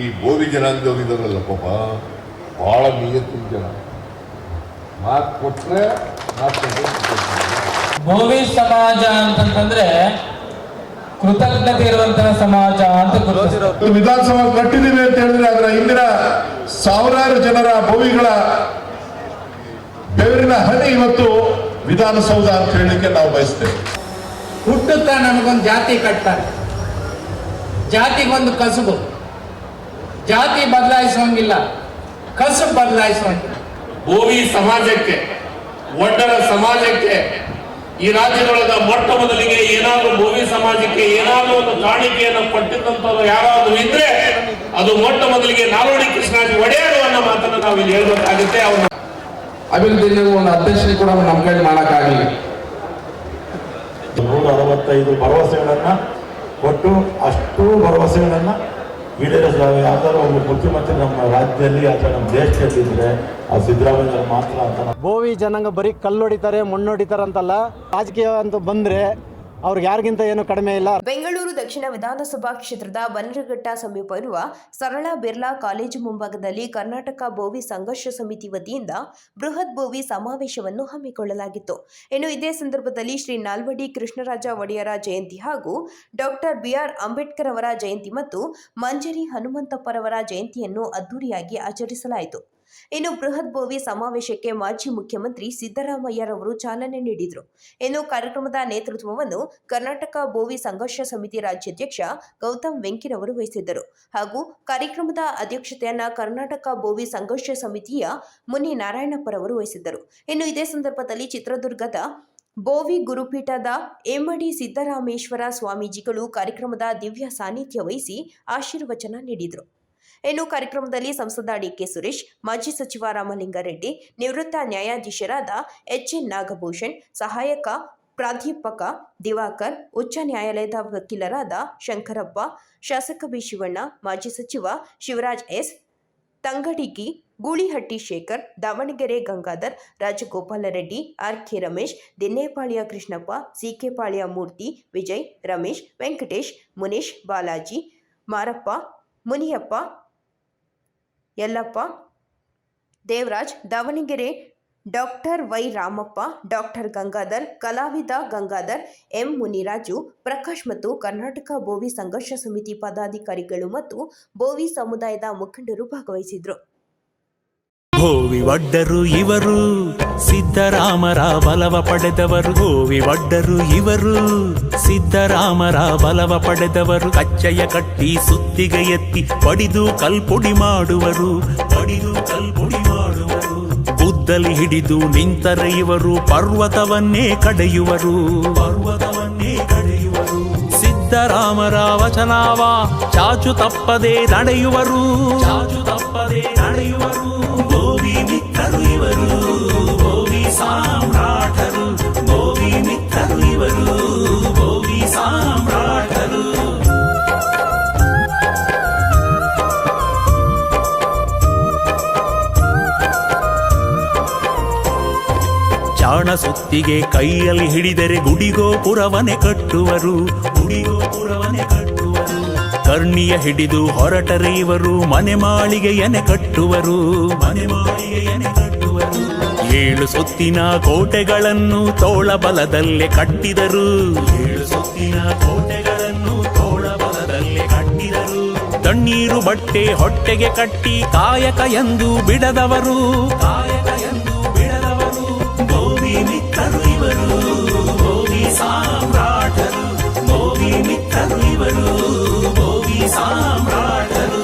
ಈ ಬೋವಿ ಜನಾಂಗದವ್ರು ಇದಾರಲ್ಲ ಪಾಪ ಬಹಳ ನಿಯತ್ತಿನ ಜನ, ಮಾತು ಕೊಟ್ರೆ ಬೋವಿ ಸಮಾಜ ಅಂತಂದ್ರೆ ಕೃತಜ್ಞತೆ ಇರುವಂತಹ ಸಮಾಜ ಅಂತ ವಿಧಾನಸಭಾ ಕಟ್ಟಿದ್ದೀವಿ ಅಂತ ಹೇಳಿದ್ರೆ ಅದರ ಹಿಂದಿನ ಸಾವಿರಾರು ಜನರ ಬೋವಿಗಳ ಬೆವರಿನ ಹನಿ ಇವತ್ತು ವಿಧಾನಸೌಧ ಅಂತ ಹೇಳಲಿಕ್ಕೆ ನಾವು ಬಯಸ್ತೇವೆ. ಹುಟ್ಟುತ್ತಾ ನಮಗೊಂದು ಜಾತಿ ಕಟ್ತಾರೆ, ಜಾತಿಗೊಂದು ಕಸುಬು, ಜಾತಿ ಬದಲಾಯಿಸುವಂಗಿಲ್ಲ, ಕಸುಬು ಬದಲಾಯಿಸುವಂಗಿಲ್ಲ. ಬೋವಿ ಸಮಾಜಕ್ಕೆ, ಒಡ್ಡರ ಸಮಾಜಕ್ಕೆ ಈ ರಾಜ್ಯದೊಳಗ ಮೊಟ್ಟ ಮೊದಲಿಗೆ ಏನಾದರೂ ಬೋವಿ ಸಮಾಜಕ್ಕೆ ಏನಾದರೂ ಒಂದು ಕಾಣಿಕೆಯನ್ನು ಕೊಟ್ಟಿದ್ದಂಥವ್ರು ಯಾರಾದರೂ ಇದ್ರೆ ಅದು ಮೊಟ್ಟ ಮೊದಲಿಗೆ ನಾಲ್ವಡಿ ಕೃಷ್ಣಾಜಿ ಒಡೆಯರು ಅನ್ನೋ ಮಾತನ್ನು ನಾವು ಇಲ್ಲಿ ಹೇಳ್ಬೇಕಾಗುತ್ತೆ. ಅವರ ಅಭಿವೃದ್ಧಿ ಒಂದು ಅಧ್ಯಕ್ಷರಿಗೆ ಕೂಡ ನಮ್ಮ ಕೈ ಮಾಡೋಕ್ಕಾಗಲಿ. 165 ಭರವಸೆಗಳನ್ನ ಕೊಟ್ಟು ಅಷ್ಟು ಭರವಸೆಗಳನ್ನ ಈಡೇರಿಸಿದಾಗ ಯಾವ್ದಾದ್ರು ಒಂದು ಮುಖ್ಯಮಂತ್ರಿ ನಮ್ಮ ರಾಜ್ಯದಲ್ಲಿ ಅಥವಾ ನಮ್ಮ ದೇಶದಲ್ಲಿ ಇದ್ರೆ ಆ ಸಿದ್ದರಾಮಯ್ಯ ಮಾತ್ರ ಅಂತ. ಬೋವಿ ಜನಾಂಗ ಬರೀ ಕಲ್ಲೊಡಿತಾರೆ ಮಣ್ಣೊಡಿತಾರೆ ಅಂತಲ್ಲ, ರಾಜಕೀಯ ಅಂತ ಬಂದ್ರೆ ಅವ್ರಿಗೆ ಯಾರಿಗಿಂತ ಏನು ಕಡಿಮೆ ಇಲ್ಲ. ಬೆಂಗಳೂರು ದಕ್ಷಿಣ ವಿಧಾನಸಭಾ ಕ್ಷೇತ್ರದ ಬನ್ನರಘಟ್ಟ ಸಮೀಪ ಇರುವ ಸರಳಾ ಬಿರ್ಲಾ ಕಾಲೇಜು ಮುಂಭಾಗದಲ್ಲಿ ಕರ್ನಾಟಕ ಬೋವಿ ಸಂಘರ್ಷ ಸಮಿತಿ ವತಿಯಿಂದ ಬೃಹತ್ ಬೋವಿ ಸಮಾವೇಶವನ್ನು ಹಮ್ಮಿಕೊಳ್ಳಲಾಗಿತ್ತು. ಇನ್ನು ಇದೇ ಸಂದರ್ಭದಲ್ಲಿ ಶ್ರೀ ನಾಲ್ವಡಿ ಕೃಷ್ಣರಾಜ ಒಡೆಯರ ಜಯಂತಿ ಹಾಗೂ ಡಾಕ್ಟರ್ ಬಿಆರ್ ಅಂಬೇಡ್ಕರ್ ಅವರ ಜಯಂತಿ ಮತ್ತು ಮಂಜರಿ ಹನುಮಂತಪ್ಪರವರ ಜಯಂತಿಯನ್ನು ಅದ್ದೂರಿಯಾಗಿ ಆಚರಿಸಲಾಯಿತು. ಇನ್ನು ಬೃಹತ್ ಬೋವಿ ಸಮಾವೇಶಕ್ಕೆ ಮಾಜಿ ಮುಖ್ಯಮಂತ್ರಿ ಸಿದ್ದರಾಮಯ್ಯರವರು ಚಾಲನೆ ನೀಡಿದರು. ಇನ್ನು ಕಾರ್ಯಕ್ರಮದ ನೇತೃತ್ವವನ್ನು ಕರ್ನಾಟಕ ಬೋವಿ ಸಂಘರ್ಷ ಸಮಿತಿ ರಾಜ್ಯಾಧ್ಯಕ್ಷ ಗೌತಮ್ ವೆಂಕಿರವರು ವಹಿಸಿದ್ದರು ಹಾಗೂ ಕಾರ್ಯಕ್ರಮದ ಅಧ್ಯಕ್ಷತೆಯನ್ನ ಕರ್ನಾಟಕ ಬೋವಿ ಸಂಘರ್ಷ ಸಮಿತಿಯ ಮುನಿ ನಾರಾಯಣಪ್ಪರವರು ವಹಿಸಿದ್ದರು. ಇನ್ನು ಇದೇ ಸಂದರ್ಭದಲ್ಲಿ ಚಿತ್ರದುರ್ಗದ ಬೋವಿ ಗುರುಪೀಠದ ಎಮ್ಮಡಿ ಸಿದ್ದರಾಮೇಶ್ವರ ಸ್ವಾಮೀಜಿಗಳು ಕಾರ್ಯಕ್ರಮದ ದಿವ್ಯ ಸಾನ್ನಿಧ್ಯ ವಹಿಸಿ ಆಶೀರ್ವಚನ ನೀಡಿದರು. ಇನ್ನು ಕಾರ್ಯಕ್ರಮದಲ್ಲಿ ಸಂಸದ ಡಿಕೆ ಸುರೇಶ್, ಮಾಜಿ ಸಚಿವ ರಾಮಲಿಂಗಾರೆಡ್ಡಿ, ನಿವೃತ್ತ ನ್ಯಾಯಾಧೀಶರಾದ ಎಚ್ಎನ್ ನಾಗಭೂಷಣ್, ಸಹಾಯಕ ಪ್ರಾಧ್ಯಾಪಕ ದಿವಾಕರ್, ಉಚ್ಚ ನ್ಯಾಯಾಲಯದ ವಕೀಲರಾದ ಶಂಕರಪ್ಪ, ಶಾಸಕ ಬಿ ಶಿವಣ್ಣ, ಮಾಜಿ ಸಚಿವ Shivaraj S, Tangadagi, Goolihatti Shekhar, Davanagere Gangadhar, Rajagopala Reddy, R K. Ramesh, Dinnepalya Krishnappa, C K. Murthy, Vijay, Ramesh, Venkatesh, Munesh, Balaji, Marappa, Muniyappa, Yallappa, Devaraj, Davanagere doctor Y Ramappa, doctor Gangadhar, ಕಲಾವಿದ ಗಂಗಾಧರ್, ಎಂ ಮುನಿರಾಜು, ಪ್ರಕಾಶ್ ಮತ್ತು ಕರ್ನಾಟಕ ಬೋವಿ ಸಂಘರ್ಷ ಸಮಿತಿ ಪದಾಧಿಕಾರಿಗಳು ಮತ್ತು ಬೋವಿ ಸಮುದಾಯದ ಮುಖಂಡರು ಭಾಗವಹಿಸಿದ್ರು. ಬೋವಿ ಒಡ್ಡರು ಇವರು ಸಿದ್ದರಾಮರ ಬಲವ ಪಡೆದವರು. ಬೋವಿ ಒಡ್ಡರು ಇವರು ಸಿದ್ದರಾಮರ ಬಲವ ಪಡೆದವರು. ಕಚ್ಚೆಯ ಕಟ್ಟಿ ಸುತ್ತಿಗೆ ಎತ್ತಿ ಬಡಿದು ಕಲ್ಪುಡಿ ಮಾಡುವರು. ಬುದ್ಧಲಿ ಹಿಡಿದು ನಿಂತರೆ ಇವರು ಪರ್ವತವನ್ನೇ ಕಡೆಯುವರು. ಸಿದ್ದರಾಮರ ವಚನವ ಚಾಚು ತಪ್ಪದೆ ನಡೆಯುವರು. ಬೋವಿ ಮಿತ್ರರು ಇವರು, ಬೋವಿ ಸಾಮ್ರಾಟರು. ಬೋವಿ ಮಿತ್ರರು ಇವರು, ಬೋವಿ ಸಾಮ್ರಾಟರು. ಚಾಣ ಸುತ್ತಿಗೆ ಕೈಯಲ್ಲಿ ಹಿಡಿದರೆ ಗುಡಿಗೋಪುರವನೆ ಕಟ್ಟುವರು. ಕರ್ಣಿಯ ಹಿಡಿದು ಹೊರಟರೆ ಇವರು ಮನೆ ಮಾಳಿಗೆಯನೆ ಕಟ್ಟುವರು. 7 ಸುತ್ತಿನ ಕೋಟೆಗಳನ್ನು ತೋಳ ಬಲದಲ್ಲೇ ಕಟ್ಟಿದರು. ತಣ್ಣೀರು ಬಟ್ಟೆ ಹೊಟ್ಟೆಗೆ ಕಟ್ಟಿ ಕಾಯಕ ಎಂದು ಬಿಡದವರು. ಬೋವಿ ಮಿತ್ರರು ಇವರು, ಬೋವಿ ಸಾಮ್ರಾಟರು. ಬೋವಿ ಮಿತ್ರರು ಇವರು, ಬೋವಿ ಸಾಮ್ರಾಟರು.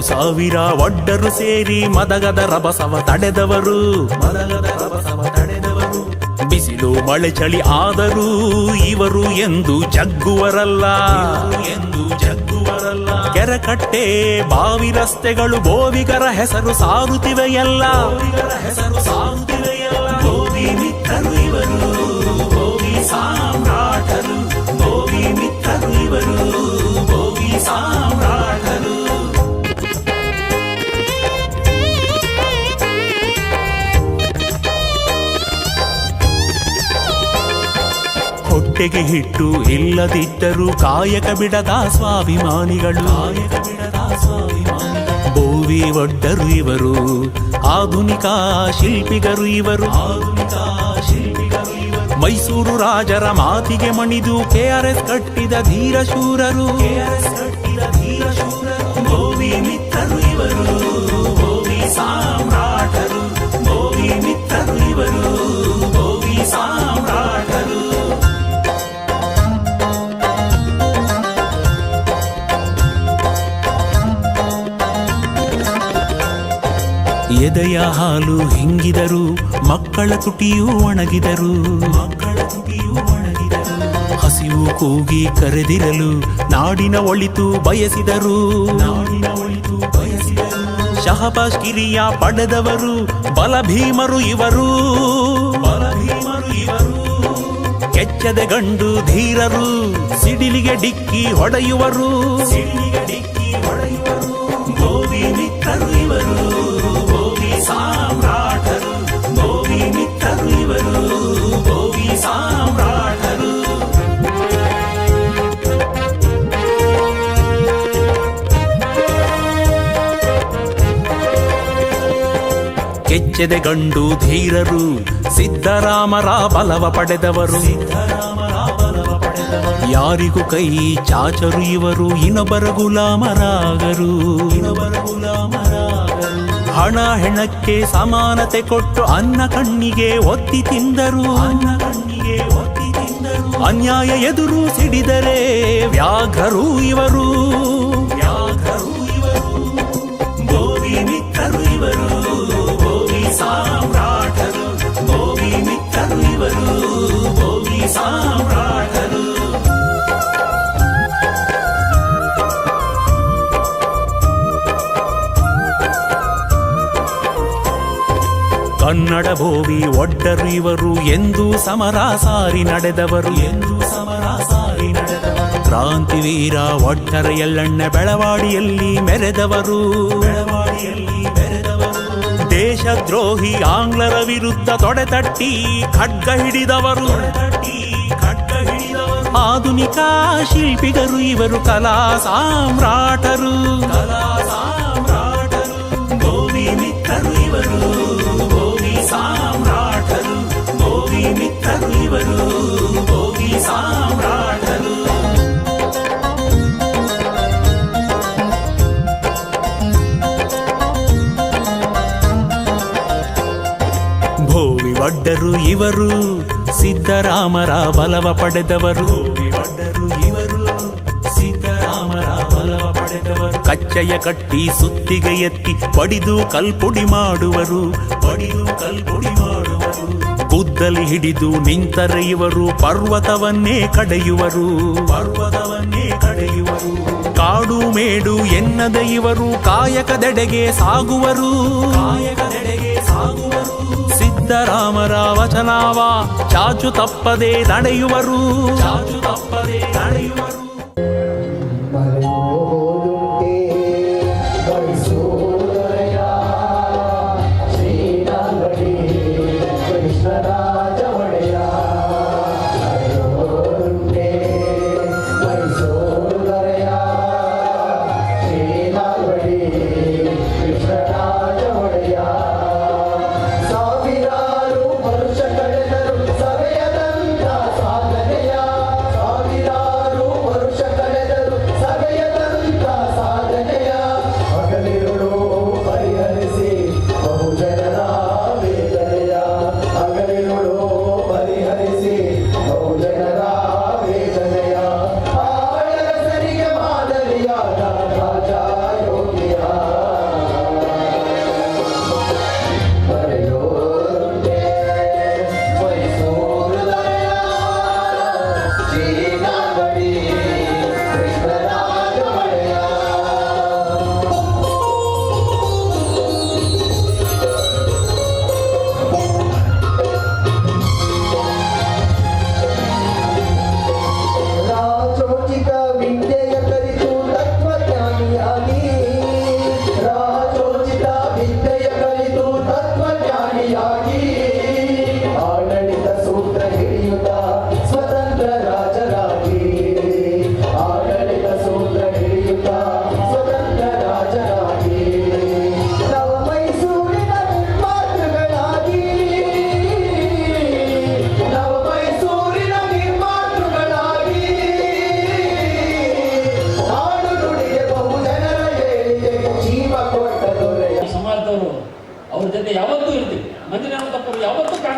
ಸಾವಿರ ಒಡ್ಡರು ಸೇರಿ ಮದಗದ ರಭಸವ ತಡೆದವರು. ಬಿಸಿಲು ಮಳೆ ಚಳಿ ಆದರೂ ಇವರು ಎಂದು ಜಗ್ಗುವರಲ್ಲ. ಕೆರೆಕಟ್ಟೆ ಬಾವಿ ರಸ್ತೆಗಳು ಬೋವಿಗರ ಹೆಸರು ಸಾರುತ್ತಿವೆಯಲ್ಲ. ಬೋವಿ ಮಿತ್ರರು ಇವರು, ಬೋವಿ ಸಾಮ್ರಾಟರು. ಬೋವಿ ಮಿತ್ರರು ಇವರು, ಬೋವಿ ಸಾಮ್ರಾಟರು. ಹೊಟ್ಟೆಗೆ ಹಿಟ್ಟು ಇಲ್ಲದಿದ್ದರೂ ಕಾಯಕ ಬಿಡದ ಸ್ವಾಭಿಮಾನಿಗಳು. ಬೋವಿ ಒಡ್ಡರು ಇವರು, ಆಧುನಿಕ ಶಿಲ್ಪಿಗರು ಇವರು. ಮೈಸೂರು ರಾಜರ ಮಾತಿಗೆ ಮಣಿದು KRS ಕಟ್ಟಿದ ಧೀರಶೂರರು. ಬೋವಿ ಮಿತ್ರರು ಇವರು, ಬೋವಿ ಸಾಮ್ರಾಟರು. ಬೋವಿ ಮಿತ್ರರು ಇವರು, ಬೋವಿ ಸಾಮ್ರಾಟರು. ಎದೆಯ ಹಾಲು ಹಿಂಗಿದರು, ಮಕ್ಕಳ ತುಟಿಯೂ ಒಣಗಿದರು. ಹಸಿವು ಕೂಗಿ ಕರೆದಿರಲು ನಾಡಿನ ಒಳಿತು ಬಯಸಿದರು. ಶಹಬಾಜ್ ಗಿರಿಯ ಪಡೆದವರು ಬಲಭೀಮರು ಇವರು. ಕೆಚ್ಚದೆ ಗಂಡು ಧೀರರು, ಸಿಡಿಲಿಗೆ ಡಿಕ್ಕಿ ಹೊಡೆಯುವರು. ಬೋವಿ ಮಿತ್ರರು ಇವರು, ಬೋವಿ ಸಾಮ್ರಾಟರು. ಬೋವಿ ಮಿತ್ರರು ಇವರು, ಬೋವಿ ಸಾಮ್ರಾಟರು. ಕೆಚ್ಚೆದೆ ಗಂಡು ಧೀರರು, ಸಿದ್ದರಾಮರ ಬಲವ ಪಡೆದವರು. ಯಾರಿಗೂ ಕೈ ಚಾಚರು ಇವರು, ಇನ್ನೊಬ್ಬರ ಗುಲಾಮರಾಗರು. ಹಣ ಹೆಣಕ್ಕೆ ಸಮಾನತೆ ಕೊಟ್ಟು ಅನ್ನ ಕಣ್ಣಿಗೆ ಒತ್ತಿ ತಿಂದರು. ಅನ್ಯಾಯ ಎದುರು ಸಿಡಿದರೆ ವ್ಯಾಘ್ರರು ಇವರು. ಬೋವಿ ಮಿತ್ರರು ಇವರು, ಬೋವಿ ಸಾಮ್ರಾಟರು. ಬೋವಿ ಮಿತ್ರರು ಇವರು, ಬೋವಿ ಸಾಮ್ರಾಟರು. ಕನ್ನಡ ಬೋವಿ ಒಡ್ಡರು ಇವರು, ಎಂದು ಸಮರ ಸಾರಿ ನಡೆದವರು. ಕ್ರಾಂತಿವೀರ ಒಡ್ಡರ ಎಳ್ಳಣ್ಣ ಬೆಳವಾಡಿಯಲ್ಲಿ ಮೆರೆದವರು. ದೇಶದ್ರೋಹಿ ಆಂಗ್ಲರ ವಿರುದ್ಧ ತೊಡೆತಟ್ಟಿ ಖಡ್ಗ ಹಿಡಿದವರು. ಆಧುನಿಕ ಶಿಲ್ಪಿಗರು ಇವರು, ಕಲಾ ಸಾಮ್ರಾಟರು. ಬೋವಿ ಮಿತ್ರರು ಇವರು, ಬೋವಿ ಸಾಮ್ರಾಟರು. ಬೋವಿ ಮಿತ್ರರು ಇವರು, ಬೋವಿ ಸಾಮ್ರಾಟರು. ಬೋವಿ ಒಡ್ಡರು ಇವರು, ಸಿದ್ದರಾಮರ ಬಲವ ಪಡೆದವರು. ಕಚ್ಚೆಯ ಕಟ್ಟಿ ಸುತ್ತಿಗೆ ಎತ್ತಿ ಬಡಿದು ಕಲ್ಪುಡಿ ಮಾಡುವರು. ಗುದ್ದಲಿ ಹಿಡಿದು ನಿಂತರೆ ಇವರು, ಪರ್ವತವನ್ನೇ ಕಡೆಯುವರು. ಕಾಡು ಮೇಡು ಎನ್ನದೆ ಇವರು, ಕಾಯಕದೆಡೆಗೆ ಸಾಗುವರು. ಸಿದ್ದರಾಮರ ವಚನವ ಚಾಚು ತಪ್ಪದೆ ನಡೆಯುವರು. ಸಾವಿರಾರು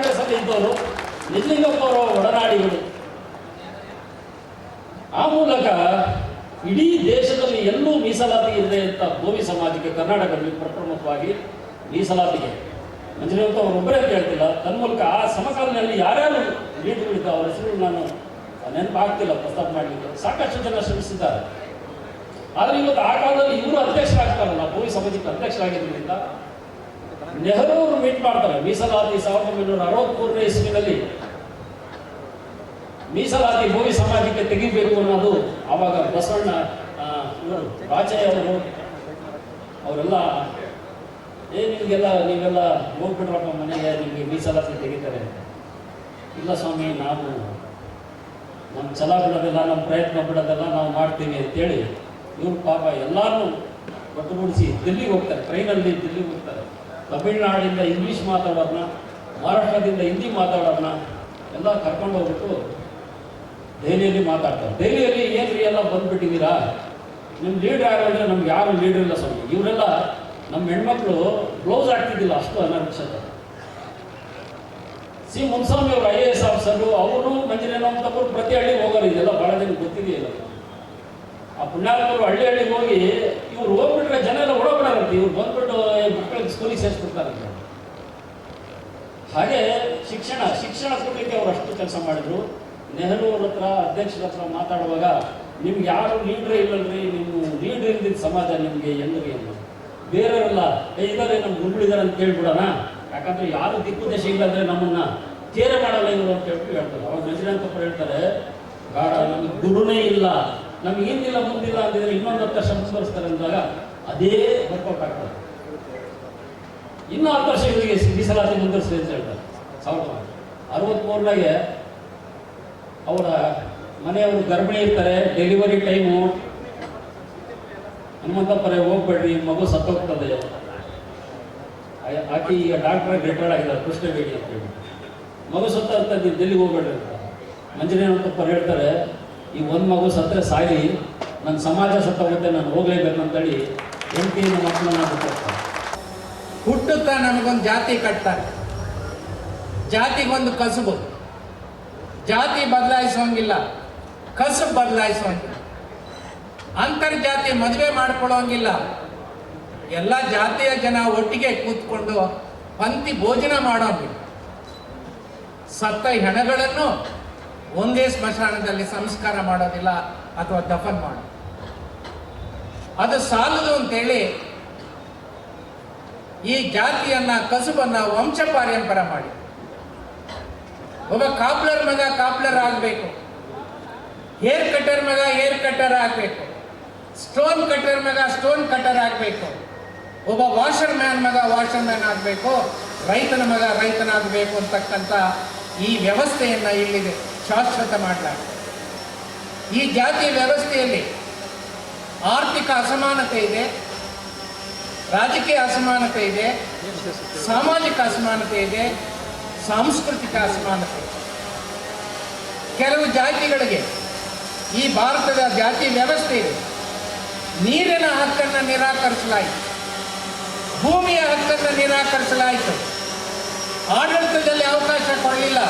ಕಾಂಗ್ರೆಸ್ ಅಲ್ಲಿ ಇದ್ದವರು ನಿಜಲಿಂಗಪ್ಪ ಅವರ ಒಡನಾಡಿಗಳು. ಆ ಮೂಲಕ ಇಡೀ ದೇಶದಲ್ಲಿ ಎಲ್ಲೂ ಮೀಸಲಾತಿ ಇದೆ ಅಂತ ಬೋವಿ ಸಮಾಜಕ್ಕೆ ಕರ್ನಾಟಕದಲ್ಲಿ ಪ್ರಪ್ರಮುಖವಾಗಿ ಮೀಸಲಾತಿಗೆ ಮಂಜುನಾಥ ಅವರೊಬ್ಬರೇ ಕೇಳ್ತಿಲ್ಲ. ತನ್ಮೂಲಕ ಆ ಸಮಕಾಲದಲ್ಲಿ ಯಾರ್ಯಾರು ಲೀಡರ್ಗಳಿದ್ದ ಅವರ ಹೆಸರು ನಾನು ನೆನಪಾಗ್ತಿಲ್ಲ ಪ್ರಸ್ತಾಪ ಮಾಡಲಿಕ್ಕೆ. ಸಾಕಷ್ಟು ಜನ ಶ್ರಮಿಸಿದ್ದಾರೆ. ಆದರೆ ಇವತ್ತು ಆ ಕಾಲದಲ್ಲಿ ಇವರು ಅಧ್ಯಕ್ಷರಾಗ್ತಾರಲ್ಲ, ಬೋವಿ ಸಮಾಜಕ್ಕೆ ಅಧ್ಯಕ್ಷರಾಗಿದ್ದರಿಂದ ನೆಹರು ಅವರು ಮೀಟ್ ಮಾಡ್ತಾರೆ. ಮೀಸಲಾತಿ 1963ನೇ ಇಸ್ವಿನಲ್ಲಿ ಮೀಸಲಾತಿ ಬೋವಿ ಸಮಾಜಕ್ಕೆ ತೆಗಿಬೇಕು ಅನ್ನೋದು. ಆವಾಗ ಬಸವಣ್ಣ ಇವರು ರಾಜಯ್ಯ ಅವರು ಅವರೆಲ್ಲ ನೀವೆಲ್ಲ ಹೋಗ್ಬಿಟ್ರಪ್ಪ ಮನೆಗೆ, ನಿಮಗೆ ಮೀಸಲಾತಿ ತೆಗಿತಾರೆ. ಇಲ್ಲ ಸ್ವಾಮಿ, ನಾವು ನಮ್ಮ ಛಲ ಬಿಡೋದಿಲ್ಲ, ನಮ್ಮ ಪ್ರಯತ್ನ ಬಿಡೋದಿಲ್ಲ, ನಾವು ಮಾಡ್ತೀವಿ ಅಂತೇಳಿ ಇವ್ರು ಪಾಪ ಎಲ್ಲರೂ ಒಟ್ಟುಗೂಡಿಸಿ ದಿಲ್ಲಿಗೆ ಹೋಗ್ತಾರೆ. ಟ್ರೈನಲ್ಲಿ ದಿಲ್ಲಿಗೆ ಹೋಗ್ತಾರೆ. ತಮಿಳುನಾಡಿಂದ ಇಂಗ್ಲೀಷ್ ಮಾತಾಡೋರನ್ನ, ಮಹಾರಾಷ್ಟ್ರದಿಂದ ಹಿಂದಿ ಮಾತಾಡೋರನ್ನ ಎಲ್ಲ ಕರ್ಕೊಂಡು ಹೋಗ್ಬಿಟ್ಟು ದೆಹಲಿಯಲ್ಲಿ ಮಾತಾಡ್ತಾರೆ. ದೆಹಲಿಯಲ್ಲಿ ಏನ್ರಿ ಎಲ್ಲ ಬಂದ್ಬಿಟ್ಟಿದ್ದೀರಾ, ನಿಮ್ಮ ಲೀಡರ್ ಯಾರು ಅಂದರೆ ನಮ್ಗೆ ಯಾರು ಲೀಡರ್ ಇಲ್ಲ ಸ್ವಾಮಿ. ಇವರೆಲ್ಲ ನಮ್ಮ ಹೆಣ್ಮಕ್ಳು ಬ್ಲೌಸ್ ಹಾಕ್ತಿದ್ದಿಲ್ಲ, ಅಷ್ಟು ಅನಕ್ಷತೆ. ಸಿ ಮುನ್ಸ್ವಾಮಿ ಅವರು IAS ಆಫೀಸರು, ಅವರು ಮಂಜುನಾಥಪ್ಪರು ಪ್ರತಿ ಹಳ್ಳಿಗೆ ಹೋಗೋರು. ಇದೆಲ್ಲ ಭಾಳ ಜನ ಗೊತ್ತಿದೆಯಲ್ಲ. ಆ ಪುಣ್ಯಾತ್ಮರು ಹಳ್ಳಿಗೆ ಹೋಗಿ ಇವ್ರು ಹೋಗ್ಬಿಟ್ರೆ ಜನ ಎಲ್ಲ ಓಡೋಗ್ಬಿಡಾರಂತೆ. ಇವ್ರು ಬಂದ್ಬಿಟ್ಟು ಮಕ್ಕಳಿಗೆ ಸ್ಕೂಲಿಗೆ ಸೇರಿಸ್ಬಿಡ್ತಾರಂತೆ. ಹಾಗೆ ಶಿಕ್ಷಣ ಕೊಡಲಿಕ್ಕೆ ಅವರು ಅಷ್ಟು ಕೆಲಸ ಮಾಡಿದ್ರು. ನೆಹರು ಅವ್ರ ಹತ್ರ, ಅಧ್ಯಕ್ಷರ ಹತ್ರ ಮಾತಾಡುವಾಗ ನಿಮ್ಗೆ ಯಾರು ಲೀಡ್ರೇ ಇಲ್ಲಲ್ರಿ, ನಿಮ್ಮ ಲೀಡ್ರ್ ಇಲ್ದಿದ್ದ ಸಮಾಜ ನಿಮಗೆ ಹೆಂಗ್ರಿ ಅನ್ನೋದು. ಬೇರೆಯವರೆಲ್ಲ ಇದ್ದಾರೆ, ನಮ್ಮ ಗುರುಗಳಿದ್ದಾರೆ ಅಂತ ಕೇಳ್ಬಿಡೋಣ, ಯಾಕಂದ್ರೆ ಯಾರು ದಿಕ್ಕು ದೇಶ ಇಲ್ಲಂದ್ರೆ ನಮ್ಮನ್ನ ಕೇರೆ ಮಾಡಲ್ಲ ಇವರು ಅಂತ ಹೇಳ್ತಾರೆ. ಅವಾಗ ಮಂಜುನಾಥಪ್ಪ ಹೇಳ್ತಾರೆ, ಬೇಡ, ನಮಗೆ ಗುರುನೇ ಇಲ್ಲ, ನಮ್ಗೆ ಹಿಂದಿಲ್ಲ ಮುಂದಿಲ್ಲ ಅಂತಿದ್ರೆ ಇನ್ನೊಂದು 10 ವರ್ಷ ಮುಂದುವರಿಸ್ತಾರೆ ಅಂದಾಗ ಅದೇ ವರ್ಕೌಟ್ ಆಗ್ತದೆ. ಇನ್ನೂ 10 ವರ್ಷ ಇವರಿಗೆ ಮೀಸಲಾತಿ ಮುಂದುವರಿಸಿ ಅಂತ ಹೇಳ್ತಾರೆ. 1963 ಅವರ ಮನೆಯವರು ಗರ್ಭಿಣಿ ಇರ್ತಾರೆ. ಡೆಲಿವರಿ ಟೈಮು ಹನುಮಂತಪ್ಪರೇ ಹೋಗ್ಬೇಡ್ರಿ, ಮಗು ಸತ್ತೋಗ್ತದೆ. ಆಕೆ ಈಗ ಡಾಕ್ಟ್ರಾಗಿ ರಿಟೈರ್ಡ್ ಆಗಿದ್ದಾರೆ, ಕೃಷ್ಣವೇಣಿ ಅಂತ ಹೇಳಿ. ಮಗು ಸತ್ತ ನೀವು ಡೆಲ್ಲಿಗೆ ಹೋಗ್ಬೇಡ್ರಿ ಅಂತ ಮಂಜುನಾಥಪ್ಪರು ಹೇಳ್ತಾರೆ. ಈ ಒಂದು ಮಗು ಸತ್ತರೆ ಸಾಯಿ, ನನ್ನ ಸಮಾಜ ಸತ್ತೋಗುತ್ತೆ, ನಾನು ಹೋಗ್ಲೇಬೇಕಂತೇಳಿ ಹೆಂಡತಿಯನ್ನು ಮಕ್ಕಳನ್ನ ಬಿಟ್ಟಿರ್ತಾರೆ. ಹುಟ್ಟುತ್ತಾ ನಮಗೊಂದು ಜಾತಿ ಕಟ್ತಾರೆ. ಜಾತಿಗೊಂದು ಕಸುಬು. ಜಾತಿ ಬದಲಾಯಿಸೋಂಗಿಲ್ಲ, ಕಸುಬು ಬದಲಾಯಿಸೋಂಗಿಲ್ಲ. ಅಂತರ್ಜಾತಿ ಮದುವೆ ಮಾಡ್ಕೊಳ್ಳೋಂಗಿಲ್ಲ. ಎಲ್ಲ ಜಾತಿಯ ಜನ ಒಟ್ಟಿಗೆ ಕೂತ್ಕೊಂಡು ಪಂಕ್ತಿ ಭೋಜನ ಮಾಡೋಂಗಿಲ್ಲ. ಸತ್ತ ಹೆಣಗಳನ್ನು ಒಂದೇ ಸ್ಮಶಾನದಲ್ಲಿ ಸಂಸ್ಕಾರ ಮಾಡೋದಿಲ್ಲ ಅಥವಾ ದಫನ್ ಮಾಡೋದು. ಅದು ಸಾಲದು ಅಂತೇಳಿ ಈ ಜಾತಿಯನ್ನ, ಕಸುಬನ್ನ ವಂಶ ಪಾರಂಪರ ಮಾಡಿ ಒಬ್ಬ ಕಾಪ್ಲರ್ ಮಗ ಕಾಪ್ಲರ್ ಆಗಬೇಕು, ಹೇರ್ ಕಟ್ಟರ್ ಮಗ ಹೇರ್ ಕಟ್ಟರ್ ಆಗಬೇಕು, ಸ್ಟೋನ್ ಕಟ್ಟರ್ ಮಗ ಸ್ಟೋನ್ ಕಟ್ಟರ್ ಆಗಬೇಕು, ಒಬ್ಬ ವಾಷರ್ ಮ್ಯಾನ್ ಮಗ ವಾಷರ್ ಮ್ಯಾನ್ ಆಗಬೇಕು, ರೈತನ ಮಗ ರೈತನಾಗಬೇಕು ಅಂತಕ್ಕಂಥ ಈ ವ್ಯವಸ್ಥೆಯನ್ನ ಇಲ್ಲಿದೆ ಶಾಶ್ವತ ಮಾಡಲಾಗಿದೆ. ಈ ಜಾತಿ ವ್ಯವಸ್ಥೆಯಲ್ಲಿ ಆರ್ಥಿಕ ಅಸಮಾನತೆ ಇದೆ, ರಾಜಕೀಯ ಅಸಮಾನತೆ ಇದೆ, ಸಾಮಾಜಿಕ ಅಸಮಾನತೆ ಇದೆ, ಸಾಂಸ್ಕೃತಿಕ ಅಸಮಾನತೆ ಇದೆ. ಕೆಲವು ಜಾತಿಗಳಿಗೆ ಈ ಭಾರತದ ಜಾತಿ ವ್ಯವಸ್ಥೆ ಇದೆ. ನೀರಿನ ಹಕ್ಕನ್ನು ನಿರಾಕರಿಸಲಾಯಿತು, ಭೂಮಿಯ ಹಕ್ಕನ್ನು ನಿರಾಕರಿಸಲಾಯಿತು, ಆಡಳಿತದಲ್ಲಿ ಅವಕಾಶ ಕೊಡಲಿಲ್ಲ,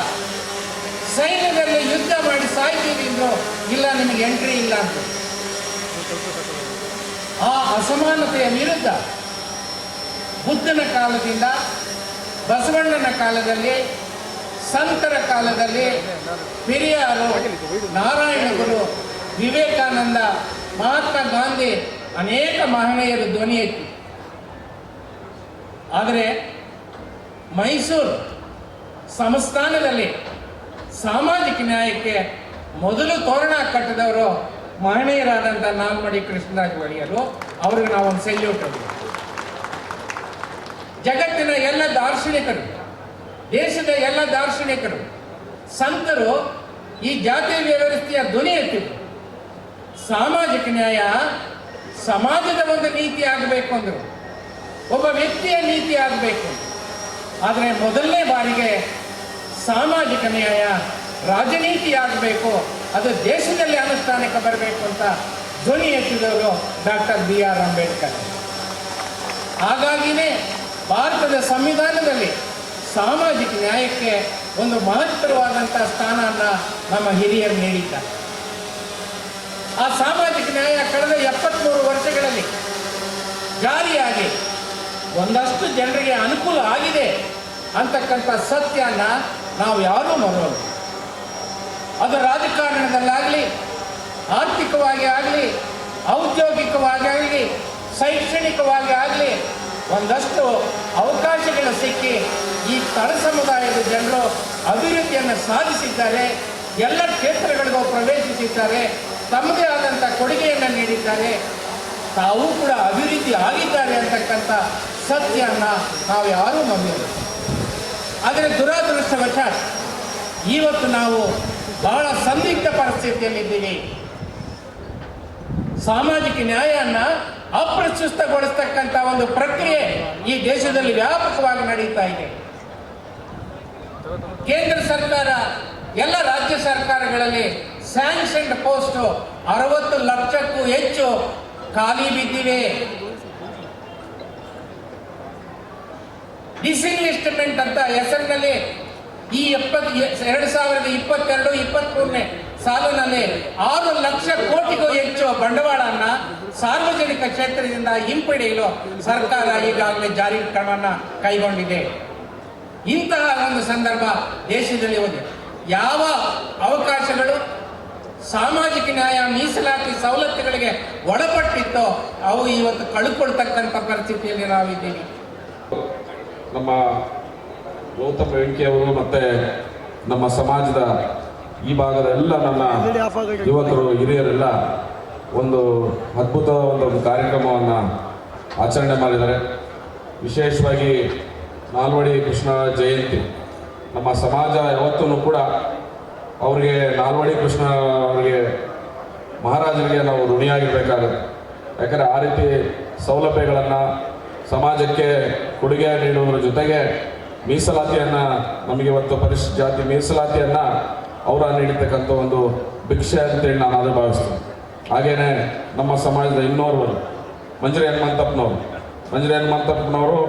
ಸೈನ್ಯದಲ್ಲಿ ಯುದ್ಧ ಮಾಡಿ ಸಾಯ್ತೀವಿ ಅಂದ್ರು, ಇಲ್ಲ ನಿಮಗೆ ಎಂಟ್ರಿ ಇಲ್ಲ ಅಂತ. ಆ ಅಸಮಾನತೆಯ ವಿರುದ್ಧ ಬುದ್ಧನ ಕಾಲದಿಂದ, ಬಸವಣ್ಣನ ಕಾಲದಲ್ಲಿ, ಸಂತರ ಕಾಲದಲ್ಲಿ, ಪೆರಿಯಾರು, ನಾರಾಯಣ ಗುರು, ವಿವೇಕಾನಂದ, ಮಹಾತ್ಮ ಗಾಂಧಿ, ಅನೇಕ ಮಹನೀಯರು ಧ್ವನಿ ಎತ್ತಿ. ಆದರೆ ಮೈಸೂರು ಸಂಸ್ಥಾನದಲ್ಲಿ ಸಾಮಾಜಿಕ ನ್ಯಾಯಕ್ಕೆ ಮೊದಲು ತೋರಣ ಕಟ್ಟಿದವರು ಮಹನೀಯರಾದಂಥ ನಾಲ್ಮಡಿ ಕೃಷ್ಣರಾಜ ಒಡೆಯರು. ಅವ್ರಿಗೆ ನಾವೊಂದು ಸೆಲ್ಯೂಟ್ ಹೊಡೆಯುತ್ತೇವೆ. ಜಗತ್ತಿನ ಎಲ್ಲ ದಾರ್ಶನಿಕರು, ದೇಶದ ಎಲ್ಲ ದಾರ್ಶನಿಕರು, ಸಂತರು ಈ ಜಾತಿ ವ್ಯವಸ್ಥೆಯ ಧ್ವನಿ ಎತ್ತಿದ್ರು. ಸಾಮಾಜಿಕ ನ್ಯಾಯ ಸಮಾಜದ ಒಂದು ನೀತಿ ಆಗಬೇಕು ಅಂದರು, ಒಬ್ಬ ವ್ಯಕ್ತಿಯ ನೀತಿ ಆಗಬೇಕು. ಆದರೆ ಮೊದಲನೇ ಬಾರಿಗೆ ಸಾಮಾಜಿಕ ನ್ಯಾಯ ರಾಜನೀತಿ ಆಗಬೇಕು, ಅದು ದೇಶದಲ್ಲಿ ಅನುಷ್ಠಾನಕ್ಕೆ ಬರಬೇಕು ಅಂತ ಧ್ವನಿ ಎತ್ತಿದವರು ಡಾಕ್ಟರ್ BR ಅಂಬೇಡ್ಕರ್. ಹಾಗಾಗಿನೇ ಭಾರತದ ಸಂವಿಧಾನದಲ್ಲಿ ಸಾಮಾಜಿಕ ನ್ಯಾಯಕ್ಕೆ ಒಂದು ಮಹತ್ತರವಾದಂಥ ಸ್ಥಾನವನ್ನು ನಮ್ಮ ಹಿರಿಯರು ನೀಡಿದ್ದಾರೆ. ಆ ಸಾಮಾಜಿಕ ನ್ಯಾಯ ಕಳೆದ 73 ವರ್ಷಗಳಲ್ಲಿ ಜಾರಿಯಾಗಿ ಒಂದಷ್ಟು ಜನರಿಗೆ ಅನುಕೂಲ ಆಗಿದೆ ಅಂತಕ್ಕಂಥ ಸತ್ಯನ ನಾವು ಯಾರೂ ಮರೆಯಲ್ಲ. ಅದು ರಾಜಕಾರಣದಲ್ಲಾಗಲಿ, ಆರ್ಥಿಕವಾಗಿ ಆಗಲಿ, ಔದ್ಯೋಗಿಕವಾಗಿ ಆಗಲಿ, ಶೈಕ್ಷಣಿಕವಾಗಿ ಆಗಲಿ ಒಂದಷ್ಟು ಅವಕಾಶಗಳು ಸಿಕ್ಕಿ ಈ ತಳ ಸಮುದಾಯದ ಜನರು ಅಭಿವೃದ್ಧಿಯನ್ನು ಸಾಧಿಸಿದ್ದಾರೆ. ಎಲ್ಲ ಕ್ಷೇತ್ರಗಳಿಗೂ ಪ್ರವೇಶಿಸಿದ್ದಾರೆ, ತಮ್ಮದೇ ಆದಂಥ ಕೊಡುಗೆಯನ್ನು ನೀಡಿದ್ದಾರೆ, ತಾವು ಕೂಡ ಅಭಿವೃದ್ಧಿ ಆಗಿದ್ದಾರೆ ಅಂತಕ್ಕಂಥ ಸತ್ಯನ ನಾವು ಯಾರೂ ನಂಬಿಲ್ಲ. ಆದರೆ ದುರಾದೃಷ್ಟವಶಾತ್ ಇವತ್ತು ನಾವು ಬಹಳ ಸಂದಿಗ್ಧ ಪರಿಸ್ಥಿತಿಯಲ್ಲಿದ್ದೀವಿ. ಸಾಮಾಜಿಕ ನ್ಯಾಯನ ಅಪ್ರಸ್ತುತಗೊಳಿಸ್ತಕ್ಕಂಥ ಒಂದು ಪ್ರಕ್ರಿಯೆ ಈ ದೇಶದಲ್ಲಿ ವ್ಯಾಪಕವಾಗಿ ನಡೀತಾ ಇದೆ. ಕೇಂದ್ರ ಸರ್ಕಾರ ಎಲ್ಲ ರಾಜ್ಯ ಸರ್ಕಾರಗಳಲ್ಲಿ ಸ್ಯಾಂಕ್ಷನ್ಡ್ ಪೋಸ್ಟ್ 60 ಲಕ್ಷಕ್ಕೂ ಹೆಚ್ಚು ಖಾಲಿ ಬಿದ್ದಿವೆ. ಡಿಸ್ಇನ್ವೆಸ್ಟ್ಮೆಂಟ್ ಅಂತ ಹೆಸರಿನಲ್ಲಿ ಈ 2022-23 ಸಾಲಿನಲ್ಲಿ 6 ಲಕ್ಷ ಕೋಟಿಗೂ ಹೆಚ್ಚು ಬಂಡವಾಳವನ್ನು ಸಾರ್ವಜನಿಕ ಕ್ಷೇತ್ರದಿಂದ ಹಿಂಪಡೆಯಲು ಸರ್ಕಾರ ಈಗಾಗಲೇ ಜಾರಿ ಕ್ರಮವನ್ನು ಕೈಗೊಂಡಿದೆ. ಇಂತಹ ಒಂದು ಸಂದರ್ಭ ದೇಶದಲ್ಲಿ ಹೋಗಿದೆ. ಯಾವ ಅವಕಾಶಗಳು ಸಾಮಾಜಿಕ ನ್ಯಾಯ ಮೀಸಲಾತಿ ಸವಲತ್ತುಗಳಿಗೆ ಒಳಪಟ್ಟಿತ್ತೋ ಅವು ಇವತ್ತು ಕಳ್ಕೊಳ್ತಕ್ಕಂಥ ಪರಿಸ್ಥಿತಿಯಲ್ಲಿ ನಾವಿದ್ದೀವಿ. ನಮ್ಮ ಗೌತಮ್ ವೆಂಕಿಯವರು ಮತ್ತೆ ನಮ್ಮ ಸಮಾಜದ ಈ ಭಾಗದ ಎಲ್ಲ ನನ್ನ ಯುವಕರು ಹಿರಿಯರೆಲ್ಲ ಒಂದು ಅದ್ಭುತವಾದ ಒಂದು ಕಾರ್ಯಕ್ರಮವನ್ನು ಆಚರಣೆ ಮಾಡಿದ್ದಾರೆ. ವಿಶೇಷವಾಗಿ ನಾಲ್ವಡಿ ಕೃಷ್ಣ ಜಯಂತಿ ನಮ್ಮ ಸಮಾಜ ಯಾವತ್ತೂ ಕೂಡ ಅವರಿಗೆ ನಾಲ್ವಡಿ ಕೃಷ್ಣ ಅವರಿಗೆ ಮಹಾರಾಜರಿಗೆ ನಾವು ಋಣಿಯಾಗಿರಬೇಕಾಗುತ್ತೆ. ಯಾಕಂದರೆ ಆ ರೀತಿ ಸೌಲಭ್ಯಗಳನ್ನು ಸಮಾಜಕ್ಕೆ ಕೊಡುಗೆ ನೀಡುವುದರ ಜೊತೆಗೆ ಮೀಸಲಾತಿಯನ್ನು ನಮಗೆ ಇವತ್ತು ಪರಿಶಿಷ್ಟ ಜಾತಿ ಮೀಸಲಾತಿಯನ್ನು ಅವರ ನೀಡಿರ್ತಕ್ಕಂಥ ಒಂದು ಭಿಕ್ಷೆ ಅಂತೇಳಿ ನಾನು ಅದು ಭಾವಿಸ್ತೀನಿ. ಹಾಗೆಯೇ ನಮ್ಮ ಸಮಾಜದ ಇನ್ನೋರ್ವರು ಮಂಜರಿ ಹನುಮಂತಪ್ಪನವರು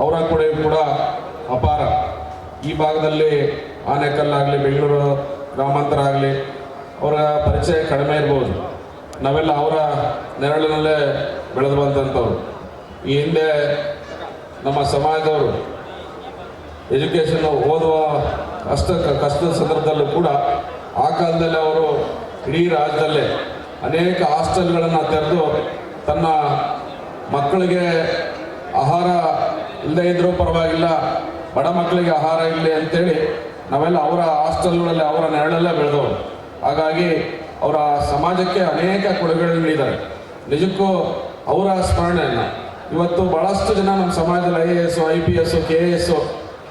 ಅವರ ಕೊಡುಗೆ ಕೂಡ ಅಪಾರ. ಈ ಭಾಗದಲ್ಲಿ ಆನೇಕಲ್ಲಾಗಲಿ, ಬೆಂಗಳೂರು ಗ್ರಾಮಾಂತರ ಆಗಲಿ ಅವರ ಪರಿಚಯ ಕಡಿಮೆ ಇರ್ಬೋದು. ನಾವೆಲ್ಲ ಅವರ ನೆರಳಿನಲ್ಲೇ ಬೆಳೆದು ಬಂದಂಥವ್ರು. ಈ ಹಿಂದೆ ನಮ್ಮ ಸಮಾಜದವರು ಎಜುಕೇಷನ್ ಓದುವ ಕಷ್ಟದ ಸಂದರ್ಭದಲ್ಲೂ ಕೂಡ ಆ ಕಾಲದಲ್ಲಿ ಅವರು ಇಡೀ ರಾಜ್ಯದಲ್ಲೇ ಅನೇಕ ಹಾಸ್ಟೆಲ್ಗಳನ್ನು ತೆರೆದು ತನ್ನ ಮಕ್ಕಳಿಗೆ ಆಹಾರ ಇಲ್ಲದೇ ಇದ್ರೂ ಪರವಾಗಿಲ್ಲ, ಬಡ ಮಕ್ಕಳಿಗೆ ಆಹಾರ ಇರಲಿ ಅಂತೇಳಿ ನಾವೆಲ್ಲ ಅವರ ಹಾಸ್ಟೆಲ್ಗಳಲ್ಲಿ ಅವರ ನೆರಳಲ್ಲೇ ಬೆಳೆದವರು. ಹಾಗಾಗಿ ಅವರ ಸಮಾಜಕ್ಕೆ ಅನೇಕ ಕೊಡುಗೆಗಳನ್ನು ನೀಡಿದ್ದಾರೆ. ನಿಜಕ್ಕೂ ಅವರ ಸ್ಮರಣೆಯನ್ನು ಇವತ್ತು ಭಾಳಷ್ಟು ಜನ ನಮ್ಮ ಸಮಾಜದಲ್ಲಿ IAS, IPS, KS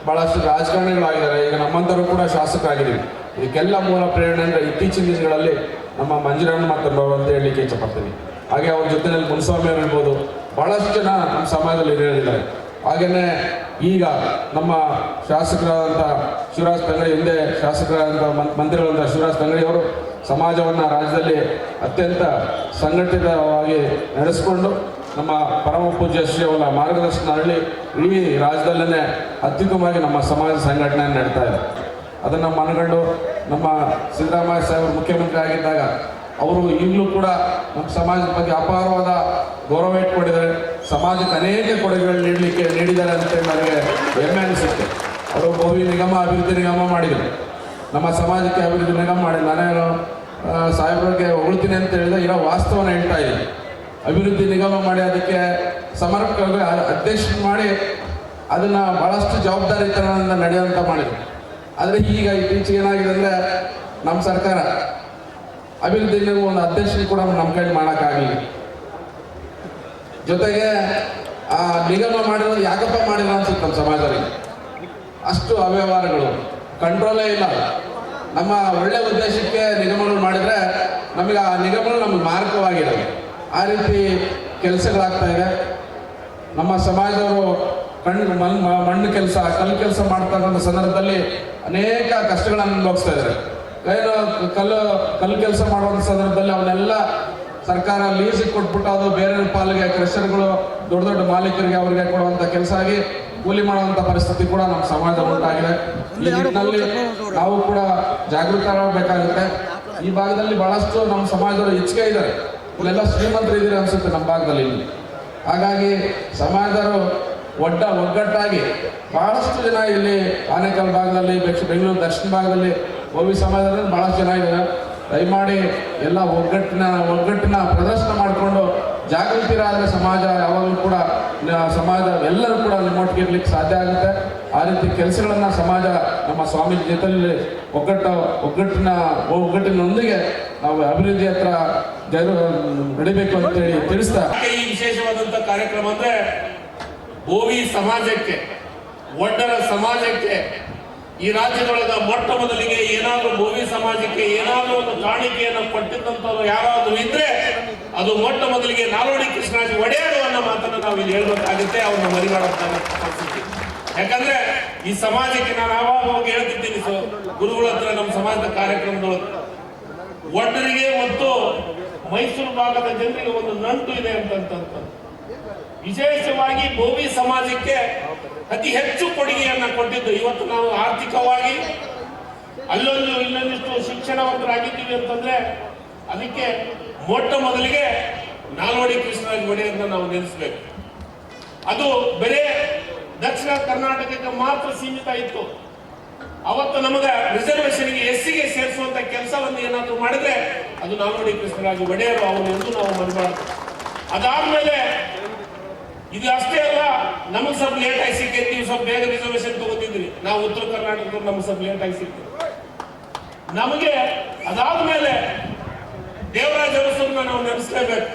ಭಾಳಷ್ಟು ರಾಜಕಾರಣಿಗಳಾಗಿದ್ದಾರೆ. ಈಗ ನಮ್ಮಂಥವರು ಕೂಡ ಶಾಸಕರಾಗಿದ್ದೀವಿ. ಇದಕ್ಕೆಲ್ಲ ಮೂಲ ಪ್ರೇರಣೆ ಅಂದರೆ ಇತ್ತೀಚಿನ ದಿನಗಳಲ್ಲಿ ನಮ್ಮ ಮಂಜರಿ ಹನುಮಂತಪ್ಪನವರು ಅಂತ ಹೇಳಲಿಕ್ಕೆ ಇಷ್ಟಪಡ್ತೀನಿ. ಹಾಗೆ ಅವ್ರ ಜೊತೆಯಲ್ಲಿ ಮುನ್ಸ್ವಾಮಿ ಅವರು ಇರ್ಬೋದು, ಭಾಳಷ್ಟು ಜನ ನಮ್ಮ ಸಮಾಜದಲ್ಲಿ ಹಿರಿಯರಿದ್ದಾರೆ. ಹಾಗೆಯೇ ಈಗ ನಮ್ಮ ಶಾಸಕರಾದಂಥ ಶಿವರಾಜ್ ತಂಗಡಿ, ಹಿಂದೆ ಶಾಸಕರಾದಂಥ ಮಂತ್ರಿಗಳಾದಂಥ ಶಿವರಾಜ್ ತಂಗಡಿ ಅವರು ಸಮಾಜವನ್ನು ರಾಜ್ಯದಲ್ಲಿ ಅತ್ಯಂತ ಸಂಘಟಿತವಾಗಿ ನಡೆಸಿಕೊಂಡು ನಮ್ಮ ಪರಮ ಪೂಜ್ಯ ಶ್ರೀ ಅವರ ಮಾರ್ಗದರ್ಶನದಲ್ಲಿ ಇಡೀ ರಾಜ್ಯದಲ್ಲೇ ಅತ್ಯುತ್ತಮವಾಗಿ ನಮ್ಮ ಸಮಾಜ ಸಂಘಟನೆಯನ್ನು ನಡೀತಾ ಇದೆ. ಅದನ್ನು ಮನಗಂಡು ನಮ್ಮ ಸಿದ್ದರಾಮಯ್ಯ ಸಾಹೇಬರು ಮುಖ್ಯಮಂತ್ರಿ ಆಗಿದ್ದಾಗ ಅವರು ಈಗಲೂ ಕೂಡ ನಮ್ಮ ಸಮಾಜದ ಬಗ್ಗೆ ಅಪಾರವಾದ ಗೌರವ ಇಟ್ಕೊಂಡಿದ್ದಾರೆ. ಸಮಾಜಕ್ಕೆ ಅನೇಕ ಕೊಡುಗೆಗಳು ನೀಡಿದ್ದಾರೆ ಅಂತೇಳಿ ನನಗೆ ಹೆಮ್ಮೆ ಅನಿಸುತ್ತೆ. ಅವರು ಬೋವಿ ನಿಗಮ, ಅಭಿವೃದ್ಧಿ ನಿಗಮ ಮಾಡಿದರು. ನಮ್ಮ ಸಮಾಜಕ್ಕೆ ಅಭಿವೃದ್ಧಿ ನಿಗಮ ಮಾಡಿ ನಾನೇನು ಸಾಹೇಬ್ರಿಗೆ ಹೊಗಳ್ತೀನಿ ಅಂತ ಹೇಳಿದ್ರೆ ಇರೋ ವಾಸ್ತವನ ಹೇಳ್ತಾ ಇದ್ದೀನಿ. ಅಭಿವೃದ್ಧಿ ನಿಗಮ ಮಾಡಿ ಅದಕ್ಕೆ ಸಮರ್ಪಕವಾಗಿ ಅಧ್ಯಕ್ಷ ಮಾಡಿ ಅದನ್ನು ಭಾಳಷ್ಟು ಜವಾಬ್ದಾರಿತನದಿಂದ ನಡೆಯುವಂಥ ಮಾಡಿದರು. ಆದರೆ ಈಗ ಇತ್ತೀಚೆಗೆ ಏನಾಗಿದೆ ಅಂದರೆ ನಮ್ಮ ಸರ್ಕಾರ ಅಭಿವೃದ್ಧಿ ನಿಗಮ ಒಂದು ಅಧ್ಯಕ್ಷರಿಗೆ ಕೂಡ ನಮ್ಮ ಕೈಲಿ ಮಾಡೋಕ್ಕಾಗಲಿಲ್ಲ. ಜೊತೆಗೆ ಆ ನಿಗಮ ಮಾಡಿರೋದು ಯಾಕಪ್ಪ ಮಾಡಿಲ್ಲ ಅನ್ಸುತ್ತೆ ನಮ್ಮ ಸಮಾಜದಲ್ಲಿ. ಅಷ್ಟು ಅವ್ಯವಹಾರಗಳು, ಕಂಟ್ರೋಲೇ ಇಲ್ಲ. ನಮ್ಮ ಒಳ್ಳೆ ಉದ್ದೇಶಕ್ಕೆ ನಿಗಮಗಳು ಮಾಡಿದರೆ ನಮಗೆ ಆ ನಿಗಮಗಳು ನಮಗೆ ಮಾರಕವಾಗಿರೋದು. ಆ ರೀತಿ ಕೆಲಸಗಳಾಗ್ತಾ ಇದೆ. ನಮ್ಮ ಸಮಾಜದವರು ಮಣ್ಣು ಕೆಲಸ, ಕಲ್ಲು ಕೆಲಸ ಮಾಡ್ತಕ್ಕಂಥ ಸಂದರ್ಭದಲ್ಲಿ ಅನೇಕ ಕಷ್ಟಗಳನ್ನು ಅನುಭವಿಸ್ತಾ ಇದ್ದಾರೆ. ಕಲ್ಲು ಕೆಲಸ ಮಾಡುವಂಥ ಸಂದರ್ಭದಲ್ಲಿ ಅವನ್ನೆಲ್ಲ ಸರ್ಕಾರ ಲೀಸಿಗೆ ಕೊಟ್ಬಿಟ್ಟು ಅದು ಬೇರೆ ಪಾಲಿಗೆ ಕ್ರಷರ್ಗಳು ದೊಡ್ಡ ದೊಡ್ಡ ಮಾಲೀಕರಿಗೆ ಅವರಿಗೆ ಕೊಡುವಂಥ ಕೆಲಸ ಆಗಿ ಕೂಲಿ ಮಾಡುವಂಥ ಪರಿಸ್ಥಿತಿ ಕೂಡ ನಮ್ಮ ಸಮಾಜ ಉಂಟಾಗಿದೆ. ಈ ನಿಟ್ಟಿನಲ್ಲಿ ನಾವು ಕೂಡ ಜಾಗೃತರಾಗಬೇಕಾಗುತ್ತೆ. ಈ ಭಾಗದಲ್ಲಿ ಬಹಳಷ್ಟು ನಮ್ಮ ಸಮಾಜದವರು ಹೆಚ್ಚಿಗೆ ಇದ್ದಾರೆ, ಇಲ್ಲೆಲ್ಲ ಶ್ರೀಮಂತರು ಇದ್ದೀರಿ ಅನ್ಸುತ್ತೆ ನಮ್ಮ ಭಾಗದಲ್ಲಿ. ಇಲ್ಲಿ ಹಾಗಾಗಿ ಸಮಾಜದವರು ಒಗ್ಗಟ್ಟಾಗಿ ಬಹಳಷ್ಟು ಜನ ಇಲ್ಲಿ ಆನೇಕಲ್ ಭಾಗದಲ್ಲಿ, ಬೆಂಗಳೂರು ದಕ್ಷಿಣ ಭಾಗದಲ್ಲಿ ಓಬಿ ಸಮಾಜದಲ್ಲಿ ಬಹಳಷ್ಟು ಜನ ಇದ್ದಾರೆ. ದಯಮಾಡಿ ಎಲ್ಲ ಒಗ್ಗಟ್ಟಿನ ಪ್ರದರ್ಶನ ಮಾಡಿಕೊಂಡು ಜಾಗೃತಿರಾದರೆ ಸಮಾಜ ಯಾವಾಗಲೂ ಕೂಡ ಸಮಾಜ ಎಲ್ಲರೂ ಕೂಡ ನಿಮ್ಮೊಟ್ಟಿಗೆ ಇರ್ಲಿಕ್ಕೆ ಸಾಧ್ಯ ಆಗುತ್ತೆ. ಆ ರೀತಿ ಕೆಲಸಗಳನ್ನ ಸಮಾಜ ನಮ್ಮ ಸ್ವಾಮೀಜಿ ಜೊತೆಯಲ್ಲಿ ಒಗ್ಗಟ್ಟಿನೊಂದಿಗೆ ನಾವು ಅಭಿವೃದ್ಧಿ ಹತ್ರ ನಡಿಬೇಕು ಅಂತೇಳಿ ತಿಳಿಸ್ತಾ ಈ ವಿಶೇಷವಾದಂತ ಕಾರ್ಯಕ್ರಮ ಅಂದ್ರೆ ಬೋವಿ ಸಮಾಜಕ್ಕೆ, ಒಡ್ಡರ ಸಮಾಜಕ್ಕೆ ಈ ರಾಜ್ಯದೊಳಗ ಮೊಟ್ಟ ಮೊದಲಿಗೆ ಏನಾದ್ರೂ ಬೋವಿ ಸಮಾಜಕ್ಕೆ ಏನಾದ್ರೂ ಒಂದು ಕಾಣಿಕೆಯನ್ನು ಕೊಟ್ಟಿದ್ದಂಥವ್ರು ಯಾರಾದ್ರೂ ಇದ್ರೆ ಅದು ಮೊಟ್ಟ ಮೊದಲಿಗೆ ನಾಲ್ವಡಿ ಕೃಷ್ಣರಾಜ ಒಡೆಯರು ಅನ್ನೋ ಮಾತನ್ನು ನಾವು ಇಲ್ಲಿ ಹೇಳ್ಬೇಕಾಗುತ್ತೆ. ಅವ್ರನ್ನ ಮರಿಮಾಡುವಂತ ಪರಿಸ್ಥಿತಿ. ಯಾಕಂದ್ರೆ ಈ ಸಮಾಜಕ್ಕೆ ನಾನು ಆವಾಗ ಹೇಳ್ತಿದ್ದೀನಿ ಗುರುಗಳ ಹತ್ರ, ನಮ್ಮ ಸಮಾಜದ ಕಾರ್ಯಕ್ರಮದೊಳಗೆ ಒಡ್ಡರಿಗೆ ಮತ್ತು ಮೈಸೂರು ಭಾಗದ ಜನರಿಗೆ ಒಂದು ನಂಟು ಇದೆ ಅಂತ ವಿಶೇಷವಾಗಿ ಬೋವಿ ಸಮಾಜಕ್ಕೆ ಅತಿ ಹೆಚ್ಚು ಕೊಡುಗೆಯನ್ನ ಕೊಟ್ಟಿದ್ದು. ಇವತ್ತು ನಾವು ಆರ್ಥಿಕವಾಗಿ ಇಲ್ಲೊಂದಿಷ್ಟು ಶಿಕ್ಷಣವಂತರಾಗಿದ್ದೀವಿ ಅಂತಂದ್ರೆ ಅದಕ್ಕೆ ಮೊಟ್ಟ ಮೊದಲಿಗೆ ನಾಲ್ವಡಿ ಕೃಷ್ಣರಾಜ ಒಡೆಯರನ್ನ ನಾವು ನೆನೆಸ್ಬೇಕು. ಅದು ಬರೇ ದಕ್ಷಿಣ ಕರ್ನಾಟಕಕ್ಕೆ ಮಾತ್ರ ಸೀಮಿತ ಇತ್ತು. ಅವತ್ತು ನಮಗ ರಿಸರ್ವೇಶನ್ಗೆ ಎಸ್ಸಿಗೆ ಸೇರಿಸುವಂತ ಕೆಲಸವನ್ನು ಏನಾದ್ರು ಮಾಡಿದ್ರೆ ಅದು ನಾಲ್ವಡಿ ಕೃಷ್ಣರಾಜ ಒಡೆಯರು, ಅವನು ಎಂದು ನಾವು ಮರಿಬಾರ್ದು. ಅದಾದ್ಮೇಲೆ ಇದು ಅಷ್ಟೇ ಅಲ್ಲ, ನಮಗೆ ಸ್ವಲ್ಪ ಲೇಟ್ ಆಗಿ ಸಿಕ್ಕೈತಿ, ನೀವು ಸ್ವಲ್ಪ ಬೇಗ ರಿಸರ್ವೇಶನ್ ತಗೋತಿದ್ರಿ. ನಾವು ಉತ್ತರ ಕರ್ನಾಟಕದವ್ರು ನಮ್ಗೆ ಸ್ವಲ್ಪ ಲೇಟ್ ಆಗಿ ಸಿಕ್ತು. ನಮಗೆ ಅದಾದ್ಮೇಲೆ ದೇವರಾಜ ಅರಸರನ್ನ ನಾವು ನೆನೆಸ್ಲೇಬೇಕು.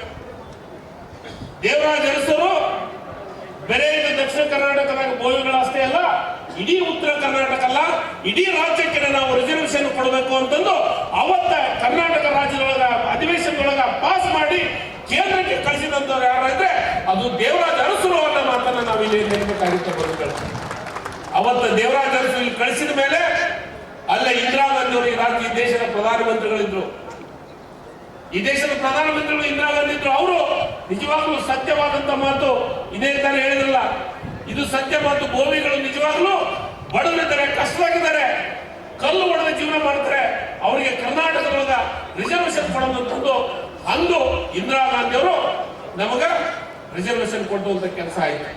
ದೇವರಾಜ ಅರಸರು ಬೇರೆ ಇದು ದಕ್ಷಿಣ ಕರ್ನಾಟಕದಾಗ ಬೋವಿಗಳಷ್ಟೇ ಅಲ್ಲ, ಇಡೀ ಉತ್ತರ ಕರ್ನಾಟಕ ಅಲ್ಲ, ಇಡೀ ರಾಜ್ಯಕ್ಕೆ ನಾವು ರಿಸರ್ವೇಶನ್ ಕೊಡಬೇಕು ಅಂತಂದು ಅವತ್ತ ಕರ್ನಾಟಕ ರಾಜ್ಯದೊಳಗ ಅಧಿವೇಶನದೊಳಗ ಪಾಸ್ ಮಾಡಿ ಕೇಂದ್ರಕ್ಕೆ ಕಳಿಸಿದಂತವ್ರು ಯಾರಾದ್ರೆ ಅದು ದೇವರಾಜ ಅರಸರು ಅನ್ನೋ ಮಾತನ್ನ ನಾವು ಇಲ್ಲಿ ನೆನಪಬೇಕಾಗಿತ್ತು ಬಂಧುಗಳು. ಅವತ್ತ ದೇವರಾಜ ಅರಸರು ಇಲ್ಲಿ ಕಳಿಸಿದ ಮೇಲೆ ಅಲ್ಲೇ ಇಂದಿರಾ ಗಾಂಧಿ ಅವರು ಈ ದೇಶದ ಪ್ರಧಾನಮಂತ್ರಿಗಳಿದ್ರು. ಈ ದೇಶದ ಪ್ರಧಾನಮಂತ್ರಿಗಳು ಇಂದಿರಾ ಗಾಂಧಿ ಇದ್ರು. ಅವರು ನಿಜವಾಗ್ಲೂ ಸತ್ಯವಾದಂತ ಮಾತು ಇದೇ ತರ ಹೇಳಿದ್ರಲ್ಲ, ಇದು ಸತ್ಯ ಮಾತು. ಬೋವಿಗಳು ನಿಜವಾಗ್ಲೂ ಬಡವರಿದ್ದಾರೆ, ಕಷ್ಟವಾಗಿದ್ದಾರೆ, ಕಲ್ಲು ಹೊಡೆದ ಜೀವನ ಮಾಡ್ತಾರೆ. ಅವರಿಗೆ ಕರ್ನಾಟಕದೊಳಗ ರಿಸರ್ವೇಶನ್ ಕೊಡೋದಂತಂದು ಅಂದು ಇಂದಿರಾ ಗಾಂಧಿ ಅವರು ನಮಗ ರಿಸರ್ವೇಶನ್ ಕೊಡುವಂತ ಕೆಲಸ ಆಯ್ತು.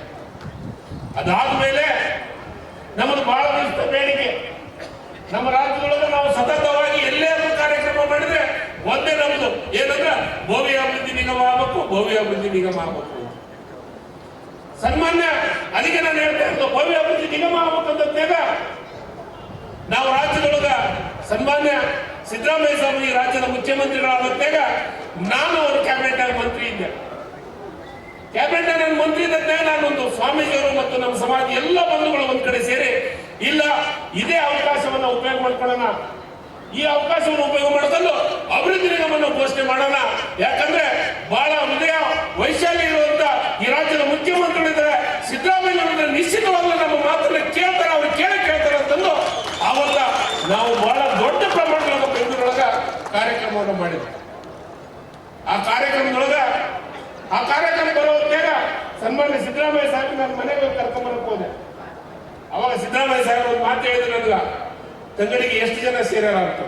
ಅದಾದ್ಮೇಲೆ ನಮ್ಮದು ಬಹಳ ದಿವಸದ ಬೇಡಿಕೆ, ನಮ್ಮ ರಾಜ್ಯದೊಳಗೆ ನಾವು ಸತತವಾಗಿ ಎಲ್ಲೇ ಒಂದು ಕಾರ್ಯಕ್ರಮ ಮಾಡಿದ್ರೆ ಒಂದೇ ನಮ್ದು ಏನಂದ್ರೆ ಬೋವಿ ಅಭಿವೃದ್ಧಿ ನಿಗಮ ಆಗಬೇಕು, ಬೋವಿ ಅಭಿವೃದ್ಧಿ ನಿಗಮ ಆಗಬೇಕು. ಸನ್ಮಾನ್ಯ ಅದಕ್ಕೆ ನಾನು ಹೇಳ್ತಾ ಇದ್ದು ಬೋವಿ ಅಭಿವೃದ್ಧಿ ನಿಗಮ ಆಗಬೇಕಂತೇಗ ನಾವು ರಾಜ್ಯದೊಳಗ ಸನ್ಮಾನ್ಯ ಸಿದ್ದರಾಮಯ್ಯ ಸ್ವಾಮಿ ರಾಜ್ಯದ ಮುಖ್ಯಮಂತ್ರಿಗಳಾದಾಗ ನಾನು ಅವ್ರ ಕ್ಯಾಬಿನೆಟ್ ಆಗಿ ಮಂತ್ರಿ ಇದ್ದೆ. ಕ್ಯಾಬಿನೆಟ್ ನಾನು ಮಂತ್ರಿ ಇದ್ದಂತೆ ನಾನೊಂದು ಸ್ವಾಮೀಜಿಯವರು ಮತ್ತು ನಮ್ಮ ಸಮಾಜ ಎಲ್ಲ ಬಂಧುಗಳು ಒಂದ್ ಕಡೆ ಸೇರಿ ಇಲ್ಲ ಇದೇ ಅವಕಾಶವನ್ನ ಉಪಯೋಗ ಮಾಡ್ಕೊಳ್ಳೋಣ, ಈ ಅವಕಾಶವನ್ನು ಉಪಯೋಗ ಮಾಡಿಕೊಂಡು ಅಭಿವೃದ್ಧಿ ನಿಗಮವನ್ನು ಘೋಷಣೆ ಮಾಡೋಣ. ಯಾಕಂದ್ರೆ ಬಹಳ ಹೃದಯ ವೈಶಾಲ್ಯ ಇರುವಂತ ಈ ರಾಜ್ಯದ ಮುಖ್ಯಮಂತ್ರಿಗಳಿದ್ದಾರೆ. ಸಿದ್ದರಾಮಯ್ಯ ನಿಶ್ಚಿತವಾಗ್ಲೂ ನಮ್ಮ ಮಾತನ್ನ ಕೇಳ್ತಾರೆ, ಅವ್ರು ಕೇಳ್ತಾರೆ ಅಂತಂದು ಆವತ್ತ ನಾವು ಬಹಳ ದೊಡ್ಡ ಪ್ರಮಾಣದ ಬೆಂಗಳೂರೊಳಗ ಕಾರ್ಯಕ್ರಮವನ್ನು ಮಾಡಿದ್ವಿ. ಆ ಕಾರ್ಯಕ್ರಮ ಬರೋ ಹೊತ್ತಾಗ ಸನ್ಮಾನ್ಯ ಸಿದ್ದರಾಮಯ್ಯ ಸಾಹೇಬ್ ನನ್ನ ಮನೆಗೆ ಕರ್ಕೊಂಡ್ಬರಕ್ ಹೋದೆ. ಅವಾಗ ಸಿದ್ದರಾಮಯ್ಯ ಸಾಹೇಬ್ ಒಂದು ಮಾತು ಹೇಳಿದ್ರು ನನಗ, ತಂಗಡಿಗೆ ಎಷ್ಟು ಜನ ಸೇರ್ಯಾರ ಅಂತ.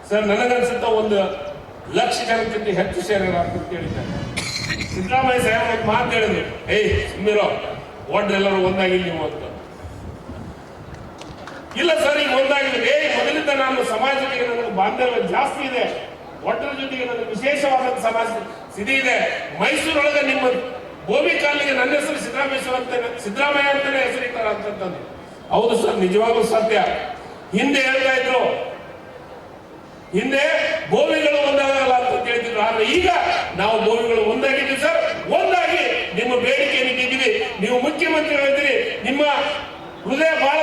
ಸರ್ ನನಗನ್ಸುತ್ತ 1,00,000 ಜನಕ್ಕಿಂತ ಹೆಚ್ಚು ಸೇರ್ಯಾರ ಅಂತ ಕೇಳಿದ್ದಾರೆ. ಸಿದ್ದರಾಮಯ್ಯ ಸಾಹೇಬ್ ಒಂದು ಮಾತು ಹೇಳಿದ್ರು, ಸುಮ್ಮಿರೋ ಒಡ್ರೆಲ್ಲರೂ ಒಂದಾಗಿಲ್ಲ ನೀವು ಅಂತ. ಇಲ್ಲ ಸರ್ ಈಗ ಒಂದಾಗಿದೆ. ಮೊದಲಿಂದ ನಾನು ಸಮಾಜಕ್ಕೆ ನನಗೆ ಬಾಂಧವ್ಯ ಜಾಸ್ತಿ ಇದೆ, ಒಟ್ಟರ ಜೊತೆಗೆ ನನಗೆ ವಿಶೇಷವಾದ ಸಮಾಜ ಸ್ಥಿತಿ ಇದೆ. ಮೈಸೂರೊಳಗೆ ನಿಮ್ಮ ಬೋವಿ ಕಾಲಿಗೆ ನನ್ನ ಹೆಸರು ಸಿದ್ದರಾಮಯ್ಯ ಅಂತಾನೆ ಹೆಸರಿಟ್ಟಾರ ಅಂತಂದು. ಹೌದು ಸರ್, ನಿಜವಾಗ್ಲೂ ಸತ್ಯ. ಹಿಂದೆ ಹೇಳ್ತಾ ಇದ್ರು, ಹಿಂದೆ ಬೋವಿಗಳು ಒಂದಾಗಲ್ಲ ಅಂತ ಕೇಳ್ತಿದ್ರು. ಆದ್ರೆ ಈಗ ನಾವು ಬೋವಿಗಳು ಒಂದಾಗಿದ್ದೀವಿ ಸರ್. ಒಂದಾಗಿ ನಿಮ್ಮ ಬೇಡಿಕೆಯನ್ನು ಇಟ್ಟಿದ್ದೀವಿ. ನೀವು ಮುಖ್ಯಮಂತ್ರಿಗಳಿದ್ದೀರಿ, ನಿಮ್ಮ ಹೃದಯ ಬಹಳ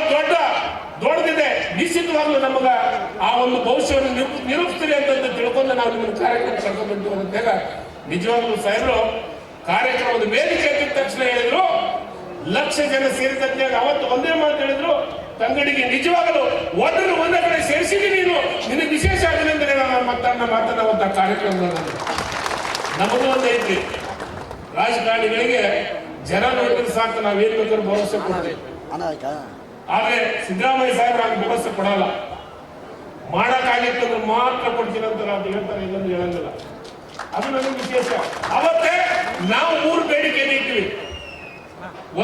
ದೊಡ್ಡದಿದೆ. ನಿಶ್ಚಿತವಾಗ್ಲೂ ನಮಗ ಆ ಒಂದು ಭವಿಷ್ಯವನ್ನು ನಿರೂಪಿಸ್ತೀರಿ ಅಂತ ತಿಳ್ಕೊಂಡು ನಾವು ನಿಮ್ಮ ಕಾರ್ಯಕ್ರಮ ಕರ್ಕೊಂಡು ಬಂದು ಅಂದಾಗ ನಿಜವಾಗ್ಲೂ ಸಾಹೇಬರು ಕಾರ್ಯಕ್ರಮದ ವೇದಿಕೆ ಎದ್ದ ತಕ್ಷಣ ಹೇಳಿದ್ರು 1,00,000 ಜನ ಸೇರಿದಂತೆ. ಅವತ್ತು ಒಂದೇ ಮಾತು ಹೇಳಿದ್ರು, ತಂಗಡಿಗೆ ನಿಜವಾಗಲು ಒಟ್ಟನ್ನು ಒಂದೇ ಕಡೆ ಸೇರಿಸಿದಿ ನೀನು, ನಿನಗೆ ವಿಶೇಷ ಅಭಿನಂದನೆ ಮಾತನಾಡುವಂತ ಕಾರ್ಯಕ್ರಮದಲ್ಲಿ ನಮ್ಮದು ಒಂದೈತಿ. ರಾಜಕಾರಣಿಗಳಿಗೆ ಜನ ನೋಡಿದ್ರೆ ಸಾಕು, ನಾವೇನ್ ಬೇಕಾದ್ರೂ ಭರವಸೆ ಕೊಡ್ತೀವಿ. ಆದ್ರೆ ಸಿದ್ದರಾಮಯ್ಯ ಸಾಹೇಬ್ರ ಆಗ ಭರವಸೆ ಕೊಡಲ್ಲ. ಮಾಡಕ್ಕಾಗಿತ್ತಂದ್ರೆ ಮಾತ್ರ ಕೊಡ್ತೀನಿ ಅಂತ ಹೇಳ್ತಾರೆ, ಇಲ್ಲಂದ್ರೆ ಹೇಳಂಗಿಲ್ಲ. ಅದು ನನಗೆ ವಿಶೇಷ. ಅವತ್ತೇ ನಾವು 3 ಬೇಡಿಕೆಯನ್ನು ಇಟ್ಟಿವಿ.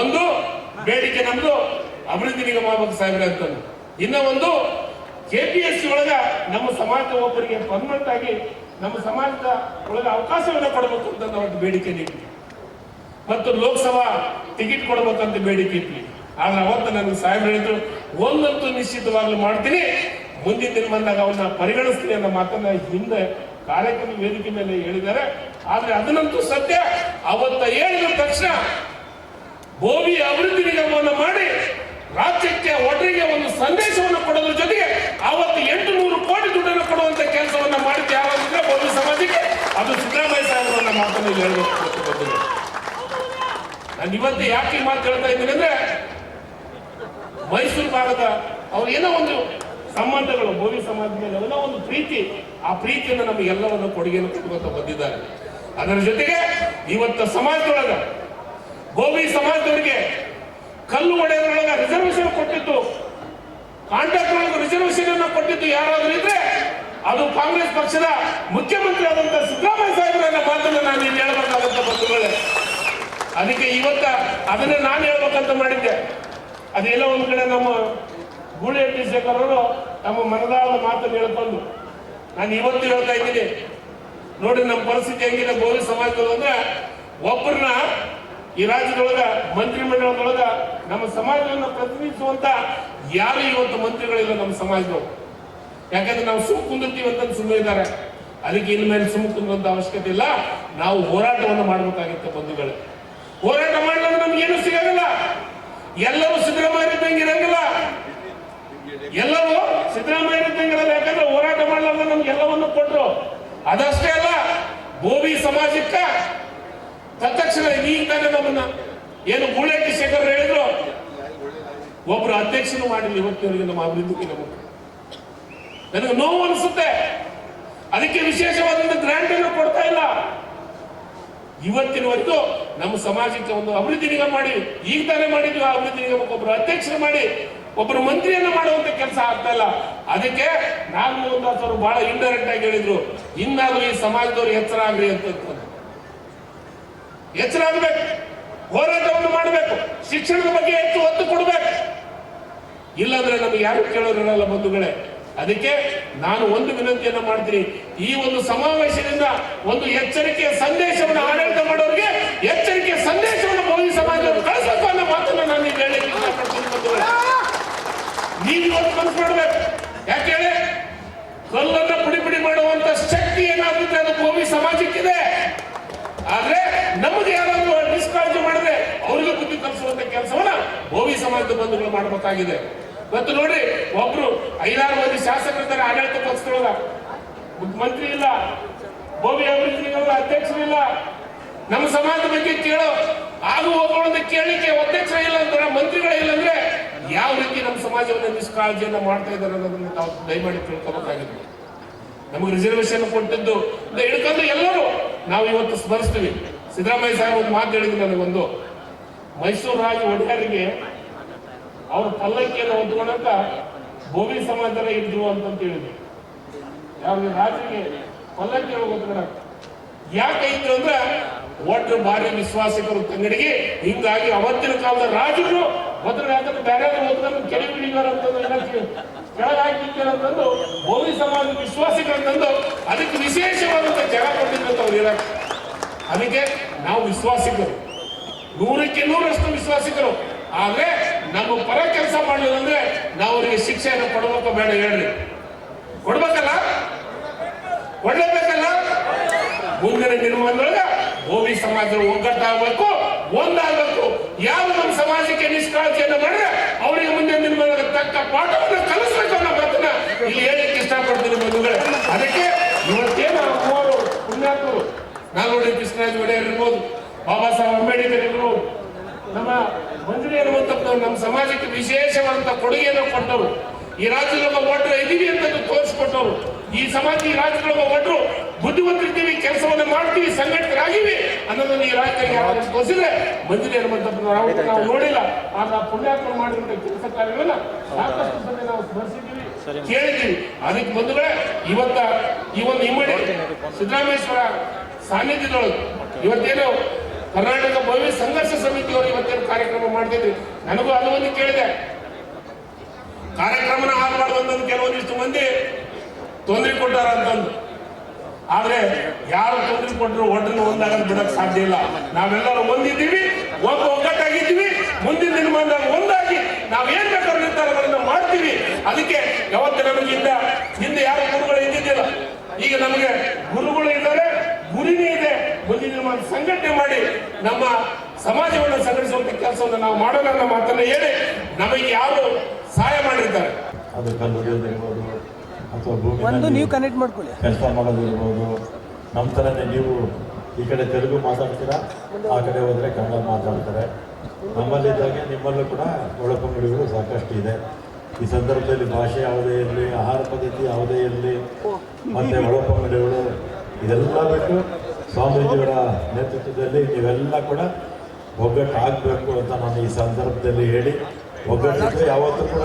ಒಂದು ಬೇಡಿಕೆ ನಮ್ದು ಅಭಿವೃದ್ಧಿ ನಿಗಮ ಆಗ್ಬೇಕು ಸಾಹೇಬ್ರೆ ಅಂತಂದು. ಇನ್ನ ಒಂದು KPSC ಒಳಗ ನಮ್ಮ ಸಮಾಜದ ಒಬ್ಬರಿಗೆ ಪರ್ಮನೆಂಟ್ ಆಗಿ ನಮ್ಮ ಸಮಾಜದ ಒಳಗೆ ಅವಕಾಶವನ್ನು ಕೊಡಬೇಕು ಅಂತ ನಾವು ಬೇಡಿಕೆ ಇಟ್ವಿ. ಮತ್ತು ಲೋಕಸಭಾ ಟಿಕೆಟ್ ಕೊಡಬೇಕಂತ ಬೇಡಿಕೆ ಇಟ್ವಿ. ಆದ್ರೆ ಅವತ್ತು ನನಗೆ ಸಾಹೇಬ್ರು ಹೇಳಿದ್ರು, ಒಂದಂತೂ ನಿಶ್ಚಿತವಾಗ್ಲೂ ಮಾಡ್ತೀನಿ, ಮುಂದಿನ ದಿನ ಬಂದಾಗ ಅವನ್ನ ಪರಿಗಣಿಸ್ತೀನಿ ಅನ್ನೋ ಮಾತನ್ನ ಹಿಂದೆ ಕಾರ್ಯಕ್ರಮ ವೇದಿಕೆ ಮೇಲೆ ಹೇಳಿದ್ದಾರೆ. ಆದ್ರೆ ಅದನ್ನಂತೂ ಸತ್ಯ. ಅವತ್ತ ಹೇಳಿದ ತಕ್ಷಣ ಬೋವಿ ಅಭಿವೃದ್ಧಿ ನಿಗಮವನ್ನು ಮಾಡಿ ರಾಜ್ಯಕ್ಕೆ ಒಟ್ಟರಿಗೆ ಒಂದು ಸಂದೇಶವನ್ನು ಕೊಡೋದ್ರ ಜೊತೆಗೆ ಅವತ್ತು 800 ಕೋಟಿ ದುಡ್ಡನ್ನು ಕೊಡುವಂತ ಕೆಲಸವನ್ನ ಮಾಡಿದ್ದು ಯಾವಂದ್ರೆ ಬೋವಿ ಸಮಾಜಕ್ಕೆ, ಅದು ಸಿದ್ದರಾಮಯ್ಯ ಸಾಹೇಬರನ್ನ ಮಾತನ್ನು ಹೇಳಬೇಕು. ನಾನು ಇವತ್ತು ಯಾಕೆ ಮಾತು ಹೇಳ್ತಾ ಇದ್ದೀನಿ ಅಂದ್ರೆ, ಮೈಸೂರು ಭಾಗದ ಅವ್ರು ಏನೋ ಒಂದು ಸಂಬಂಧಗಳು ಬೋವಿ ಸಮಾಜ ಮೇಲೆ ಏನೋ ಒಂದು ಪ್ರೀತಿ, ಆ ಪ್ರೀತಿಯನ್ನು ನಮಗೆಲ್ಲವನ್ನು ಕೊಡುಗೆಯನ್ನು ಕೊಡುವಂತ ಬಂದಿದ್ದಾರೆ. ಅದರ ಜೊತೆಗೆ ಇವತ್ತು ಸಮಾಜದೊಳಗ ಬೋವಿ ಸಮಾಜದವರಿಗೆ ಕಲ್ಲು ಒಡೆಯದ್ರೊಳಗ ರಿಸರ್ವೇಶನ್ ಕೊಟ್ಟಿದ್ದು, ಕಾಂಟ್ರಾಕ್ಟ್ ಒಳಗೆ ರಿಸರ್ವೇಶನ್ ಅನ್ನು ಕೊಟ್ಟಿದ್ದು ಯಾರಾದ್ರೂ ಇದ್ರೆ ಅದು ಕಾಂಗ್ರೆಸ್ ಪಕ್ಷದ ಮುಖ್ಯಮಂತ್ರಿ ಆದಂತ ಸಿದ್ದರಾಮಯ್ಯ ಸಾಹೇಬರನ್ನ ಮಾತನ್ನು ನಾನು ಇಲ್ಲಿ ಹೇಳ್ಬೇಕಾದಂತ ಬಂಧುಗಳೇ. ಅದಕ್ಕೆ ಇವತ್ತ ಅದನ್ನೇ ನಾನು ಹೇಳ್ಬೇಕಂತ ಮಾಡಿದ್ದೆ. ಅದೆಲ್ಲ ಒಂದ್ ಕಡೆ ನಮ್ಮ ಗೂಳಿಹಟ್ಟಿ ಶೇಖರ್ ಅವರು ನಮ್ಮ ಮನದಾಳದ ಮಾತನ್ನು ಹೇಳ್ಕೊಂಡು ನಾನು ಇವತ್ತು ಹೇಳ್ತಾ ಇದ್ದೀನಿ. ನೋಡಿ ನಮ್ಮ ಪರಿಸ್ಥಿತಿ ಹೆಂಗಿದೆ ಬೋವಿ ಸಮಾಜದೊಳಗೆ ಅಂದ್ರೆ, ಒಬ್ಬರನ್ನ ಈ ರಾಜ್ಯದೊಳಗ ಮಂತ್ರಿಮಂಡಲದೊಳಗ ನಮ್ಮ ಸಮಾಜವನ್ನು ಪ್ರತಿನಿಧಿಸುವಂತ ಯಾರು ಇವತ್ತು ಮಂತ್ರಿಗಳಿಲ್ಲ ನಮ್ಮ ಸಮಾಜದವರು. ಯಾಕಂದ್ರೆ ನಾವು ಸುಮ್ ಕುಂದಿರ್ತೀವಿ ಅಂತ ಸುಮ್ಮನೆ ಇದ್ದಾರೆ. ಅದಕ್ಕೆ ಇನ್ಮೇಲೆ ಸುಮ್ ಕುಂದುವಂತ ಅವಶ್ಯಕತೆ ಇಲ್ಲ. ನಾವು ಹೋರಾಟವನ್ನು ಮಾಡಬೇಕಾಗಿತ್ತು ಬಂಧುಗಳೇ. ಹೋರಾಟ ಮಾಡಲಿಲ್ಲ ನಮ್ಗೇನು ಸಿಗಲ್ಲ. ಎಲ್ಲರೂ ಸಿದ್ದರಾಮಯ್ಯ ಇದ್ದಂಗೆ ಇರಂಗಿಲ್ಲ, ಎಲ್ಲರೂ ಸಿದ್ದರಾಮಯ್ಯ ಇದ್ದಂಗೆ ಇರಲ್ಲ. ಯಾಕಂದ್ರೆ ಹೋರಾಟ ಮಾಡಲಾರ್ದ ನಮ್ಗೆ ಎಲ್ಲವನ್ನು ಕೊಟ್ರು. ಅದಷ್ಟೇ ಅಲ್ಲ, ಬೋವಿ ಸಮಾಜಕ್ಕ ತತ್ಕ್ಷಣ ಈಗ ತಾನೇ ನಮ್ಮನ್ನ ಏನು ಗೂಳಿಹಟ್ಟಿ ಶೇಖರ್ ಹೇಳಿದ್ರು, ಒಬ್ರು ಅಧ್ಯಕ್ಷನು ಮಾಡಿಲ್ಲ ಇವತ್ತಿನವರೆಗೆ ನಮ್ಮ ಅಭಿವೃದ್ಧಿಗೆ. ನನಗೆ ನೋವು ಅನಿಸುತ್ತೆ. ಅದಕ್ಕೆ ವಿಶೇಷವಾದಂತ ಗ್ರಾಂಟ್ ಅನ್ನು ಕೊಡ್ತಾ ಇಲ್ಲ. ಇವತ್ತಿನವರೆಗೂ ನಮ್ಮ ಸಮಾಜಕ್ಕೆ ಒಂದು ಅಭಿವೃದ್ಧಿ ನಿಗಮ ಮಾಡಿ, ಈಗ ತಾನೇ ಮಾಡಿದ್ವಿ ಆ ಅಭಿವೃದ್ಧಿ ನಿಗಮಕ್ಕೆ ಒಬ್ಬರು ಅಧ್ಯಕ್ಷರು ಮಾಡಿ ಒಬ್ಬರು ಮಂತ್ರಿಯನ್ನ ಮಾಡುವಂತ ಕೆಲಸ ಆಗ್ತಾ ಇಲ್ಲ. ಅದಕ್ಕೆ ನಾಗಮೋಹನ್ ಅವರು ಬಹಳ ಇಂಡೈರೆಕ್ಟ್ ಆಗಿ ಹೇಳಿದ್ರು, ಇನ್ನಾದ್ರೂ ಈ ಸಮಾಜದವರು ಎಚ್ಚರ ಆಗ್ರಿ ಅಂತ. ಎಚ್ಚರ ಆಗಬೇಕು, ಹೋರಾಟವನ್ನು ಮಾಡಬೇಕು, ಶಿಕ್ಷಣದ ಬಗ್ಗೆ ಹೆಚ್ಚು ಒತ್ತು ಕೊಡಬೇಕು. ಇಲ್ಲಾಂದ್ರೆ ನಮಗೆ ಯಾರು ಕೇಳೋರಿರಲ್ಲ ಬಂಧುಗಳೇ. ಅದಕ್ಕೆ ನಾನು ಒಂದು ವಿನಂತಿಯನ್ನು ಮಾಡ್ತೀನಿ, ಈ ಒಂದು ಸಮಾವೇಶದಿಂದ ಒಂದು ಎಚ್ಚರಿಕೆಯ ಸಂದೇಶವನ್ನು ಆಡಳಿತ ಮಾಡೋರಿಗೆ ಎಚ್ಚರಿಕೆಯ ಸಂದೇಶವನ್ನು ಬೋವಿ ಸಮಾಜವನ್ನು ಕಳಿಸಬೇಕು ಅನ್ನೋ ಮಾತನ್ನು ನಾನು ಈಗ ಹೇಳಲಿಕ್ಕೆ ಇಷ್ಟಪಡ್ತೀನಿ ಬಂಧುಗಳೇ. ನೀವು ಇವತ್ತು ಮನಸ್ಸು ಮಾಡಬೇಕು. ಯಾಕೆ ಹೇಳಿ, ಕಲ್ಲನ್ನ ಪುಡಿ ಪುಡಿ ಮಾಡುವಂತ ಶಕ್ತಿ ಏನಾಗುತ್ತೆ ಅದು ಬೋವಿ ಸಮಾಜಕ್ಕಿದೆ. ಆದ್ರೆ ನಮಗೆ ಯಾರಾದ್ರೂ ನಿಷ್ಕಾಳಜಿ ಮಾಡಿದ್ರೆ ಅವರಿಗೆ ಬುದ್ಧಿ ಕಲಿಸುವಂತ ಕೆಲಸವನ್ನ ಬೋವಿ ಸಮಾಜದ ಬಂಧುಗಳು ಮಾಡಬೇಕಾಗಿದೆ. ಮತ್ತು ನೋಡಿ, ಒಬ್ರು 5-6 ಮಂದಿ ಶಾಸಕರಿದ್ದಾರೆ ಆಡಳಿತ ಪಕ್ಷದೊಳಗ, ಮಂತ್ರಿ ಇಲ್ಲ, ಬೋವಿ ಅಭಿವೃದ್ಧಿ ನಿಗಮದ ಅಧ್ಯಕ್ಷರಿಲ್ಲ. ನಮ್ಮ ಸಮಾಜದ ಬಗ್ಗೆ ಕೇಳೋ ಹಾಗೂ ಒಬ್ಬರೊಂದು ಕೇಳಿಕೆ ಅಧ್ಯಕ್ಷರ ಇಲ್ಲ ಅಂದ್ರೆ, ಮಂತ್ರಿಗಳೇ ಇಲ್ಲ ಅಂದ್ರೆ ಯಾವ ರೀತಿ ನಮ್ಮ ಸಮಾಜವನ್ನು ನಿಷ್ಕಾಳಜಿಯನ್ನ ಮಾಡ್ತಾ ಇದ್ದಾರೆ ಅನ್ನೋದನ್ನ ನಾವು ದಯಮಾಡಿ ತಿಳ್ಕೊಬೇಕಾಗಿದೆ. ನಮಗೆ ರಿಸರ್ವೇಶನ್ ಕೊಟ್ಟಿದ್ದು ಹಿಡ್ಕೊಂಡು ಎಲ್ಲರೂ ನಾವು ಇವತ್ತು ಸ್ಮರಿಸ್ತೀವಿ. ಸಿದ್ದರಾಮಯ್ಯ ಸಾಹೇಬ್ ಒಂದು ಮಾತು ಹೇಳಿದ್ರು ನನಗೊಂದು, ಮೈಸೂರು ರಾಜ ಒಡೆಯರಿಗೆ ಅವ್ರ ಪಲ್ಲಕ್ಕಿಯನ್ನು ಹೊಂದ್ಕೊಂಡಂತ ಬೋವಿ ಸಮಾಜದಲ್ಲೇ ಇದ್ರು ಅಂತ ಹೇಳಿದ್ರು. ಯಾವ್ದು ರಾಜರಿಗೆ ಪಲ್ಲಕ್ಕಿ ಹೊಂದ್ಕೊಂಡ ಯಾಕೆ ಇದ್ರು ಅಂದ್ರೆ, ಒಟ್ಟು ಭಾರಿ ವಿಶ್ವಾಸಿಕರು ತಂಗಡಿಗೆ. ಹಿಂಗಾಗಿ ಅವತ್ತಿನ ಕಾಲದ ರಾಜರು ಮೊದಲು ಯಾಕಂದ್ರೆ ಬೇರೆ ಹೊತ್ಕೊಂಡು ಕೆಳಗೆ ಹಿಡಿದಾರ ಅಂತಂದು ಕೆಳಗಾಕಿದ್ದೇನಂತಂದು ಬೋವಿ ಸಮಾಜ ವಿಶ್ವಾಸಿಗಳಂತಂದು ಅದಕ್ಕೆ ವಿಶೇಷವಾದಂತ ಜಾಗ ಕೊಟ್ಟಿದ್ದಂತ ಅವ್ರು ಹೇಳಕ್. ಅದಕ್ಕೆ ನಾವು ವಿಶ್ವಾಸಿಕರು, 100ಕ್ಕೆ 100ರಷ್ಟು ವಿಶ್ವಾಸಿಕರು. ಆದ್ರೆ ನಮ್ಮ ಪರ ಕೆಲಸ ಮಾಡಲಿಲ್ಲ ಅಂದ್ರೆ ನಾವು ಅವರಿಗೆ ಶಿಕ್ಷೆಯನ್ನು ಕೊಡಬೇಕು ಬೇಡ ಹೇಳ್ರಿ? ಕೊಡ್ಬೇಕಲ್ಲ, ಕೊಡ್ಲೇಬೇಕಲ್ಲ. ಮುಂದಿನ ನಿರ್ಮಾಣದೊಳಗ ಬೋವಿ ಸಮಾಜ ಒಗ್ಗಟ್ಟಾಗಬೇಕು, ಒಂದಾಗಬೇಕು. ಯಾವ ನಮ್ಮ ಸಮಾಜಕ್ಕೆ ನಿಷ್ಕಾಳಜಿಯನ್ನು ಮಾಡಿದ್ರೆ ಅವರಿಗೆ ಮುಂದಿನ ನಿರ್ಮಾಣದ ತಕ್ಕ ಪಾಠವನ್ನು ಕಲಿಸಬೇಕು ಅನ್ನೋ ಮಾತನ್ನ ಇಲ್ಲಿ ಹೇಳಲಿಕ್ಕೆ ಇಷ್ಟಪಡ್ತೀನಿ ಬಂಧುಗಳೇ. ಅದಕ್ಕೆ ಇವತ್ತೇನು 3 ಪುಣ್ಯಾತ್ಮರು ನಾಲ್ವಡಿ ಕೃಷ್ಣರಾಜ ಒಡೆಯರ್ ಇರ್ಬೋದು, ಬಾಬಾ ಸಾಹೇಬ್ ಅಂಬೇಡ್ಕರ್ ಇರ್ಬೋದು, ನಮ್ಮ ಮಂಜುರಿ ಅನ್ನುವಂಥದ್ದು ನಮ್ಮ ಸಮಾಜಕ್ಕೆ ವಿಶೇಷವಾದಂತ ಕೊಡುಗೆಯನ್ನು ಕೊಟ್ಟವರು. ಈ ರಾಜ್ಯದೊಳಗ ಒಟ್ಟರು ಇದೀವಿ ಅಂತ ತೋರಿಸ್ಕೊಟ್ಟವರು. ಈ ಸಮಾಜ ಈ ರಾಜ್ಯದೊಳಗ ಒಟ್ಟರು ಬುದ್ಧಿವಂತರಿದ್ದೀವಿ, ಕೆಲಸವನ್ನು ಮಾಡ್ತೀವಿ, ಸಂಘಟಿತರಾಗಿವಿ ಅನ್ನೋದನ್ನು ಈ ರಾಜ್ಯಕ್ಕೆ ತೋರಿಸಿದ್ರೆ ಮಂದಿರ ನಾವು ನೋಡಿಲ್ಲ. ಆಗ ಪುಣ್ಯಾತ್ಮ ಮಾಡಿರುವಂತಹ ಕೆಲಸ ಕಾರ್ಯಗಳನ್ನ ಸಾಕಷ್ಟು ಸಲ ನಾವು ಸ್ಮರಿಸಿದ್ದೀವಿ, ಕೇಳಿದ್ದೀವಿ. ಅದಕ್ಕೆ ಬಂಧುಗಳೇ, ಈ ಒಂದು ಇಮ್ಮಡಿ ಸಿದ್ದರಾಮೇಶ್ವರ ಸಾನ್ನಿಧ್ಯದೊಳಗೆ ಇವತ್ತೇನು ಕರ್ನಾಟಕ ಭವ್ಯ ಸಂಘರ್ಷ ಸಮಿತಿಯವರು ಇವತ್ತೇನು ಕಾರ್ಯಕ್ರಮ ಮಾಡ್ತಿದ್ವಿ, ನನಗೂ ಅದು ಒಂದು ಕೇಳಿದೆ. ಕಾರ್ಯಕ್ರಮನ ಆಗಬಾರ್ದು ಅಂತ ಕೆಲವೊಂದಿಷ್ಟು ಮಂದಿ ತೊಂದರೆ ಕೊಟ್ಟಾರ ಅಂತಂದು. ಆದ್ರೆ ಯಾರು ತೊಂದರೆ ಕೊಟ್ಟರು ಒಟ್ಟನ್ನು ಒಂದಾಗಲು ಬಿಡಕ್ ಸಾಧ್ಯ ಇಲ್ಲ. ನಾವೆಲ್ಲರೂ ಒಂದಿದ್ದೀವಿ, ಒಗ್ಗಟ್ಟಾಗಿದ್ದೀವಿ. ಮುಂದಿನ ದಿನಮಾನದಾಗ ಒಂದಾಗಿ ನಾವು ಏನ್ ಬೇಕಾದ್ರೂ ನಿರ್ಧಾರಗಳನ್ನ ಮಾಡ್ತೀವಿ. ಅದಕ್ಕೆ ಯಾವತ್ತು ನಮಗೆ ಹಿಂದೆ ಯಾರು ಗುರುಗಳು ಇದ್ದಿದ್ದಿಲ್ಲ, ಈಗ ನಮಗೆ ಗುರುಗಳು ಇದ್ದಾರೆ, ಗುರಿನೇ ಇದೆ. ಮುಂದಿನ ದಿನಮಾನ ಸಂಘಟನೆ ಮಾಡಿ ನಮ್ಮ ಸಮಾಜವನ್ನು ಸಂಘಟಿಸುವಂತ ಕೆಲಸವನ್ನು ನಾವು ಮಾಡೋಣ ಅನ್ನೋ ಮಾತನ್ನ ಹೇಳಿ ನಮಗೆ ಯಾರು ಸಹಾಯ ಮಾಡಿರ್ತಾರೆ, ಅದು ಕಲ್ಲು ಹೊಡೆಯೋದಿರ್ಬೋದು ಅಥವಾ ಭೂಮಿ ನೀವು ಕನೆಕ್ಟ್ ಮಾಡ್ಕೊಳ್ಳಿ ಕೆಲಸ ಮಾಡೋದಿರ್ಬೋದು. ನಮ್ಮ ಥರನೇ ನೀವು ಈ ಕಡೆ ತೆಲುಗು ಮಾತಾಡ್ತೀರಾ, ಆ ಕಡೆ ಹೋದರೆ ಕನ್ನಡ ಮಾತಾಡ್ತಾರೆ. ನಮ್ಮಲ್ಲಿದ್ದಾಗೆ ನಿಮ್ಮಲ್ಲೂ ಕೂಡ ಒಳಪಂಗಡಿಗಳು ಸಾಕಷ್ಟು ಇದೆ. ಈ ಸಂದರ್ಭದಲ್ಲಿ ಭಾಷೆ ಯಾವುದೇ ಇರಲಿ, ಆಹಾರ ಪದ್ಧತಿ ಯಾವುದೇ ಇರಲಿ, ಮತ್ತು ಒಳಪಂಗಡಿಗಳು ಇದೆಲ್ಲ ಬಿಟ್ಟು ಸ್ವಾಮೀಜಿಯವರ ನೇತೃತ್ವದಲ್ಲಿ ನೀವೆಲ್ಲ ಕೂಡ ಒಗ್ಗಟ್ಟಾಗಬೇಕು ಅಂತ ನಾನು ಈ ಸಂದರ್ಭದಲ್ಲಿ ಹೇಳಿ, ಒಗ್ಗಟ್ಟಿದ್ರೆ ಯಾವತ್ತೂ ಕೂಡ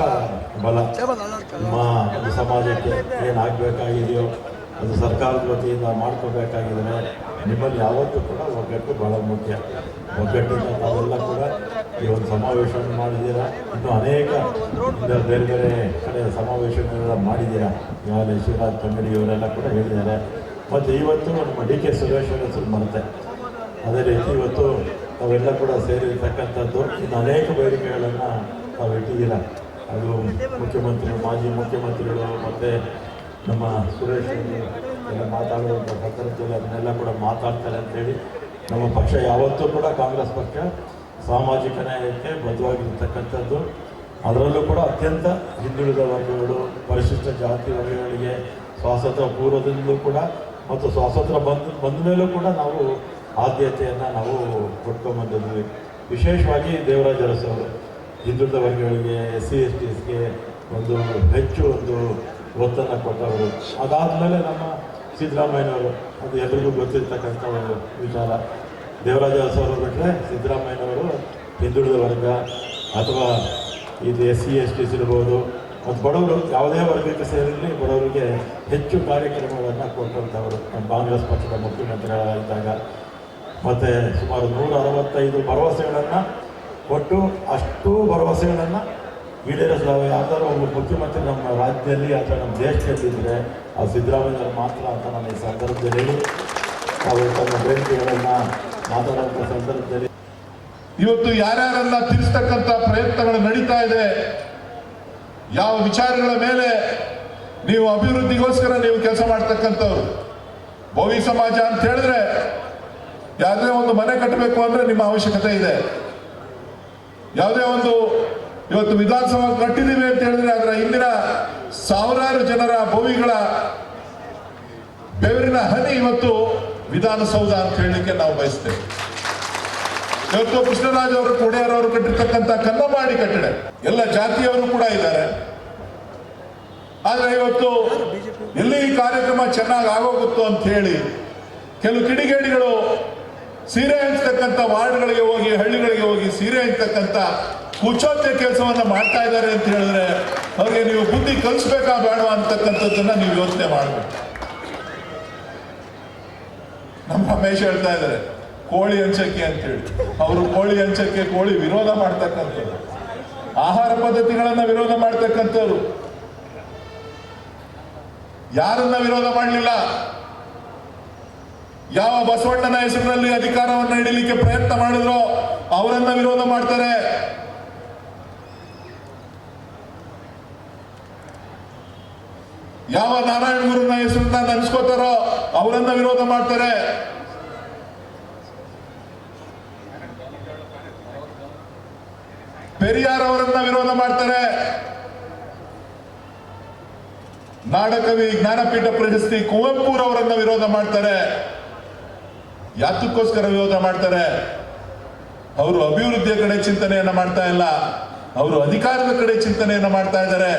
ಬಲ. ನಿಮ್ಮ ಸಮಾಜಕ್ಕೆ ಏನಾಗಬೇಕಾಗಿದೆಯೋ ಅದು ಸರ್ಕಾರದ ವತಿಯಿಂದ ಮಾಡ್ಕೋಬೇಕಾಗಿದ್ರೆ ನಿಮ್ಮಲ್ಲಿ ಯಾವತ್ತೂ ಕೂಡ ಒಗ್ಗಟ್ಟು ಬಹಳ ಮುಖ್ಯ. ಒಗ್ಗಟ್ಟಿಂದ ತಾವೆಲ್ಲ ಕೂಡ ಈ ಒಂದು ಸಮಾವೇಶವನ್ನು ಮಾಡಿದ್ದೀರಾ. ಇನ್ನೂ ಅನೇಕ ಬೇರೆ ಬೇರೆ ಕಡೆ ಸಮಾವೇಶಗಳೆಲ್ಲ ಮಾಡಿದ್ದೀರಾ. ಈಗಾಗಲೇ ಶಿವರಾಜ್ ತಂಗಡಿಯವರೆಲ್ಲ ಕೂಡ ಹೇಳಿದ್ದಾರೆ. ಮತ್ತು ಇವತ್ತು ನಮ್ಮ ಡಿ ಕೆ ಸುರೇಶ್ವರ ಹೆಸರು ಮರೆತೆ. ಅದೇ ರೀತಿ ಇವತ್ತು ತಾವೆಲ್ಲ ಕೂಡ ಸೇರಿರ್ತಕ್ಕಂಥದ್ದು ಇನ್ನು ಅನೇಕ ಬೇಡಿಕೆಗಳನ್ನು ತಾವು ಇಟ್ಟಿದ್ದೀರ. ಅದು ಮುಖ್ಯಮಂತ್ರಿಗಳು, ಮಾಜಿ ಮುಖ್ಯಮಂತ್ರಿಗಳು ಮತ್ತು ನಮ್ಮ ಸುರೇಶ್ ಎಲ್ಲ ಮಾತಾಡುವಂಥ ಸಂದರ್ಭದಲ್ಲಿ ಅದನ್ನೆಲ್ಲ ಕೂಡ ಮಾತಾಡ್ತಾರೆ ಅಂತೇಳಿ ನಮ್ಮ ಪಕ್ಷ ಯಾವತ್ತೂ ಕೂಡ ಕಾಂಗ್ರೆಸ್ ಪಕ್ಷ ಸಾಮಾಜಿಕ ನ್ಯಾಯಕ್ಕೆ ಬದ್ಧವಾಗಿರ್ತಕ್ಕಂಥದ್ದು. ಅದರಲ್ಲೂ ಕೂಡ ಅತ್ಯಂತ ಹಿಂದುಳಿದ ವರ್ಗಗಳು, ಪರಿಶಿಷ್ಟ ಜಾತಿ ವರ್ಗಗಳಿಗೆ ಸ್ವಾತಂತ್ರ್ಯ ಪೂರ್ವದಿಂದಲೂ ಕೂಡ ಮತ್ತು ಸ್ವಾತಂತ್ರ್ಯ ಬಂದ ಮೇಲೂ ಕೂಡ ನಾವು ಆದ್ಯತೆಯನ್ನು ನಾವು ಕೊಟ್ಕೊಂಡ್ಬಂದಿದ್ವಿ. ವಿಶೇಷವಾಗಿ ದೇವರಾಜ ಅರಸು ಅವರು ಹಿಂದುಳಿದ ವರ್ಗಗಳಿಗೆ, SC/STಗೆ ಹೆಚ್ಚು ಒತ್ತನ್ನು ಕೊಟ್ಟವರು. ಅದಾದಮೇಲೆ ನಮ್ಮ ಸಿದ್ದರಾಮಯ್ಯನವರು, ಅದು ಎಲ್ರಿಗೂ ಗೊತ್ತಿರ್ತಕ್ಕಂಥ ಒಂದು ವಿಚಾರ. ದೇವರಾಜ ಅರಸು ಅವರು ಬಿಟ್ಟರೆ ಸಿದ್ದರಾಮಯ್ಯನವರು ಹಿಂದುಳಿದ ವರ್ಗ ಅಥವಾ ಇದು SC/ST ಇರ್ಬೋದು ಮತ್ತು ಬಡವರು, ಯಾವುದೇ ವರ್ಗಕ್ಕೆ ಸೇರಿರಲಿ ಬಡವರಿಗೆ ಹೆಚ್ಚು ಕಾರ್ಯಕ್ರಮಗಳನ್ನು ಕೊಟ್ಟಂಥವರು ನಮ್ಮ ಕಾಂಗ್ರೆಸ್ ಪಕ್ಷದ ಮುಖ್ಯಮಂತ್ರಿಗಳಾಗಿದ್ದಾಗ. ಮತ್ತು ಸುಮಾರು 165 ಭರವಸೆಗಳನ್ನು ಕೊಟ್ಟು ಅಷ್ಟೂ ಭರವಸೆಗಳನ್ನು ಈಡೇರಿಸಿದಾಗ ಯಾವ್ದಾದ್ರು ಒಬ್ಬ ಮುಖ್ಯಮಂತ್ರಿ ನಮ್ಮ ರಾಜ್ಯದಲ್ಲಿ ಅಥವಾ ನಮ್ಮ ದೇಶದಲ್ಲಿದ್ದರೆ ಆ ಸಿದ್ದರಾಮಯ್ಯವರು ಮಾತ್ರ ಅಂತ ನಾನು ಈ ಸಂದರ್ಭದಲ್ಲಿ ಹೇಳಿ ಅವರು ತಮ್ಮ ಬೇಡಿಕೆಗಳನ್ನು ಮಾತಾಡುವಂಥ ಸಂದರ್ಭದಲ್ಲಿ ಇವತ್ತು ಯಾರ್ಯಾರನ್ನ ತಿರ್ಸ್ತಕ್ಕಂಥ ಪ್ರಯತ್ನಗಳು ನಡೀತಾ ಇದೆ, ಯಾವ ವಿಚಾರಗಳ ಮೇಲೆ ನೀವು ಅಭಿವೃದ್ಧಿಗೋಸ್ಕರ ನೀವು ಕೆಲಸ ಮಾಡ್ತಕ್ಕಂಥವ್ರು. ಭೋವಿ ಸಮಾಜ ಅಂತ ಹೇಳಿದ್ರೆ ಯಾವುದೇ ಒಂದು ಮನೆ ಕಟ್ಟಬೇಕು ಅಂದ್ರೆ ನಿಮ್ಮ ಅವಶ್ಯಕತೆ ಇದೆ. ಯಾವುದೇ ಒಂದು ಇವತ್ತು ವಿಧಾನಸಭಾ ಕಟ್ಟಿದ್ದೀವಿ ಅಂತ ಹೇಳಿದ್ರೆ ಅದರ ಹಿಂದಿನ ಸಾವಿರಾರು ಜನರ ಭೋವಿಗಳ ಬೆವರಿನ ಹನಿ ಇವತ್ತು ವಿಧಾನಸೌಧ ಅಂತ ಹೇಳಲಿಕ್ಕೆ ನಾವು ಬಯಸ್ತೇವೆ. ಇವತ್ತು ಕೃಷ್ಣರಾಜ್ ಅವರು, ಒಡೆಯರ್ ಅವರು ಕಟ್ಟಿರ್ತಕ್ಕಂಥ ಕನ್ನಂಬಾಡಿ ಕಟ್ಟಡ ಎಲ್ಲ ಜಾತಿಯವರು ಕೂಡ ಇದ್ದಾರೆ. ಆದ್ರೆ ಇವತ್ತು ಎಲ್ಲಿ ಈ ಕಾರ್ಯಕ್ರಮ ಚೆನ್ನಾಗಿ ಆಗೋಗುತ್ತೋ ಅಂತ ಹೇಳಿ ಕೆಲವು ಕಿಡಿಗೇಡಿಗಳು ಸೀರೆ ಹಂಚತಕ್ಕಂಥ ವಾರ್ಡ್ಗಳಿಗೆ ಹೋಗಿ, ಹಳ್ಳಿಗಳಿಗೆ ಹೋಗಿ ಸೀರೆ ಹಂಚತಕ್ಕಂಥ ಕುಚೋದ್ಯ ಕೆಲಸವನ್ನ ಮಾಡ್ತಾ ಇದ್ದಾರೆ ಅಂತ ಹೇಳಿದ್ರೆ ಅವ್ರಿಗೆ ನೀವು ಬುದ್ಧಿ ಕಲಿಸ್ಬೇಕಾ ಬೇಡವಾ ಅಂತಕ್ಕಂಥದ್ದನ್ನ ನೀವು ಯೋಚನೆ ಮಾಡಬೇಕು. ನಮ್ಮ ರಮೇಶ್ ಹೇಳ್ತಾ ಇದ್ದಾರೆ ಕೋಳಿ ಹಂಚಕ್ಕೆ ಅಂತ ಹೇಳಿ. ಅವರು ಕೋಳಿ ಹಂಚಕ್ಕೆ, ಕೋಳಿ ವಿರೋಧ ಮಾಡ್ತಕ್ಕಂಥದ್ದು, ಆಹಾರ ಪದ್ಧತಿಗಳನ್ನ ವಿರೋಧ ಮಾಡ್ತಕ್ಕಂಥವ್ರು. ಯಾರನ್ನ ವಿರೋಧ ಮಾಡಲಿಲ್ಲ? ಯಾವ ಬಸವಣ್ಣನ ಹೆಸರಿನಲ್ಲಿ ಅಧಿಕಾರವನ್ನು ಹಿಡಿಲಿಕ್ಕೆ ಪ್ರಯತ್ನ ಮಾಡಿದ್ರೋ ಅವರನ್ನ ವಿರೋಧ ಮಾಡ್ತಾರೆ. ಯಾವ ನಾರಾಯಣ ಗುರುನ ಹೆಸರನ್ನ ನೆನೆಸ್ಕೋತಾರೋ ಅವರನ್ನ ವಿರೋಧ ಮಾಡ್ತಾರೆ. ಪೆರಿಯಾರ್ ಅವರನ್ನ ವಿರೋಧ ಮಾಡ್ತಾರೆ. ನಾಡಕವಿ, ಜ್ಞಾನಪೀಠ ಪ್ರಶಸ್ತಿ ಕುವೆಂಪುರವರನ್ನ ವಿರೋಧ ಮಾಡ್ತಾರೆ. ಯಾತಕ್ಕೋಸ್ಕರ ವಿರೋಧ ಮಾಡ್ತಾರೆ? ಅವರು ಅಭಿವೃದ್ಧಿಯ ಕಡೆ ಚಿಂತನೆಯನ್ನ ಮಾಡ್ತಾ ಇಲ್ಲ, ಅವರು ಅಧಿಕಾರದ ಕಡೆ ಚಿಂತನೆಯನ್ನ ಮಾಡ್ತಾ ಇದ್ದಾರೆ.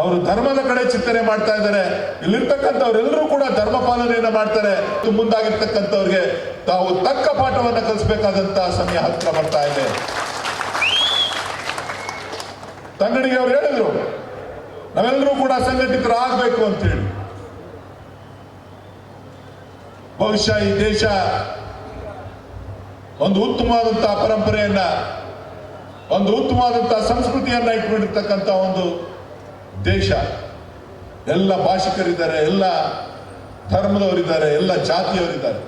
ಅವರು ಧರ್ಮದ ಕಡೆ ಚಿಂತನೆ ಮಾಡ್ತಾ ಇದ್ದಾರೆ. ಇಲ್ಲಿರ್ತಕ್ಕಂಥವ್ರೆಲ್ಲರೂ ಕೂಡ ಧರ್ಮ ಪಾಲನೆಯನ್ನ ಮಾಡ್ತಾರೆ. ಮುಂದಾಗಿರ್ತಕ್ಕಂಥವ್ರಿಗೆ ತಾವು ತಕ್ಕ ಪಾಠವನ್ನ ಕಲಿಸಬೇಕಾದಂತ ಸಮಯ ಹತ್ರ ಬರ್ತಾ ಇದೆ. ತಂಗಡಿಗೆ ಅವ್ರು ಹೇಳಿದ್ರು ನಾವೆಲ್ಲರೂ ಕೂಡ ಸಂಘಟಿತರಾಗಬೇಕು ಅಂತ ಹೇಳಿ. ಬಹುಶಃ ಈ ದೇಶ ಒಂದು ಉತ್ತಮವಾದಂತಹ ಪರಂಪರೆಯನ್ನ, ಒಂದು ಉತ್ತಮವಾದಂತಹ ಸಂಸ್ಕೃತಿಯನ್ನ ಇಟ್ಕೊಂಡಿರ್ತಕ್ಕಂಥ ಒಂದು ದೇಶ. ಎಲ್ಲ ಭಾಷಿಕರಿದ್ದಾರೆ, ಎಲ್ಲ ಧರ್ಮದವರಿದ್ದಾರೆ, ಎಲ್ಲ ಜಾತಿಯವರಿದ್ದಾರೆ.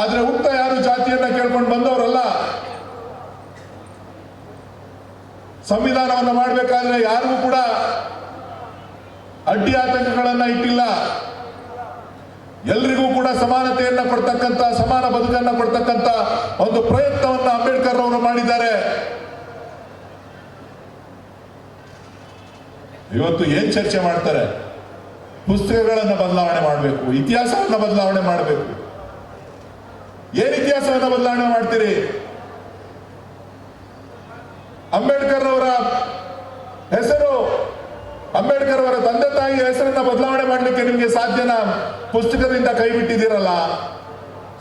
ಆದ್ರೆ ಹುಟ್ಟ ಯಾರು ಜಾತಿಯನ್ನ ಕೇಳ್ಕೊಂಡು ಬಂದವರಲ್ಲ. ಸಂವಿಧಾನವನ್ನು ಮಾಡಬೇಕಾದ್ರೆ ಯಾರಿಗೂ ಕೂಡ ಅಡ್ಡಿ ಆತಂಕಗಳನ್ನ ಇಟ್ಟಿಲ್ಲ. ಎಲ್ರಿಗೂ ಕೂಡ ಸಮಾನತೆಯನ್ನ ಕೊಡ್ತಕ್ಕಂಥ, ಸಮಾನ ಬದುಕನ್ನ ಕೊಡ್ತಕ್ಕಂಥ ಒಂದು ಪ್ರಯತ್ನವನ್ನ ಅಂಬೇಡ್ಕರ್ ಅವರು ಮಾಡಿದ್ದಾರೆ. ಇವತ್ತು ಏನ್ ಚರ್ಚೆ ಮಾಡ್ತಾರೆ? ಪುಸ್ತಕಗಳನ್ನ ಬದಲಾವಣೆ ಮಾಡಬೇಕು, ಇತಿಹಾಸವನ್ನ ಬದಲಾವಣೆ ಮಾಡಬೇಕು. ಏನ್ ಇತಿಹಾಸವನ್ನ ಬದಲಾವಣೆ ಮಾಡ್ತೀರಿ? ಅಂಬೇಡ್ಕರ್ ಅವರ ಹೆಸರು, ಅಂಬೇಡ್ಕರ್ ಅವರ ತಂದೆ ತಾಯಿಯ ಹೆಸರನ್ನ ಬದಲಾವಣೆ ಮಾಡಲಿಕ್ಕೆ ನಿಮಗೆ ಸಾಧ್ಯನಾ? ಪುಸ್ತಕದಿಂದ ಕೈ ಬಿಟ್ಟಿದ್ದೀರಲ್ಲ,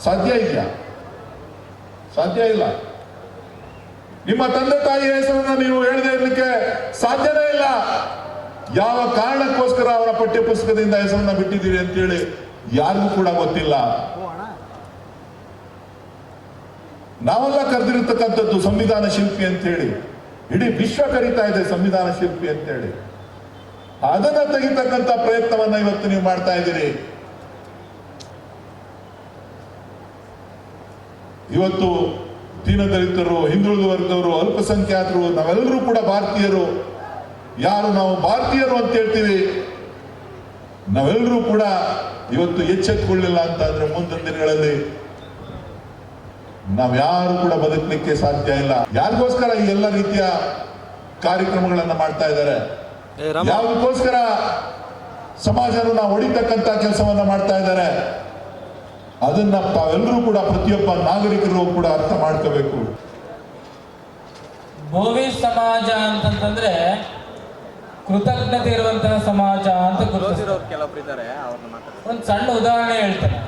ಸಾಧ್ಯ ಇದೆಯಾ? ಸಾಧ್ಯ ಇಲ್ಲ. ನಿಮ್ಮ ತಂದೆ ತಾಯಿಯ ಹೆಸರನ್ನ ನೀವು ಹೇಳದೇ ಇರಲಿಕ್ಕೆ ಸಾಧ್ಯನೇ ಇಲ್ಲ. ಯಾವ ಕಾರಣಕ್ಕೋಸ್ಕರ ಅವರ ಪಠ್ಯ ಪುಸ್ತಕದಿಂದ ಹೆಸರನ್ನ ಬಿಟ್ಟಿದ್ದೀರಿ ಅಂತೇಳಿ ಯಾರಿಗೂ ಕೂಡ ಗೊತ್ತಿಲ್ಲ. ನಾವೆಲ್ಲ ಕರೆದಿರತಕ್ಕಂಥದ್ದು ಸಂವಿಧಾನ ಶಿಲ್ಪಿ ಅಂತ ಹೇಳಿ, ಇಡೀ ವಿಶ್ವ ಕರೀತಾ ಇದೆ ಸಂವಿಧಾನ ಶಿಲ್ಪಿ ಅಂತ ಹೇಳಿ. ಅದನ್ನ ತೆಗಿತಕ್ಕಂಥ ಪ್ರಯತ್ನವನ್ನ ಇವತ್ತು ನೀವು ಮಾಡ್ತಾ ಇದ್ದೀರಿ. ಇವತ್ತು ದೀನದಲಿತರು, ಹಿಂದುಳಿದ ವರ್ಗದವರು, ಅಲ್ಪಸಂಖ್ಯಾತರು, ನಾವೆಲ್ಲರೂ ಕೂಡ ಭಾರತೀಯರು. ಯಾರು ನಾವು ಭಾರತೀಯರು ಅಂತ ಹೇಳ್ತೀವಿ, ನಾವೆಲ್ಲರೂ ಕೂಡ ಇವತ್ತು ಎಚ್ಚೆತ್ತುಕೊಳ್ಳಿಲ್ಲ ಅಂತ ಅಂದ್ರೆ ಮುಂದಿನ ದಿನಗಳಲ್ಲಿ ನಾವ್ಯಾರು ಕೂಡ ಬದುಕಲಿಕ್ಕೆ ಸಾಧ್ಯ ಇಲ್ಲ. ಯಾರಿಗೋಸ್ಕರ ಈ ಎಲ್ಲ ರೀತಿಯ ಕಾರ್ಯಕ್ರಮಗಳನ್ನ ಮಾಡ್ತಾ ಇದ್ದಾರೆ? ಯಾವುದಕ್ಕೋಸ್ಕರ ಸಮಾಜನ ನಾವು ಹೊಡಿತಕ್ಕಂತ ಕೆಲಸವನ್ನ ಮಾಡ್ತಾ ಇದ್ದಾರೆ? ಅದನ್ನ ತಾವೆಲ್ಲರೂ ಕೂಡ, ಪ್ರತಿಯೊಬ್ಬ ನಾಗರಿಕರು ಕೂಡ ಅರ್ಥ ಮಾಡ್ಕೋಬೇಕು. ಭೋವಿ ಸಮಾಜ ಅಂತಂತಂದ್ರೆ ಕೃತಜ್ಞತೆ ಇರುವಂತಹ ಸಮಾಜ ಅಂತ ಒಂದು ಸಣ್ಣ ಉದಾಹರಣೆ ಹೇಳ್ತೇನೆ.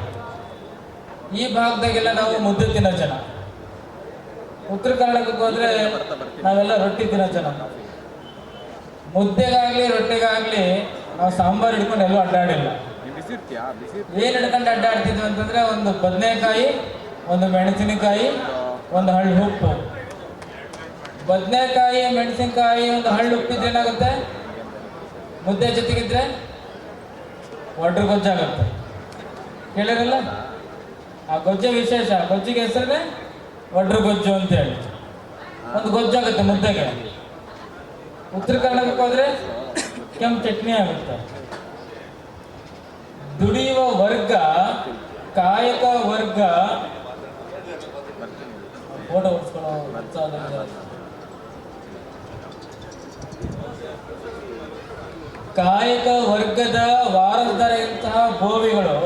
ಈ ಭಾಗದಾಗೆಲ್ಲ ನಾವು ಮುದ್ದೆ ತಿನ್ನೋ ಜನ, ಉತ್ತರ ಕರ್ನಾಟಕಕ್ಕೆ ಹೋದ್ರೆ ನಾವೆಲ್ಲ ರೊಟ್ಟಿ ತಿನ್ನೋ ಜನ. ಮುದ್ದೆಗಾಗ್ಲಿ ರೊಟ್ಟಿಗಾಗ್ಲಿ ನಾವು ಸಾಂಬಾರ್ ಹಿಡ್ಕೊಂಡು ಎಲ್ಲೂ ಅಡ್ಡಾಡಿಲ್ಲ. ಏನ್ ಹಿಡ್ಕೊಂಡು ಅಡ್ಡಾಡ್ತಿದ್ವಿ ಅಂತಂದ್ರೆ ಒಂದು ಬದನೆಕಾಯಿ, ಒಂದು ಮೆಣಸಿನಕಾಯಿ, ಒಂದು ಹಳ್ಳು ಉಪ್ಪು. ಬದನೆಕಾಯಿ, ಮೆಣಸಿನಕಾಯಿ, ಒಂದು ಹಳ್ಳು ಉಪ್ಪಿದ್ರೆ ಏನಾಗುತ್ತೆ? ಮುದ್ದೆ ಜೊತೆಗಿದ್ರೆ ಒಡ್ರ ಗೊಜ್ಜಾಗುತ್ತೆ. ಕೇಳಿರಲ್ಲ? ಆ ಗೊಜ್ಜೆ ವಿಶೇಷ. ಗೊಜ್ಜಿಗೆ ಹೆಸರೇ ಒಡ್ರ ಗೊಜ್ಜು ಅಂತ ಹೇಳಿ ಒಂದು ಗೊಜ್ಜಾಗುತ್ತೆ ಮುದ್ದೆಗೆ. ಉತ್ತರ ಕರ್ನಾಟಕಕ್ಕೆ ಹೋದ್ರೆ ಕೆಂಪು ಚಟ್ನಿ ಆಗುತ್ತೆ. ದುಡಿಯುವ ವರ್ಗ, ಕಾಯಕ ವರ್ಗ, ಫೋಟೋ ಕಾಯಕ ವರ್ಗದ ವಾರಸದಾರಂತಹ ಭೋವಿಗಳು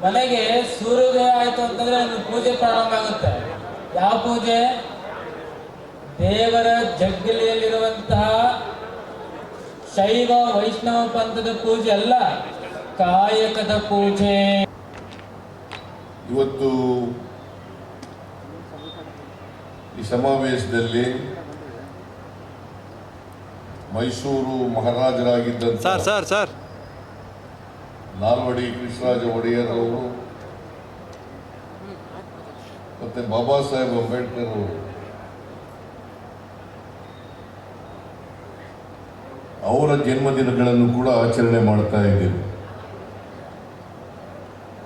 ಮನೆಗೆ ಸೂರ್ಯೋದಯ ಆಯ್ತು ಅಂತಂದ್ರೆ ಒಂದು ಪೂಜೆ ಪ್ರಾರಂಭ ಆಗುತ್ತೆ. ಯಾವ ಪೂಜೆ? ದೇವರ ಜಗ್ಗಲಿಯಲ್ಲಿರುವಂತಹ ಶೈವ ವೈಷ್ಣವ ಪಂಥದ ಪೂಜೆ ಅಲ್ಲ, ಕಾಯಕದ ಪೂಜೆ. ಇವತ್ತು ಈ ಸಮಾವೇಶದಲ್ಲಿ ಮೈಸೂರು ಮಹಾರಾಜರಾಗಿದ್ದಂಥ ನಾಲ್ವಡಿ ಕೃಷ್ಣರಾಜ ಒಡೆಯರ್ ಅವರು ಮತ್ತೆ ಬಾಬಾ ಸಾಹೇಬ್ ಅಂಬೇಡ್ಕರ್ ಅವರು ಅವರ ಜನ್ಮದಿನಗಳನ್ನು ಕೂಡ ಆಚರಣೆ ಮಾಡ್ತಾ ಇದ್ದೀವಿ.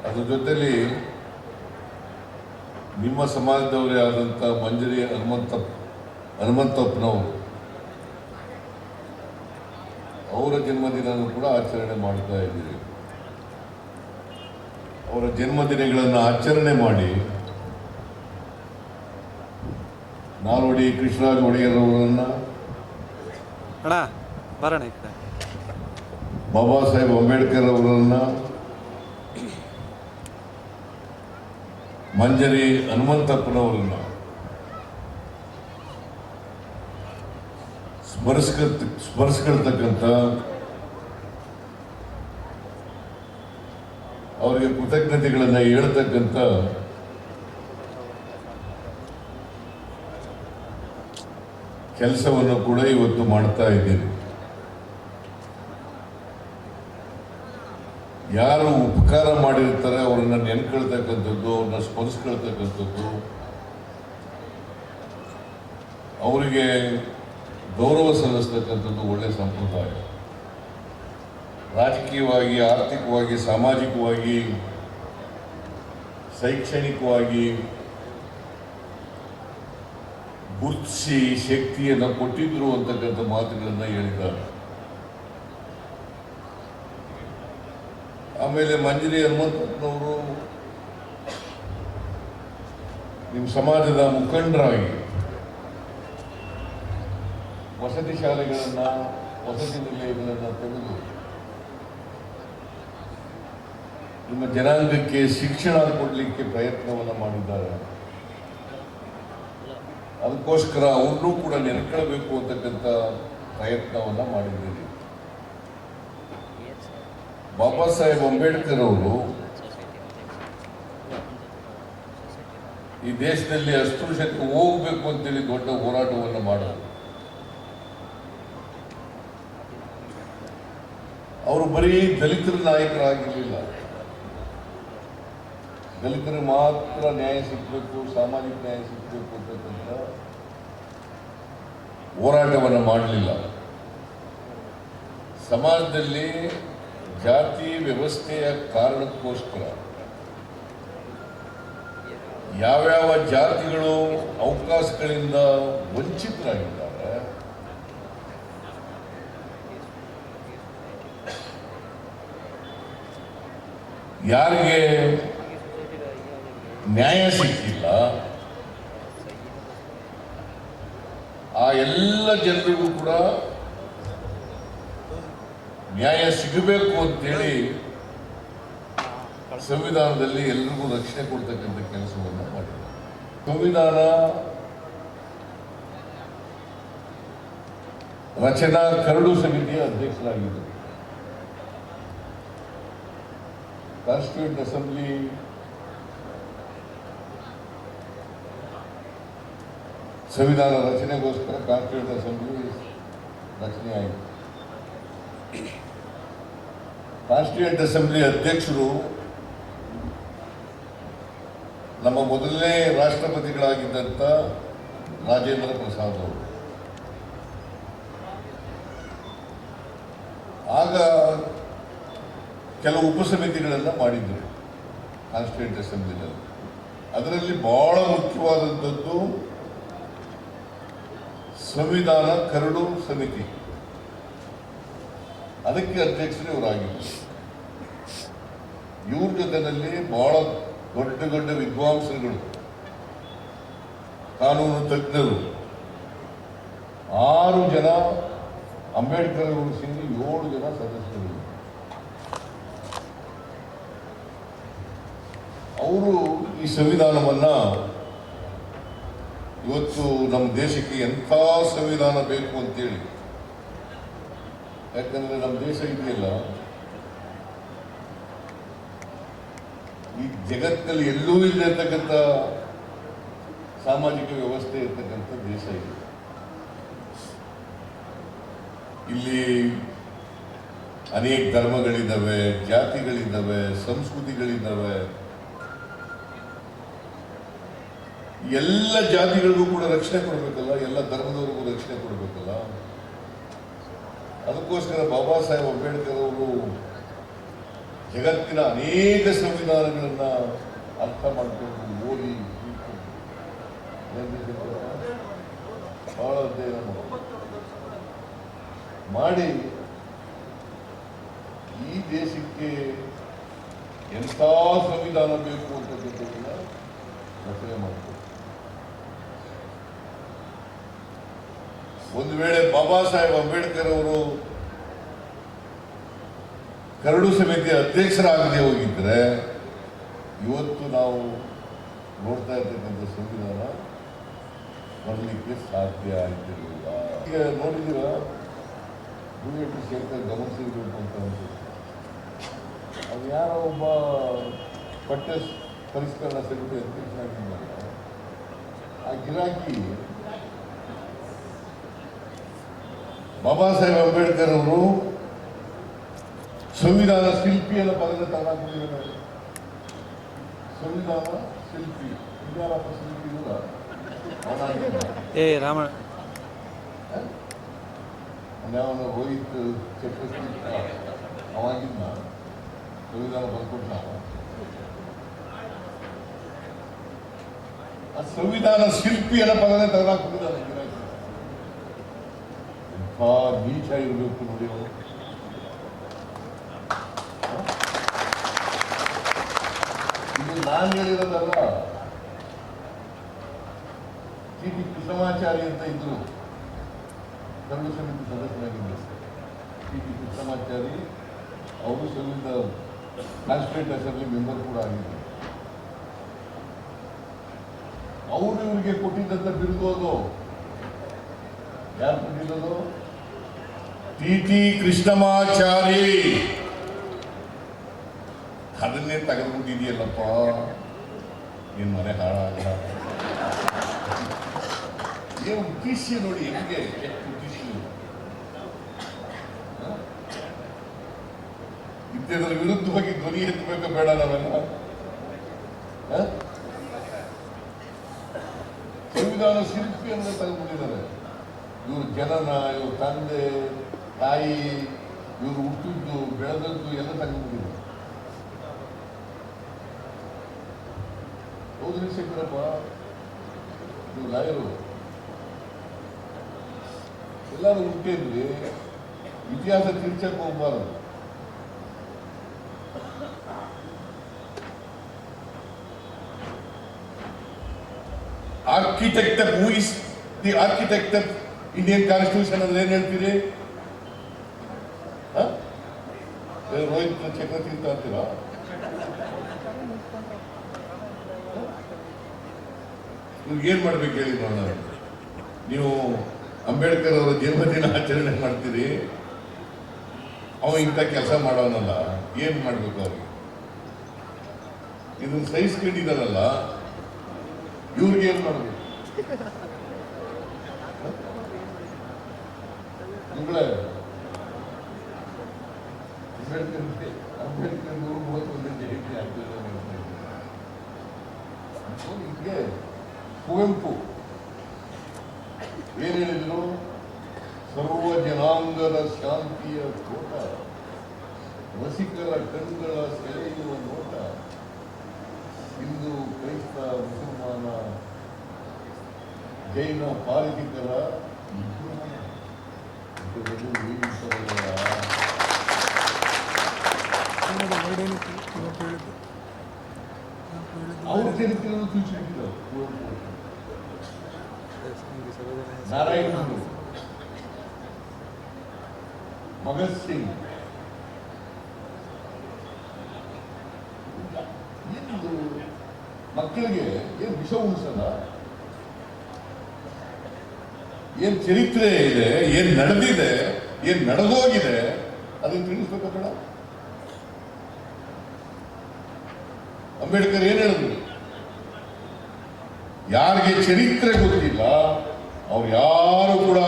ಅದ್ರ ಜೊತೆಲಿ ನಿಮ್ಮ ಸಮಾಜದವರೇ ಆದಂಥ ಮಂಜರಿ ಹನುಮಂತಪ್ಪನವರು ಅವರ ಜನ್ಮದಿನವನ್ನು ಕೂಡ ಆಚರಣೆ ಮಾಡ್ತಾ ಇದ್ದೀವಿ. ಅವರ ಜನ್ಮದಿನಗಳನ್ನು ಆಚರಣೆ ಮಾಡಿ ನಾಲ್ವಡಿ ಕೃಷ್ಣರಾಜ ಒಡೆಯರವರನ್ನು, ಬಾಬಾ ಸಾಹೇಬ್ ಅಂಬೇಡ್ಕರ್ ಅವರನ್ನ, ಮಂಜರಿ ಹನುಮಂತಪ್ಪನವರನ್ನ ಸ್ಮರಿಸ್ಕೊಳ್ತಕ್ಕಂಥ, ಅವರಿಗೆ ಕೃತಜ್ಞತೆಗಳನ್ನು ಹೇಳ್ತಕ್ಕಂಥ ಕೆಲಸವನ್ನು ಕೂಡ ಇವತ್ತು ಮಾಡ್ತಾ ಇದ್ದೀರಿ. ಯಾರು ಉಪಕಾರ ಮಾಡಿರ್ತಾರೆ ಅವರನ್ನು ನೆನ್ಕೊಳ್ತಕ್ಕಂಥದ್ದು, ಅವ್ರನ್ನ ಸ್ಮರಿಸ್ಕೊಳ್ತಕ್ಕಂಥದ್ದು, ಅವರಿಗೆ ಗೌರವ ಸಲ್ಲಿಸ್ತಕ್ಕಂಥದ್ದು ಒಳ್ಳೆಯ ಸಂಪ್ರದಾಯ. ರಾಜಕೀಯವಾಗಿ, ಆರ್ಥಿಕವಾಗಿ, ಸಾಮಾಜಿಕವಾಗಿ, ಶೈಕ್ಷಣಿಕವಾಗಿ ಗುರುತಿಸಿ ಶಕ್ತಿಯನ್ನು ಕೊಟ್ಟಿದ್ರು ಅಂತಕ್ಕಂಥ ಮಾತುಗಳನ್ನು ಹೇಳಿದ್ದಾರೆ. ಆಮೇಲೆ ಮಂಜರಿ ಹನುಮಂತನವರು ನಿಮ್ಮ ಸಮಾಜದ ಮುಖಂಡರಾಗಿ ವಸತಿ ಶಾಲೆಗಳನ್ನು, ವಸತಿ ನಿಲಯಗಳನ್ನು ತೆಗೆದು ನಿಮ್ಮ ಜನಾಂಗಕ್ಕೆ ಶಿಕ್ಷಣ ಕೊಡಲಿಕ್ಕೆ ಪ್ರಯತ್ನವನ್ನು ಮಾಡಿದ್ದಾರೆ. ಅದಕ್ಕೋಸ್ಕರ ಅವ್ರನ್ನೂ ಕೂಡ ನೆನ್ಕೊಳ್ಬೇಕು ಅಂತಕ್ಕಂಥ ಪ್ರಯತ್ನವನ್ನು ಮಾಡಿದ್ದೀರಿ. ಬಾಬಾ ಸಾಹೇಬ್ ಅಂಬೇಡ್ಕರ್ ಅವರು ಈ ದೇಶದಲ್ಲಿ ಅಸ್ಪೃಶ್ಯತೆ ಹೋಗ್ಬೇಕು ಅಂತೇಳಿ ದೊಡ್ಡ ಹೋರಾಟವನ್ನು ಮಾಡೋರು. ಅವರು ಬರೀ ದಲಿತರ ನಾಯಕರಾಗಿರಲಿಲ್ಲ. ದಲಿತರಿಗೆ ಮಾತ್ರ ನ್ಯಾಯ ಸಿಗಬೇಕು, ಸಾಮಾಜಿಕ ನ್ಯಾಯ ಸಿಗಬೇಕು ಅಂತಕ್ಕಂಥ ಹೋರಾಟವನ್ನು ಮಾಡಲಿಲ್ಲ. ಸಮಾಜದಲ್ಲಿ ಜಾತಿ ವ್ಯವಸ್ಥೆಯ ಕಾರಣಕ್ಕೋಸ್ಕರ ಯಾವ್ಯಾವ ಜಾತಿಗಳು ಅವಕಾಶಗಳಿಂದ ವಂಚಿತರಾಗಿದ್ದಾರೆ, ಯಾರಿಗೆ ನ್ಯಾಯ ಸಿಕ್ಕಿಲ್ಲ, ಆ ಎಲ್ಲ ಜನರಿಗೂ ಕೂಡ ನ್ಯಾಯ ಸಿಗಬೇಕು ಅಂತೇಳಿ ಸಂವಿಧಾನದಲ್ಲಿ ಎಲ್ರಿಗೂ ರಕ್ಷಣೆ ಕೊಡ್ತಕ್ಕಂಥ ಕೆಲಸವನ್ನು ಮಾಡಿದ್ದಾರೆ. ಸಂವಿಧಾನ ರಚನಾ ಕರಡು ಸಮಿತಿಯ ಅಧ್ಯಕ್ಷರಾಗಿದ್ದರು. ಕಾನ್ಸ್ಟಿಟ್ಯೂಂಟ್ ಅಸೆಂಬ್ಲಿ ಸಂವಿಧಾನ ರಚನೆಗೋಸ್ಕರ ಕಾನ್ಸ್ಟಿಟ್ಯೂಂಟ್ ಅಸೆಂಬ್ಲಿ ರಚನೆ ಆಯಿತು. ಕಾನ್ಸ್ಟಿಟ್ಯೂಂಟ್ ಅಸೆಂಬ್ಲಿ ಅಧ್ಯಕ್ಷರು ನಮ್ಮ ಮೊದಲನೇ ರಾಷ್ಟ್ರಪತಿಗಳಾಗಿದ್ದಂಥ ರಾಜೇಂದ್ರ ಪ್ರಸಾದ್ ಅವರು. ಆಗ ಕೆಲವು ಉಪಸಮಿತಿಗಳನ್ನು ಮಾಡಿದ್ದರು ಕಾನ್ಸ್ಟಿಟ್ಯೂಂಟ್ ಅಸೆಂಬ್ಲಿನಲ್ಲಿ. ಅದರಲ್ಲಿ ಬಹಳ ಮುಖ್ಯವಾದದ್ದು ಸಂವಿಧಾನ ಕರಡು ಸಮಿತಿ. ಅದಕ್ಕೆ ಅಧ್ಯಕ್ಷರು ಇವರಾಗಿದ್ದರು. ಇವ್ರ ಜೊತೆಯಲ್ಲಿ ಬಹಳ ದೊಡ್ಡ ದೊಡ್ಡ ವಿದ್ವಾಂಸರುಗಳು, ಕಾನೂನು ತಜ್ಞರು, 6 ಜನ ಅಂಬೇಡ್ಕರ್ ಅವರು ಸೇರಿ 7 ಜನ ಸದಸ್ಯರು. ಅವರು ಈ ಸಂವಿಧಾನವನ್ನ ಇವತ್ತು ನಮ್ಮ ದೇಶಕ್ಕೆ ಎಂಥ ಸಂವಿಧಾನ ಬೇಕು ಅಂತೇಳಿ, ಯಾಕಂದ್ರೆ ನಮ್ಮ ದೇಶ ಇದೆಯಲ್ಲ, ಈ ಜಗತ್ತಿನಲ್ಲಿ ಎಲ್ಲೂ ಇಲ್ಲತಕ್ಕಂಥ ಸಾಮಾಜಿಕ ವ್ಯವಸ್ಥೆ ಇರ್ತಕ್ಕಂಥ ದೇಶ ಇದೆ. ಇಲ್ಲಿ ಅನೇಕ ಧರ್ಮಗಳಿದ್ದಾವೆ, ಜಾತಿಗಳಿದ್ದಾವೆ, ಸಂಸ್ಕೃತಿಗಳಿದ್ದಾವೆ. ಎಲ್ಲ ಜಾತಿಗಳಿಗೂ ಕೂಡ ರಕ್ಷಣೆ ಕೊಡಬೇಕಲ್ಲ, ಎಲ್ಲ ಧರ್ಮದವರಿಗೂ ರಕ್ಷಣೆ ಕೊಡಬೇಕಲ್ಲ. ಅದಕ್ಕೋಸ್ಕರ ಬಾಬಾ ಸಾಹೇಬ್ ಅಂಬೇಡ್ಕರ್ ಅವರು ಜಗತ್ತಿನ ಅನೇಕ ಸಂವಿಧಾನಗಳನ್ನ ಅರ್ಥ ಮಾಡಿಕೊಂಡು ಓದಿ ಬಹಳ ಅಧ್ಯಯನ ಮಾಡಿ ಈ ದೇಶಕ್ಕೆ ಎಂಥ ಸಂವಿಧಾನ ಬೇಕು ಅಂತಕ್ಕಂಥದ್ದನ್ನ ರಚನೆ ಮಾಡ್ತಾರೆ. ಒಂದು ವೇಳೆ ಬಾಬಾ ಸಾಹೇಬ್ ಅಂಬೇಡ್ಕರ್ ಅವರು ಕರಡು ಸಮಿತಿಯ ಅಧ್ಯಕ್ಷರಾಗದೆ ಹೋಗಿದ್ರೆ ಇವತ್ತು ನಾವು ನೋಡ್ತಾ ಇರ್ತಕ್ಕಂಥ ಸಂವಿಧಾನ ಬರಲಿಕ್ಕೆ ಸಾಧ್ಯ ಆಯ್ತಿರಲಿಲ್ಲ. ಈಗ ನೋಡಿದ್ದೀರ ಬುಲೆಟ್ ಶೇಖರ್ ಗಮನಿಸಿರ್ಬೇಕು ಅಂತ ಅನ್ಸುತ್ತೆ. ಅದು ಯಾರೋ ಒಬ್ಬ ಪಠ್ಯ ಪರಿಷ್ಕರಣಾ ಸಮಿತಿ ಅಧ್ಯಕ್ಷನಾಗಿದ್ದಾರೆ. ಆ ಗಿರಾಕಿ ಬಾಬಾ ಸಾಹೇಬ್ ಅಂಬೇಡ್ಕರ್ ಅವರು ಸಂವಿಧಾನ ಶಿಲ್ಪಿ ಅನ್ನೋ ಪದದ ತಗೊಂಡಿದ್ದಾರೆ. ಸಂವಿಧಾನ ಶಿಲ್ಪಿ ವಿದ್ಯಾರಪ್ಪ ಶಿಲ್ಪಿ ರಾಮಣ್ಣ ಅವನು ರೋಹಿತ್ ಚಕ್ರವರ್ತಿ ಅವಾಗಿದ್ದ ಸಂವಿಧಾನ ಬರ್ಕೊಟ್ಟ. ಆ ಸಂವಿಧಾನ ಶಿಲ್ಪಿ ಅನ್ನೋ ಪದನೇ ತಗೊಂಡಿದ್ದಾರೆ. ಎಂಥ ನೀಚ ಇರಬೇಕು ನೋಡಿ ಅವರು. ಇದು ನಾನು ಹೇಳಿರೋದಲ್ಲ. ಟಿ ಕೃಷ್ಣಮಾಚಾರಿ ಅಂತ ಇದ್ರು, ಕರಡು ಸಮಿತಿ ಸದಸ್ಯರಾಗಿದ್ದರು. ಟಿ ಕೃಷ್ಣಮಾಚಾರಿ ಅವರು ಸಂವಿಧಾನ ಕಾನ್ಸ್ಟಿಟ್ಯೂಂಟ್ ಅಸೆಂಬ್ಲಿ ಮೆಂಬರ್ ಕೂಡ ಆಗಿದ್ದರು. ಅವರು ಇವರಿಗೆ ಕೊಟ್ಟಿದ್ದಂತ ಬಿರುದು ಅದು. ಯಾರು ಕೊಟ್ಟಿರೋದು? ಟಿ ಕೃಷ್ಣಮಾಚಾರಿ. ಅದನ್ನೇ ತೆಗೆದುಕೊಂಡಿದೆಯಲ್ಲಪ್ಪ, ನಿನ್ ಮನೆ ಹಾಳಾಗಲ್ಲ. ಏನು ಉದ್ದೇಶ ನೋಡಿ, ಹೆಂಗೆ ಎಷ್ಟು ಉದ್ದೇಶ ಇದ್ದದ್ರ ವಿರುದ್ಧವಾಗಿ ಧ್ವನಿ ಎತ್ತಬೇಕು ಬೇಡ ನಾವೆಲ್ಲ. ಸಂವಿಧಾನ ಶಿಲ್ಪಿಯನ್ನು ತೆಗೆದುಕೊಂಡಿದ್ದಾರೆ. ಇವ್ರ ಜನನ, ಇವ್ರ ತಂದೆ ತಾಯಿ, ಇವರು ಹುಟ್ಟಿದ್ದು ಬೆಳೆದದ್ದು ಎಲ್ಲ ತೆಗೆದುಕೊಂಡಿದ್ದಾರೆ. ಹೌದ್ರಿ ಶಂಕರಪ್ಪ, ನೀವು ಲಾಯರು ಎಲ್ಲರೂ ಹುಟ್ಟಿದ್ರಿ. ಇತಿಹಾಸ ತಿರ್ಚಕ್ಕೆ ಹೋಗ್ಬಾರದು. Architect who is the architect of Indian constitution ಅಂದ್ರೆ ಏನ್ ಹೇಳ್ತೀರಿ? ರೋಹಿತ್ ಚಕ್ರವರ್ತಿ ಅಂತ ಅಂತೀರಾ? ಇವ್ರಿಗೆ ಏನ್ ಮಾಡ್ಬೇಕು ಹೇಳಿ ನೋಡೋಣ. ನೀವು ಅಂಬೇಡ್ಕರ್ ಅವರ ಜನ್ಮದಿನ ಆಚರಣೆ ಮಾಡ್ತೀರಿ, ಅವ ಇಂಥ ಕೆಲಸ ಮಾಡೋನಲ್ಲ, ಏನ್ ಮಾಡ್ಬೇಕು ಅವ್ರಿಗೆ? ಇದನ್ನ ಸಹಿಸ್ಕೊಂಡಿದ್ದಾರಲ್ಲ, ಇವ್ರಿಗೆ ಏನ್ ಮಾಡ್ಬೇಕು? ನಿಮ್ಗಳೇ ಅಂಬೇಡ್ಕರ್ 131 ಜಯಂತಿ ಆಗ್ತದೆ. ಹೀಗೆ ಕುವೆಂಪು ಏನ್ ಹೇಳಿದ್ರು? ಸರ್ವ ಜನಾಂಗದ ಶಾಂತಿಯ ತೋಟ, ರಸಿಕರ ಕಣ್ಗಳ ಸೆಳೆಯುವ ನೋಟ, ಹಿಂದೂ ಕ್ರೈಸ್ತ ಮುಸಲ್ಮಾನ ಜೈನ ಪಾಲಿತಿಕರ ಅವ್ರ ಚರಿತ್ರೆಯನ್ನು ಸೂಚಿಸಿದ್ದಾರೆ. ನಾರಾಯಣ ಗುರು, ಭಗತ್ ಸಿಂಗ್, ಮಕ್ಕಳಿಗೆ ಏನ್ ವಿಷ ಉಣಿಸಲ್ಲ? ಏನ್ ಚರಿತ್ರೆ ಇದೆ, ಏನ್ ನಡೆದಿದೆ, ಏನ್ ನಡೆದೋಗಿದೆ, ಅದನ್ನು ತಿಳಿಸ್ಬೇಕ ಬೇಡ? ಅಂಬೇಡ್ಕರ್ ಏನ್ ಹೇಳಿದ್ರು? ಯಾರಿಗೆ ಚರಿತ್ರೆ ಗೊತ್ತಿಲ್ಲ ಅವ್ರು ಯಾರು ಕೂಡ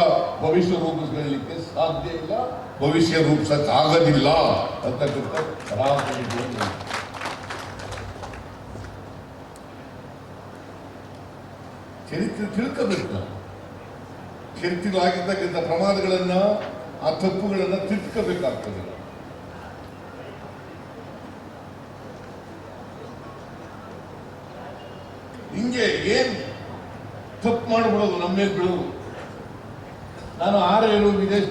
ಭವಿಷ್ಯ ರೂಪಿಸಲಿಕ್ಕೆ ಸಾಧ್ಯ ಇಲ್ಲ, ಭವಿಷ್ಯ ರೂಪಿಸಕ್ ಆಗೋದಿಲ್ಲ ಅಂತಕ್ಕಂಥ ಚರಿತ್ರೆ ತಿಳ್ಕೋಬೇಕು. ಚರಿತ್ರೆಗಳಾಗಿರ್ತಕ್ಕಂಥ ಪ್ರಮಾದಗಳನ್ನ, ಆ ತಪ್ಪುಗಳನ್ನ ತಿಳ್ಕೋಬೇಕಾಗ್ತದೆ. ಹಿಂಗೆ ಏನ್ ತಪ್ಪು ಮಾಡ್ಬಿಡೋದು, ನಮ್ಮ ಮೇಲೆ ಬೀಳೋದು. ನಾನು 6 ವಿದೇಶ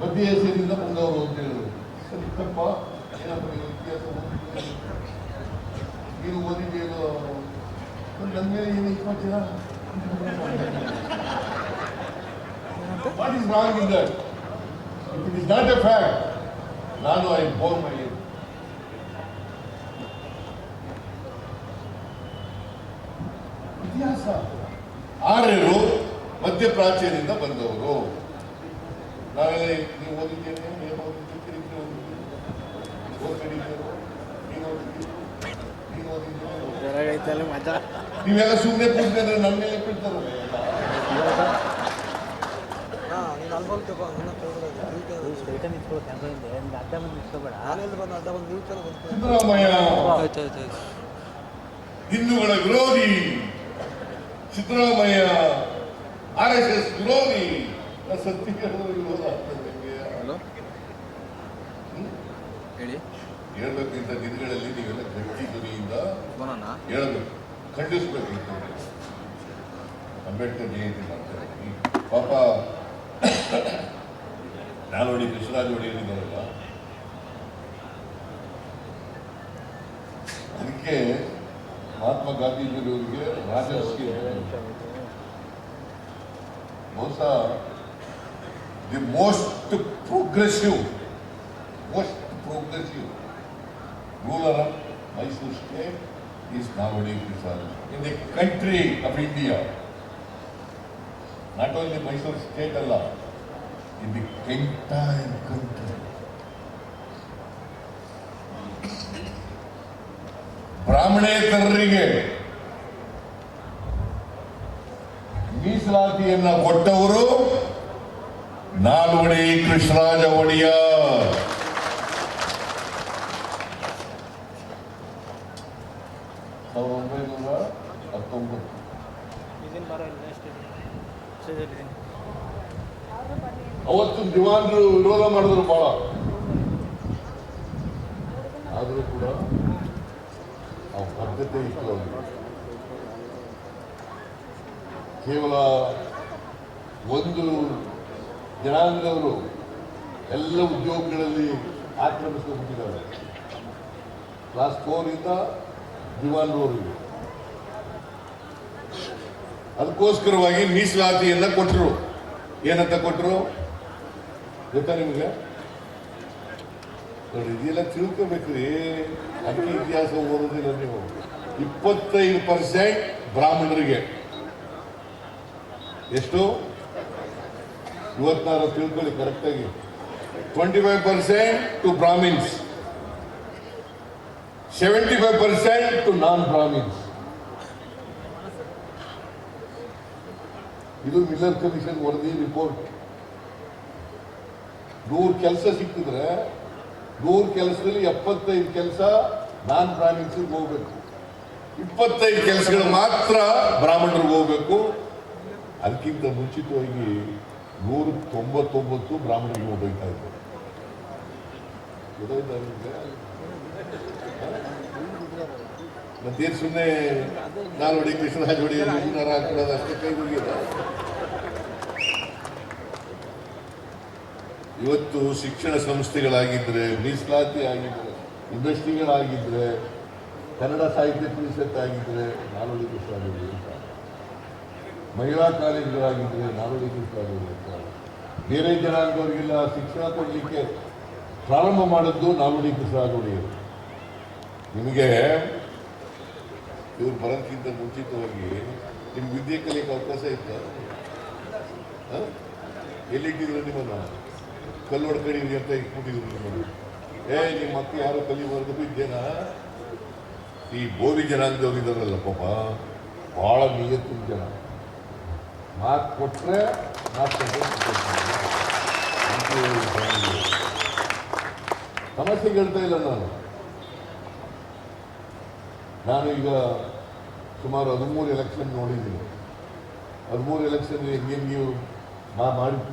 ಮಧ್ಯ ಏಷ್ಯಾದಿಂದ ಬಂದವರು ಅಂತ ಹೇಳಿದ್ರು. ಸರಿ ತಪ್ಪ, ಏನಪ್ಪ ನೀವು ಇತಿಹಾಸ ನೀನು ಓದಿದ್ದೇನು? ನನ್ನ ಮೇಲೆ ಏನು 20 ಜನ? What is wrong in that? If it is not a fact, ನಾನು I bore my head. ಇತಿಹಾಸ ಆರ್ಯರು ಮಧ್ಯಪ್ರಾಚ್ಯದಿಂದ ಬಂದವರು. ನಾವೆಲ್ಲ ನೀವು ಓದಿದ್ದೇನೆ, ಏನು ಓದಿದ್ದೀರಿ, ನೀವೆಲ್ಲ ಸುಮ್ಮನೆ ಕೂತ್ಕೊಂಡ್ರೆ ನನ್ನ ಮೇಲೆ ಬಿಡ್ತಾರಲ್ಲ. ಸಿದ್ದರಾಮಯ್ಯ ಹಿಂದೂಗಳ ವಿರೋಧಿ, ಸಿದ್ದರಾಮಯ್ಯ RSS ವಿರೋಧಿ. ಸತ್ಯ ವಿರೋಧ ಹೇಳ್ಬೇಕಿಂತ ದಿನಗಳಲ್ಲಿ ನೀವೆಲ್ಲ ಗಟ್ಟಿ ಧ್ವನಿಯಿಂದ ಹೇಳಬೇಕು, ಖಂಡಿಸ್ಬೇಕಿತ್ತು. ಅಂಬೇಡ್ಕರ್ ಜಯಂತಿ ಮಾಡ್ತಾ ಇದ್ದೀನಿ. ಪಾಪ ನಾಲ್ವಡಿ ಕೃಷ್ಣರಾಜ ಒಡೆಯರಿದ್ದಾರಲ್ಲ, ಅದಕ್ಕೆ ಮಹಾತ್ಮ ಗಾಂಧೀಜಿಯವರಿಗೆ ರಾಜರ್ಷಿ ಬಹುಶಃ the most progressive ruler of Mysore state is Nalvadi Prasad. In the country of India, not only Mysore state Allah, in the entire country. ಬ್ರಾಹ್ಮಣೇತರರಿಗೆ ಮೀಸಲಾತಿಯನ್ನ ಕೊಟ್ಟವರು ನಾಲ್ವಡಿ ಕೃಷ್ಣರಾಜ ಒಡೆಯರ್. 1919 ಅವತ್ತು ದಿವಾನರು ವಿರೋಧ ಮಾಡಿದ್ರು ಬಹಳ. ಆದರೂ ಕೂಡ ಆ ಬದ್ಧತೆ ಇತ್ತು ಅವರು. ಕೇವಲ ಒಂದು ಜನಾಂಗದವರು ಎಲ್ಲ ಉದ್ಯೋಗಗಳಲ್ಲಿ ಆಕ್ರಮಿಸಿಕೊಂಡಿದ್ದಾರೆ. ಕ್ಲಾಸ್ 4 ಇಂದ ದಿವಾನರವರಿಗೆ. ಅದಕ್ಕೋಸ್ಕರವಾಗಿ ಮೀಸಲಾತಿಯನ್ನ ಕೊಟ್ಟರು. ಏನಂತ ಕೊಟ್ಟರು ಗೊತ್ತಾ ನಿಮಗೆ? ನೋಡಿ, ಇದೆಲ್ಲ ತಿಳ್ಕೋಬೇಕ್ರಿ. ಅದಕ್ಕೆ ಇತಿಹಾಸ ಓದೋದಿಲ್ಲ ನೀವು. 25% ಬ್ರಾಹ್ಮಣರಿಗೆ. ಎಷ್ಟು? 24 ತಿಳ್ಕೊಳ್ಳಿ ಕರೆಕ್ಟಾಗಿ. 25% to Brahmins, 75% to non Brahmins. ಇದು ಮಿಲ್ಲರ್ ಕಮಿಷನ್ ವರದಿ ರಿಪೋರ್ಟ್. 100 ಕೆಲಸ ಸಿಕ್ಕಿದ್ರೆ 100 ಕೆಲಸದಲ್ಲಿ 75 ಕೆಲಸ ನಾನ್ ಬ್ರಾಹ್ಮಿನ್ಸ್ ಹೋಗ್ಬೇಕು, 25 ಕೆಲಸಗಳು ಮಾತ್ರ ಬ್ರಾಹ್ಮಣರಿಗೆ ಹೋಗ್ಬೇಕು. ಅದಕ್ಕಿಂತ ಮುಂಚಿತವಾಗಿ 199 ಬ್ರಾಹ್ಮಣರಿಗೆ ಹೋಗ್ತಾ ಇದ್ದಾರೆ. ಮತ್ತೇನು ಸುಮ್ಮನೆ ನಾಲ್ವಡಿ ಕೃಷ್ಣರಾಜ ಒಡೆಯರ್ ಹಾಕೊಳ್ಳೋದು ಅಷ್ಟೇ ಕೈ ಹೋಗಿದೆ. ಇವತ್ತು ಶಿಕ್ಷಣ ಸಂಸ್ಥೆಗಳಾಗಿದ್ರೆ, ಮೀಸಲಾತಿ ಆಗಿದ್ರೆ, ಇಂಡಸ್ಟ್ರಿಗಳಾಗಿದ್ರೆ, ಕನ್ನಡ ಸಾಹಿತ್ಯ ಪರಿಷತ್ ಆಗಿದ್ರೆ ನಾಲ್ವಡಿ ಕೃಷ್ಣರಾಜ ಒಡೆಯರ್, ಮಹಿಳಾ ಕಾಲೇಜುಗಳಾಗಿದ್ರೆ ನಾಲ್ವಡಿ ಕೃಷ್ಣರಾಜ ಒಡೆಯರ್, ಬೇರೆ ಜನಾಂಗದವರಿಗೆಲ್ಲ ಶಿಕ್ಷಣ ಕೊಡಲಿಕ್ಕೆ ಪ್ರಾರಂಭ ಮಾಡಿದ್ದು ನಾಲ್ವಡಿ ಕೃಷ್ಣರಾಜ ಒಡೆಯರ್. ನಿಮಗೆ ಇವ್ರು ಬರೋದಕ್ಕಿಂತ ಮುಂಚಿತವಾಗಿ ನಿಮ್ಗೆ ವಿದ್ಯೆ ಕಲಿಯಕ್ಕೆ ಅವಕಾಶ ಇತ್ತು? ಎಲ್ಲಿಟ್ಟಿದ್ರು ನಿಮ್ಮನ್ನು? ಕಲ್ಲೋಡ್ ಕಡಿದ್ರಿ ಅಂತ ಇಟ್ಬಿಟ್ಟಿದ್ರು ನಿಮ್ಮನ್ನು. ನಿಮ್ಮ ಮಕ್ಕಳು ಯಾರು ಕಲಿಬಾರ್ದು ವಿದ್ಯೆನಾ? ಈ ಬೋವಿ ಜನಾಂಗದವ್ರು ಇದಾರಲ್ಲ ಪಾಪ, ಭಾಳ ನಿಯತ್ತಿನ ಜನ. ಮಾತು ಕೊಟ್ಟರೆ ಮಾತು ಸಮಸ್ಯೆ ಹೇಳ್ತಾ ಇಲ್ಲ. ನಾನು ಈಗ ಸುಮಾರು 13 ಎಲೆಕ್ಷನ್ ನೋಡಿದ್ದೀನಿ. 13 ಎಲೆಕ್ಷನ್ ಏನು ನೀವು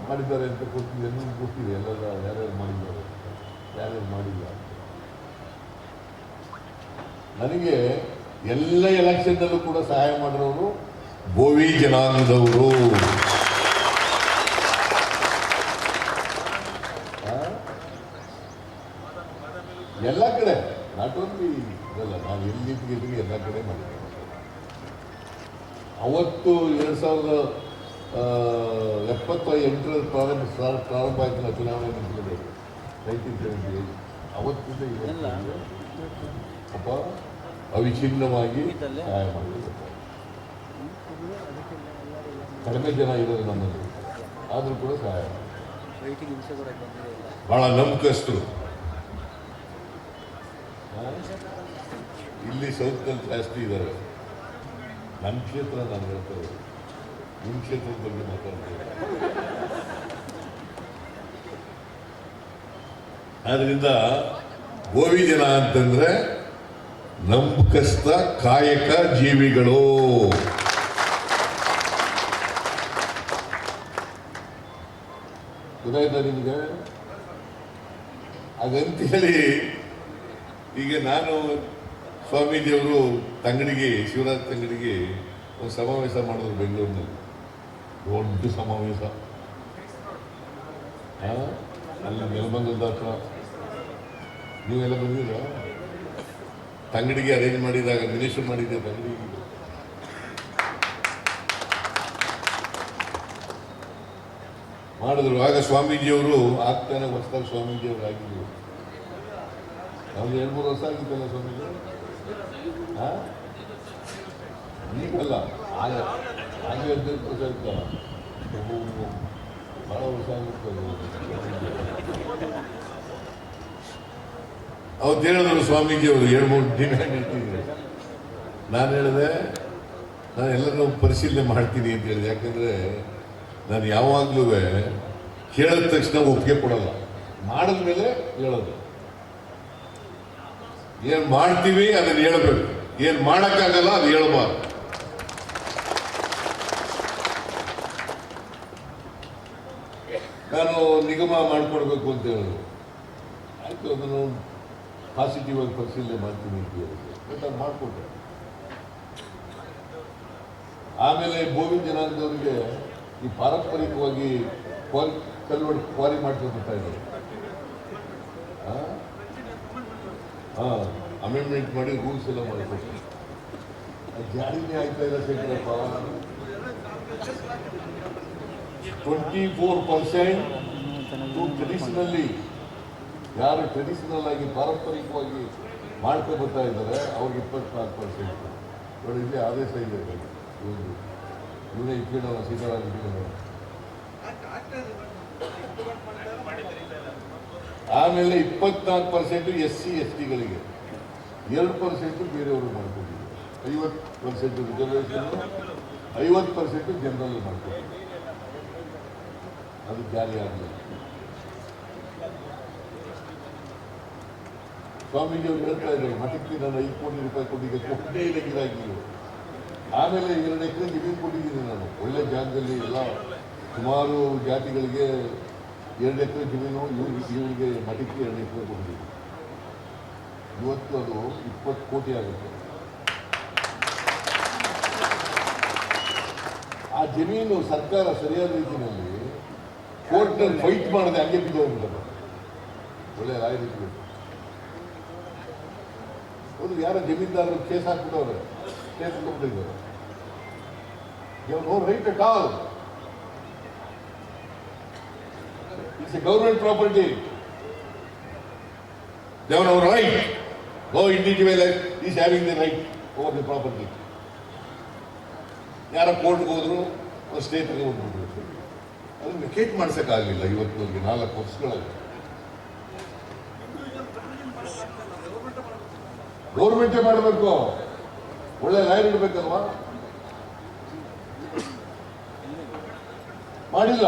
ಮಾಡಿದ್ದಾರೆ ಅಂತ ಗೊತ್ತಿದೆ, ಎಲ್ಲರಿಗೂ ಗೊತ್ತಿದೆ. ಎಲ್ಲರ ಯಾರ್ಯಾರು ಮಾಡಿದ್ದಾರೆ, ಯಾರ್ಯಾರು ಮಾಡಿಲ್ಲ. ನನಗೆ ಎಲ್ಲ ಎಲೆಕ್ಷನ್ನಲ್ಲೂ ಕೂಡ ಸಹಾಯ ಮಾಡಿರೋರು ಬೋವಿ ಜನಾಂಗದವರು. ಎಲ್ಲ ಕಡೆ, ನಾಟ್ ಓನ್ಲಿ ಇದಲ್ಲ, ನಾವು ಎಲ್ಲಿದ್ದೀವಿ ಎಲ್ಲ ಕಡೆ ಮಾಡಿದ್ದೇವೆ. ಅವತ್ತು 2078 ಪ್ರಾರಂಭ ಆಯ್ತಲ್ಲ ಚುನಾವಣೆ ನಿಂತಿರಬೇಕು, 1978. ಅವತ್ತಿಂದ ಪಾಪ ಅವಿಚ್ಛಿನ್ನವಾಗಿ ಸಹಾಯ ಮಾಡಿದ್ರು. ಕಡಿಮೆ ಜನ ಇರೋದು ನಮ್ಮಲ್ಲಿ, ಆದರೂ ಕೂಡ ಸಹಾಯ ಬಹಳ ನಂಬಿಕಸ್ತರು. ಇಲ್ಲಿ ಸೌತ್ನಲ್ಲಿ ಜಾಸ್ತಿ ಇದ್ದಾರೆ. ನನ್ನ ಕ್ಷೇತ್ರ ನಾನು ಹೇಳ್ತೇವೆ, ನಿಮ್ಮ ಕ್ಷೇತ್ರದ ಬಗ್ಗೆ ಮಾತಾಡ್ತೇವೆ. ಆದ್ರಿಂದ ಗೋವಿ ಜನ ಅಂತಂದ್ರೆ ನಂಬಿಕಸ್ತ ಕಾಯಕ ಜೀವಿಗಳು. ಗೊತ್ತಾಯ್ತಾ ನಿಮ್ಗೆ? ಹಾಗಂತೇಳಿ ಈಗ ನಾನು ಸ್ವಾಮೀಜಿಯವರು ತಂಗಡಿಗೆ, ಶಿವರಾಜ್ ತಂಗಡಿಗೆ ಒಂದು ಸಮಾವೇಶ ಮಾಡಿದ್ರು ಬೆಂಗಳೂರಿನಲ್ಲಿ. ದೊಡ್ಡ ಸಮಾವೇಶ, ಅಲ್ಲಿ ನೆಲಮಂಗಲದ ಹತ್ರ. ನೀವೆಲ್ಲ ಬಂದಿದ್ದೀರಾ? ತಂಗಡಿಗೆ ಅರೇಂಜ್ ಮಾಡಿದಾಗ ಮಿನಿಸ್ಟರ್ ಮಾಡಿದ್ದೆ ತಂಗಡಿಗೆ. ಮಾಡಿದ್ರು. ಆಗ ಸ್ವಾಮೀಜಿಯವರು ಆಗ್ತಾನೆ ಹೊಸದಾಗಿ ಸ್ವಾಮೀಜಿಯವರು ಆಗಿದ್ರು. ನಾವು 2-3 ವರ್ಷ ಆಗಿದ್ದಲ್ಲ ಸ್ವಾಮೀಜಿ? ಈಗಲ್ಲ, ಆಗ 18 ವರ್ಷ ಇತ್ತಲ್ಲ, ಬಹಳ ವರ್ಷ ಆಗಿರ್ತದೆ. ಅವತ್ತು ಹೇಳಿದ್ರು ಸ್ವಾಮೀಜಿಯವರು 2-3 ಡಿಮ್ಯಾಂಡ್ ಇಟ್ಟಿದ್ರು. ನಾನು ಹೇಳಿದೆ, ನಾನು ಎಲ್ಲರನ್ನೂ ಪರಿಶೀಲನೆ ಮಾಡ್ತೀನಿ ಅಂತ ಹೇಳಿದೆ. ಯಾಕಂದರೆ ನಾನು ಯಾವಾಗಲೂ ಹೇಳಿದ ತಕ್ಷಣ ಒಪ್ಪಿಗೆ ಕೊಡಲ್ಲ, ಮಾಡಿದ ಮೇಲೆ ಹೇಳೋದು. ಏನು ಮಾಡ್ತೀವಿ ಅದನ್ನು ಹೇಳಬೇಕು, ಏನು ಮಾಡೋಕ್ಕಾಗಲ್ಲ ಅದು ಹೇಳಬಾರ್ದು. ನಾನು ನಿಗಮ ಮಾಡಿಕೊಡ್ಬೇಕು ಅಂತ ಹೇಳಿದ್ರು. ಆಯಿತು, ಅದನ್ನು ಪಾಸಿಟಿವ್ ಆಗಿ ಪರಿಶೀಲನೆ ಮಾಡ್ತೀನಿ ಅಂತ ಹೇಳಿದ್ರು. ಬಟ್ ಅದು ಮಾಡಿಕೊಟ್ಟೆ. ಆಮೇಲೆ ಬೋವಿ ಜನಾಂಗದವರಿಗೆ ಈ ಪಾರಂಪರಿಕವಾಗಿ ಕ್ವಾರಿ ಮಾಡ್ಕೊಂಡು ಬರ್ತಾ ಇದ್ದಾರೆ. ಅಮೆಂಡ್ಮೆಂಟ್ ಮಾಡಿ ರೂಲ್ಸ್ ಎಲ್ಲ ಮಾಡಿಕೊಟ್ಟು ಅದು ಜಾರಿನೇ ಆಗ್ತಾ ಇಲ್ಲ ಶೇಖರಪ್ಪ. 24% ಟ್ರೆಡಿಷನಲ್ಲಿ ಯಾರು ಟ್ರೆಡಿಷನಲ್ ಆಗಿ ಪಾರಂಪರಿಕವಾಗಿ ಮಾಡ್ಕೊಂಡು ಬರ್ತಾ ಇದ್ದಾರೆ ಅವ್ರಿಗೆ 24%. ನೋಡಿ, ಇಲ್ಲಿ ಆದೇಶ ಇದೆ. ಇವನೇ ಇಟ್ಕೊಂಡಲ್ಲ, ಸೀತಾರಾಮ್ ಇಟ್ಕೊಂಡ. ಆಮೇಲೆ 24% SC STಗಳಿಗೆ, 2% ಬೇರೆಯವರು ಮಾಡ್ಕೊಂಡಿದ್ದಾರೆ. 50% ರಿಸರ್ವೇಷನ್, 50% ಜನರಲ್ ಮಾಡ್ಕೊಂಡಿದ್ದಾರೆ. ಅದು ಜಾರಿ ಆಗಲಿಲ್ಲ. ಸ್ವಾಮೀಜಿಯವರು ಹೇಳ್ತಾ ಇದ್ದಾರೆ, ಮಠಕ್ಕೆ ನಾನು 5 ಕೋಟಿ ರೂಪಾಯಿ ಕೊಟ್ಟಿಗೆ ಕೊಟ್ಟೇ ಇಲ್ಲ ಗಿರಾಕಿಗಳು. ಆಮೇಲೆ 2 ಎಕರೆ ಜಮೀನು ಕೊಟ್ಟಿದ್ದೀನಿ ನಾನು, ಒಳ್ಳೆ ಜಾಗದಲ್ಲಿ. ಎಲ್ಲ ಸುಮಾರು ಜಾತಿಗಳಿಗೆ 2 ಎಕರೆ ಜಮೀನು, ಇವರಿಗೆ ಮಠಕ್ಕೆ 2 ಎಕರೆ ಕೊಟ್ಟಿದ್ದೀನಿ. ಇವತ್ತು ಅದು 20 ಕೋಟಿ ಆಗುತ್ತೆ. ಆ ಜಮೀನು ಸರ್ಕಾರ ಸರಿಯಾದ ರೀತಿಯಲ್ಲಿ ಕೋರ್ಟ್ನಲ್ಲಿ ಫೈಟ್ ಮಾಡದೆ ಹಂಗೆ ಬಿದ್ದೋಗ್ಬಿಟ್ಟರು. ಒಳ್ಳೆ ರಾಯರಿದ್ರು. ಅವರು ಯಾರ ಜಮೀನ್ದಾರರು ಕೇಸ್ ಹಾಕ್ಬಿಟ್ಟವ್ರೆ, ಕೇಸ್ ಕೊಟ್ಟಿದ್ದಾರೆ. No right at all. It's a government property. They have no right. No individual is having the right over the property. ಯಾರ ಕೋರ್ಟ್ಗೆ ಹೋದ್ರು ಸ್ಟೇಟ್ಗೆ ಹೋಗ್ಬಿಟ್ರು. ಅದನ್ನು ವೆಕೇಟ್ ಮಾಡ್ಸೋಕ್ಕಾಗಲಿಲ್ಲ ಇವತ್ತಿನವರೆಗೆ 4 ವರ್ಷಗಳಲ್ಲಿ. ಗೌರ್ಮೆಂಟೇ ಮಾಡಬೇಕು, ಒಳ್ಳೆ ಲಾಯರ್ ಇಡಬೇಕಲ್ವಾ? ಮಾಡಿಲ್ಲ.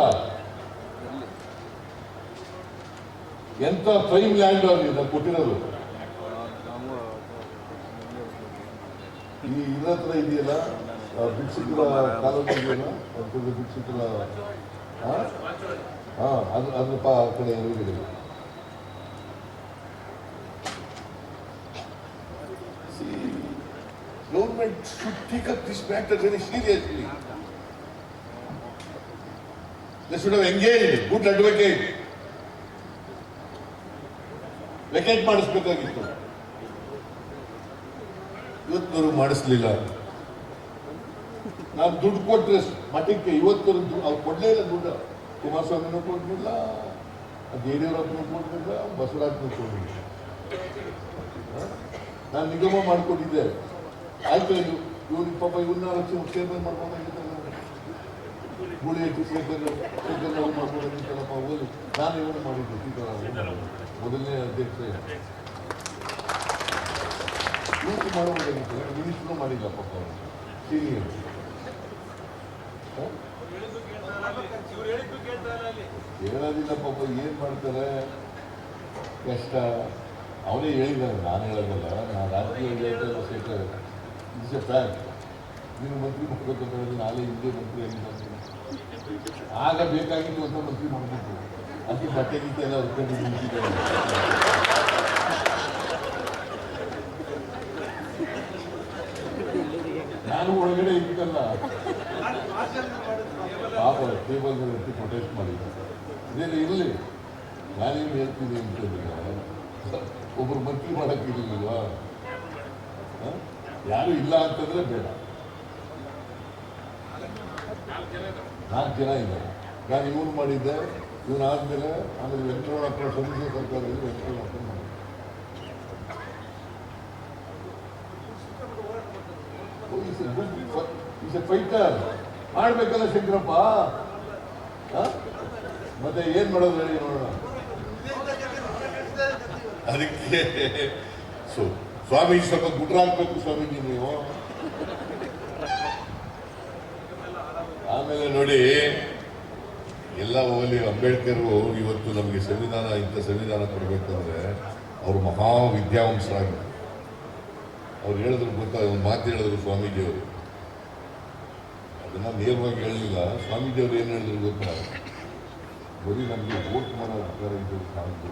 ಎಂತ ಪ್ರೈಮ್ ಲ್ಯಾಂಡ್ ಅಲ್ಲಿ ಕೊಟ್ಟಿರೋದು. ಈ ಇದ್ರ ಹತ್ರ ಇದೆಯಲ್ಲ, ಭಿಕ್ಷುಕರ ಕಾಲೋನಿ ಇದೆಯಲ್ಲ, ಭಿಕ್ಷುಕರ ಅದ್ರ ಆ ಕಡೆ ಎದುರುಗಡೆ. Government should take up this matter very seriously. They should have engaged good advocate. Vacate ಮಾಡಿಸ್ಬೇಕಾಗಿತ್ತು. ಇವತ್ತವರು ಮಾಡಿಸ್ಲಿಲ್ಲ. ನಾನು ದುಡ್ಡು ಕೊಟ್ಟರೆ ಮಠಕ್ಕೆ ಇವತ್ತವರು ಅವ್ರು ಕೊಡಲೇ ಇಲ್ಲ ದುಡ್ಡು. ಕುಮಾರಸ್ವಾಮಿನೂ ಕೊಡಲಿಲ್ಲ, ಯಡಿಯೂರಪ್ಪನೂ ಕೊಡಲಿಲ್ಲ, ಬಸವರಾಜನೂ ಕೊಡಲಿಲ್ಲ. ನಾನು ನಿಗಮ ಮಾಡಿಕೊಟ್ಟಿದ್ದೆ. ಆಯ್ತು, ಇದು ಇವನು ಪಾಪ ಇವನ್ನ ಕ್ಷೇತ್ರ ಮಾಡ್ಬೋದಾಗಿತ್ತಲ್ಲ, ಗುಳಿ ಹೆಚ್ಚು ಕ್ಷೇತ್ರ ಮಾಡ್ಬೋದಾಗಿತ್ತಲ್ಲಪ್ಪ. ಓದಿ ನಾನು ಇವನು ಮಾಡಿದ್ದೆ ಸೀತಾರಾಮ ಮೊದಲನೇ ಅಧ್ಯಕ್ಷ ಇವತ್ತು ಮಾಡಬಹುದಾಗಿತ್ತು. ಮಿನಿಸ್ಟ್ರು ಮಾಡಿಲ್ಲ ಪಾಪ ಅವರು ಸೀನಿಯರ್. ಹೇಳೋದಿಲ್ಲ ಪಾಪ, ಏನು ಮಾಡ್ತಾರೆ ಕಷ್ಟ. ಅವರೇ ಹೇಳಿದ್ದಾರೆ, ನಾನು ಹೇಳೋದಲ್ಲ, ನಾನು ರಾಜಕೀಯ ಹೇಳ್ತಾ ಸೇರ್ತಾರೆ. It's A fact. ನೀನು ಮಂತ್ರಿ ಮಾಡಬೇಕಂತ ಹೇಳಿದ್ರೆ ನಾಳೆ ಹಿಂದೆ ಮಂತ್ರಿ ಆಗಿದ್ದಾರೆ, ಆಗ ಬೇಕಾಗಿತ್ತು ಅಂತ ಮಂತ್ರಿ ಮಾಡಬೇಕು. ಅದಕ್ಕೆ ಬಟ್ಟೆ ಗೀತೆ ಎಲ್ಲ ಹೊರ್ಕೊಂಡು ನಿಂತಿದ್ದಾರೆ. ನಾನು ಒಳಗಡೆ ಇದ್ದಲ್ಲ ಪಾಪ ಟೇಬಲ್ ಎತ್ತಿ ಪ್ರೊಟೆಸ್ಟ್ ಮಾಡಿದ್ದೆ. ಇದೇನು ಇರಲಿ, ನಾನೇನು ಹೇಳ್ತೀನಿ ಅಂತಂದ್ರೆ ಒಬ್ಬರು ಮಂತ್ರಿ ಮಾಡೋಕ್ಕಿರಲಿಲ್ವಾ? ಯಾರು ಇಲ್ಲ ಅಂತಂದ್ರೆ ಬೇಡ. 4 ಜನ ಇದ್ದಾರೆ. ನಾನು ಇವನು ಮಾಡಿದ್ದೆ, ಇವನಾದ್ಮೇಲೆ ಆಮೇಲೆ ವೆಂಕಟರಮಣಪ್ಪ ಸಮ್ಮಿಶ್ರ ಸರ್ಕಾರದಲ್ಲಿ ವೆಂಕಟರಮಣಪ್ಪ ಮಾಡಿದ್ದೆ. Is A fighter. ಮಾಡ್ಬೇಕಲ್ಲ ಶಂಕರಪ್ಪ. ಮತ್ತೆ ಏನ್ ಮಾಡೋದು ಹೇಳಿ ನೋಡೋಣ. ಅದಕ್ಕೆ ಸ್ವಾಮೀಜಿ ಸ್ವಲ್ಪ ಗುಡ್ರಾಕ್ಬೇಕು ಸ್ವಾಮೀಜಿ ನೀವು. ಆಮೇಲೆ ನೋಡಿ, ಎಲ್ಲ ಹೋಗಲಿ, ಅಂಬೇಡ್ಕರ್ ಇವತ್ತು ನಮಗೆ ಸಂವಿಧಾನ, ಇಂಥ ಸಂವಿಧಾನ ಕೊಡಬೇಕಂದ್ರೆ ಅವರು ಮಹಾ ವಿದ್ಯಾವಂಸರಾಗಿ ಅವ್ರು ಹೇಳಿದ್ರು. ಗೊತ್ತಾ, ಒಂದು ಮಾತು ಹೇಳಿದ್ರು ಸ್ವಾಮೀಜಿಯವರು, ಅದನ್ನ ನೇರವಾಗಿ ಹೇಳಲಿಲ್ಲ. ಸ್ವಾಮೀಜಿಯವರು ಏನು ಹೇಳಿದ್ರು ಗೊತ್ತಾ, ಬರೀ ನಮಗೆ ವೋಟ್ ಮಾಡೋ ಅಧಿಕಾರ ಇದ್ದು ಸಾಲದು,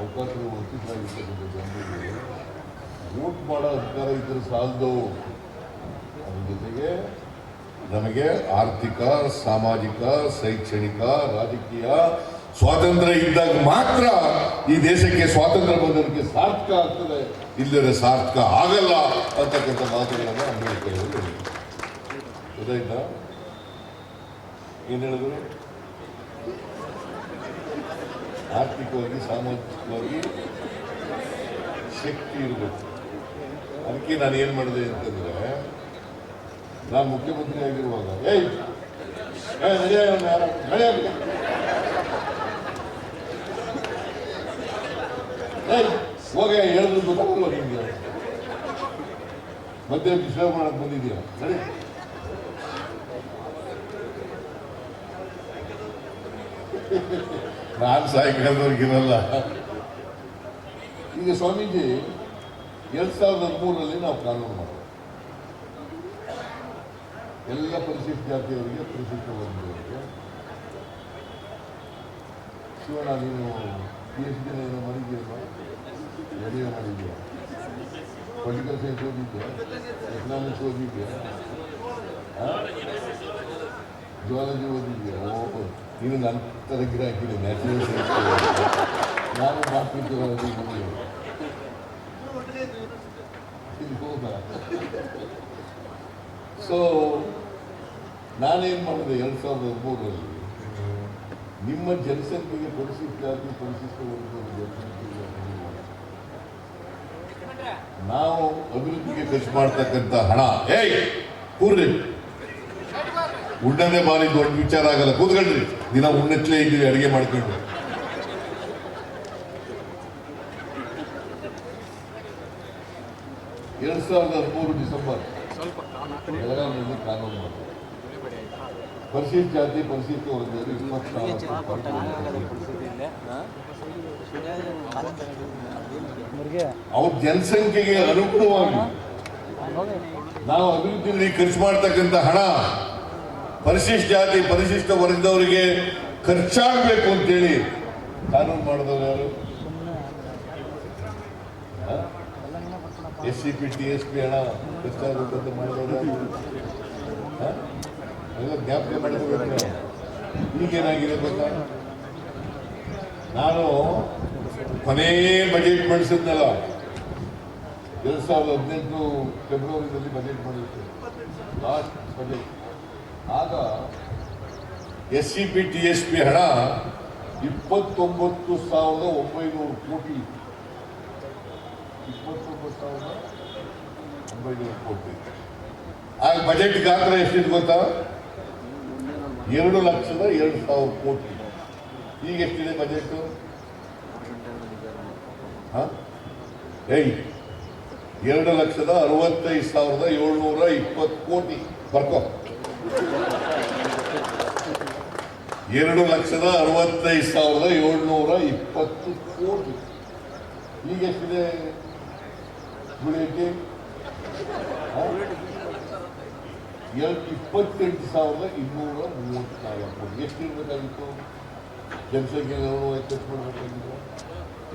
ಅವಕಾಶಗಳು ಉಚಿತವಾಗಿರ್ತಕ್ಕಂಥ ಜನರಿಗೆ ವೋಟ್ ಮಾಡೋ ಅಧಿಕಾರ ಇದ್ದರೆ ಸಾಲದು. ಅದ್ರ ಜೊತೆಗೆ ನಮಗೆ ಆರ್ಥಿಕ, ಸಾಮಾಜಿಕ, ಶೈಕ್ಷಣಿಕ, ರಾಜಕೀಯ ಸ್ವಾತಂತ್ರ್ಯ ಇದ್ದಾಗ ಮಾತ್ರ ಈ ದೇಶಕ್ಕೆ ಸ್ವಾತಂತ್ರ್ಯ ಬಂದೋದಕ್ಕೆ ಸಾರ್ಥಕ ಆಗ್ತದೆ, ಇಲ್ಲದೆ ಸಾರ್ಥಕ ಆಗಲ್ಲ ಅಂತಕ್ಕಂಥ ಮಾತುಗಳನ್ನು ಅಂಬೇಡ್ಕರ್ ಅವರು ಹೇಳಿದರು. ಗೊತ್ತಾಯ್ತಾ? ಏನು ಹೇಳಿದ್ರು? ಆರ್ಥಿಕವಾಗಿ, ಸಾಮಾಜಿಕವಾಗಿ ಶಕ್ತಿ ಇರಬೇಕು. ಅದಕ್ಕೆ ನಾನು ಏನು ಮಾಡಿದೆ ಅಂತಂದ್ರೆ, ನಾನು ಮುಖ್ಯಮಂತ್ರಿ ಆಗಿರುವಾಗ ಹೋಗಿ ಹೇಳಿದ್ರು ಗೊತ್ತಾಗಲ್ವ ನಿಮ್ಗೆ? ಮಧ್ಯ ಡಿಸ್ಟರ್ಬ್ ಮಾಡಕ್ ಬಂದಿದ್ಯಾ? ಸರಿ, ನಾನು ಸಾಯಂಕಾಲದವ್ರಿಗಿರಲ್ಲ. ಈಗ ಸ್ವಾಮೀಜಿ 2013 ನಾವು ಕಾನೂನು ಮಾಡಿದ್ವಿ. ಎಲ್ಲ ಪರಿಶಿಷ್ಟ ಜಾತಿಯವರಿಗೆ, ಪರಿಶಿಷ್ಟ ವರ್ಗದವರಿಗೆ. ಶಿವಣ್ಣ, ನೀನು PhD ಏನೋ ಮಾಡಿದ್ಯಲ್ವ? ಎಡಿಯೋ ಮಾಡಿದ್ಯಾ? ಪೊಲಿಟಿಕಲ್ ಸೈನ್ಸ್ ಓದಿದ್ಯಾ? ಎಕನಾಮಿಕ್ಸ್ ಓದಿದ್ಯಾ? ಜಿಯಾಲಜಿ ಓದಿದ್ಯಾ? ನೀನು ನನ್ನ ತರಗಿರ ಹಾಕಿದೆ, ನ್ಯಾಚುರಲ್ ಸೈನ್ಸ್. ನಾನು ಮಾರ್ಕೆಟ್ ಸೊ ನಾನೇನು ಮಾಡಿದೆ 2013 ನಿಮ್ಮ ಜನಸಂಖ್ಯೆಗೆ ಪರಿಶಿಷ್ಟ ಜಾತಿ, ಪರಿಶಿಷ್ಟ ವರ್ಗದ ಜನಸಂಖ್ಯೆಗೆ ನಾವು ಅಭಿವೃದ್ಧಿಗೆ ಖರ್ಚು ಮಾಡ್ತಕ್ಕಂಥ ಹಣ, ಕೂರ್ರಿ, ಉಣ್ಣದೇ ಬಾರಿ ದೊಡ್ಡ ವಿಚಾರ ಆಗಲ್ಲ, ಕೂತ್ಕೊಳ್ರಿ. ದಿನ ಉಣ್ಣೆತ್ತಲೇ ಇದ್ದೀವಿ ಅಡುಗೆ ಮಾಡ್ಕೊಂಡು. ಡಿಸೆಂಬರ್ ಬೆಳಗಾವಿಯಲ್ಲಿ ಕಾನೂನು ಮಾಡಿದೆ. ಪರಿಶಿಷ್ಟ ಜಾತಿ, ಪರಿಶಿಷ್ಟ ವರ್ಗದಲ್ಲಿ 24 ಅವ್ರ ಜನಸಂಖ್ಯೆಗೆ ಅನುಗುಣವಾಗಿ ನಾವು ಅಭಿವೃದ್ಧಿಯಲ್ಲಿ ಖರ್ಚು ಮಾಡ್ತಕ್ಕಂಥ ಹಣ ಪರಿಶಿಷ್ಟ ಜಾತಿ, ಪರಿಶಿಷ್ಟ ವರ್ಗದವರಿಗೆ ಖರ್ಚಾಗಬೇಕು ಅಂತೇಳಿ ಕಾನೂನು ಮಾಡಿದವರು ಯಾರು? SCP TSP ಹಣ ಖರ್ಚಾಗಬೇಕಂತ ಮಾಡಿದವರು ಯಾರು? ಎಲ್ಲ ಜ್ಞಾಪಕ ಮಾಡ್ಕೋಬೇಕು. ಈಗೇನಾಗಿದೆ ಗೊತ್ತಾ, ನಾನು ಕೊನೇ ಬಜೆಟ್ ಮಂಡಿಸಿದ್ನಲ್ಲ 2018 ಫೆಬ್ರವರಿಯಲ್ಲಿ ಬಜೆಟ್ ಮಾಡಿದ್ದೆ, ಲಾಸ್ಟ್ ಬಜೆಟ್. ಆಗ SCP TSP ಹಣ 29,900 ಕೋಟಿ. 29,900 900 ಕೋಟಿ. ಆಗ ಬಜೆಟ್ ಗಾತ್ರ ಎಷ್ಟಿದೆ ಗೊತ್ತಾ? 2,02,000 ಕೋಟಿ. ಈಗ ಎಷ್ಟಿದೆ ಬಜೆಟ್? 2,65,720 ಕೋಟಿ. ಬರ್ಕೋ, 2,65,720 ಕೋಟಿ. ಈಗ ಎಷ್ಟಿದೆ ದುಡಿಯಕ್ಕೆ? 28,234 ಕೋಟಿ. ಎಷ್ಟಿರ್ಬೇಕಾಗಿತ್ತು? ಜನಸಂಖ್ಯೆ ಹೆಚ್ಚು ಮಾಡಬೇಕಾಗಿತ್ತು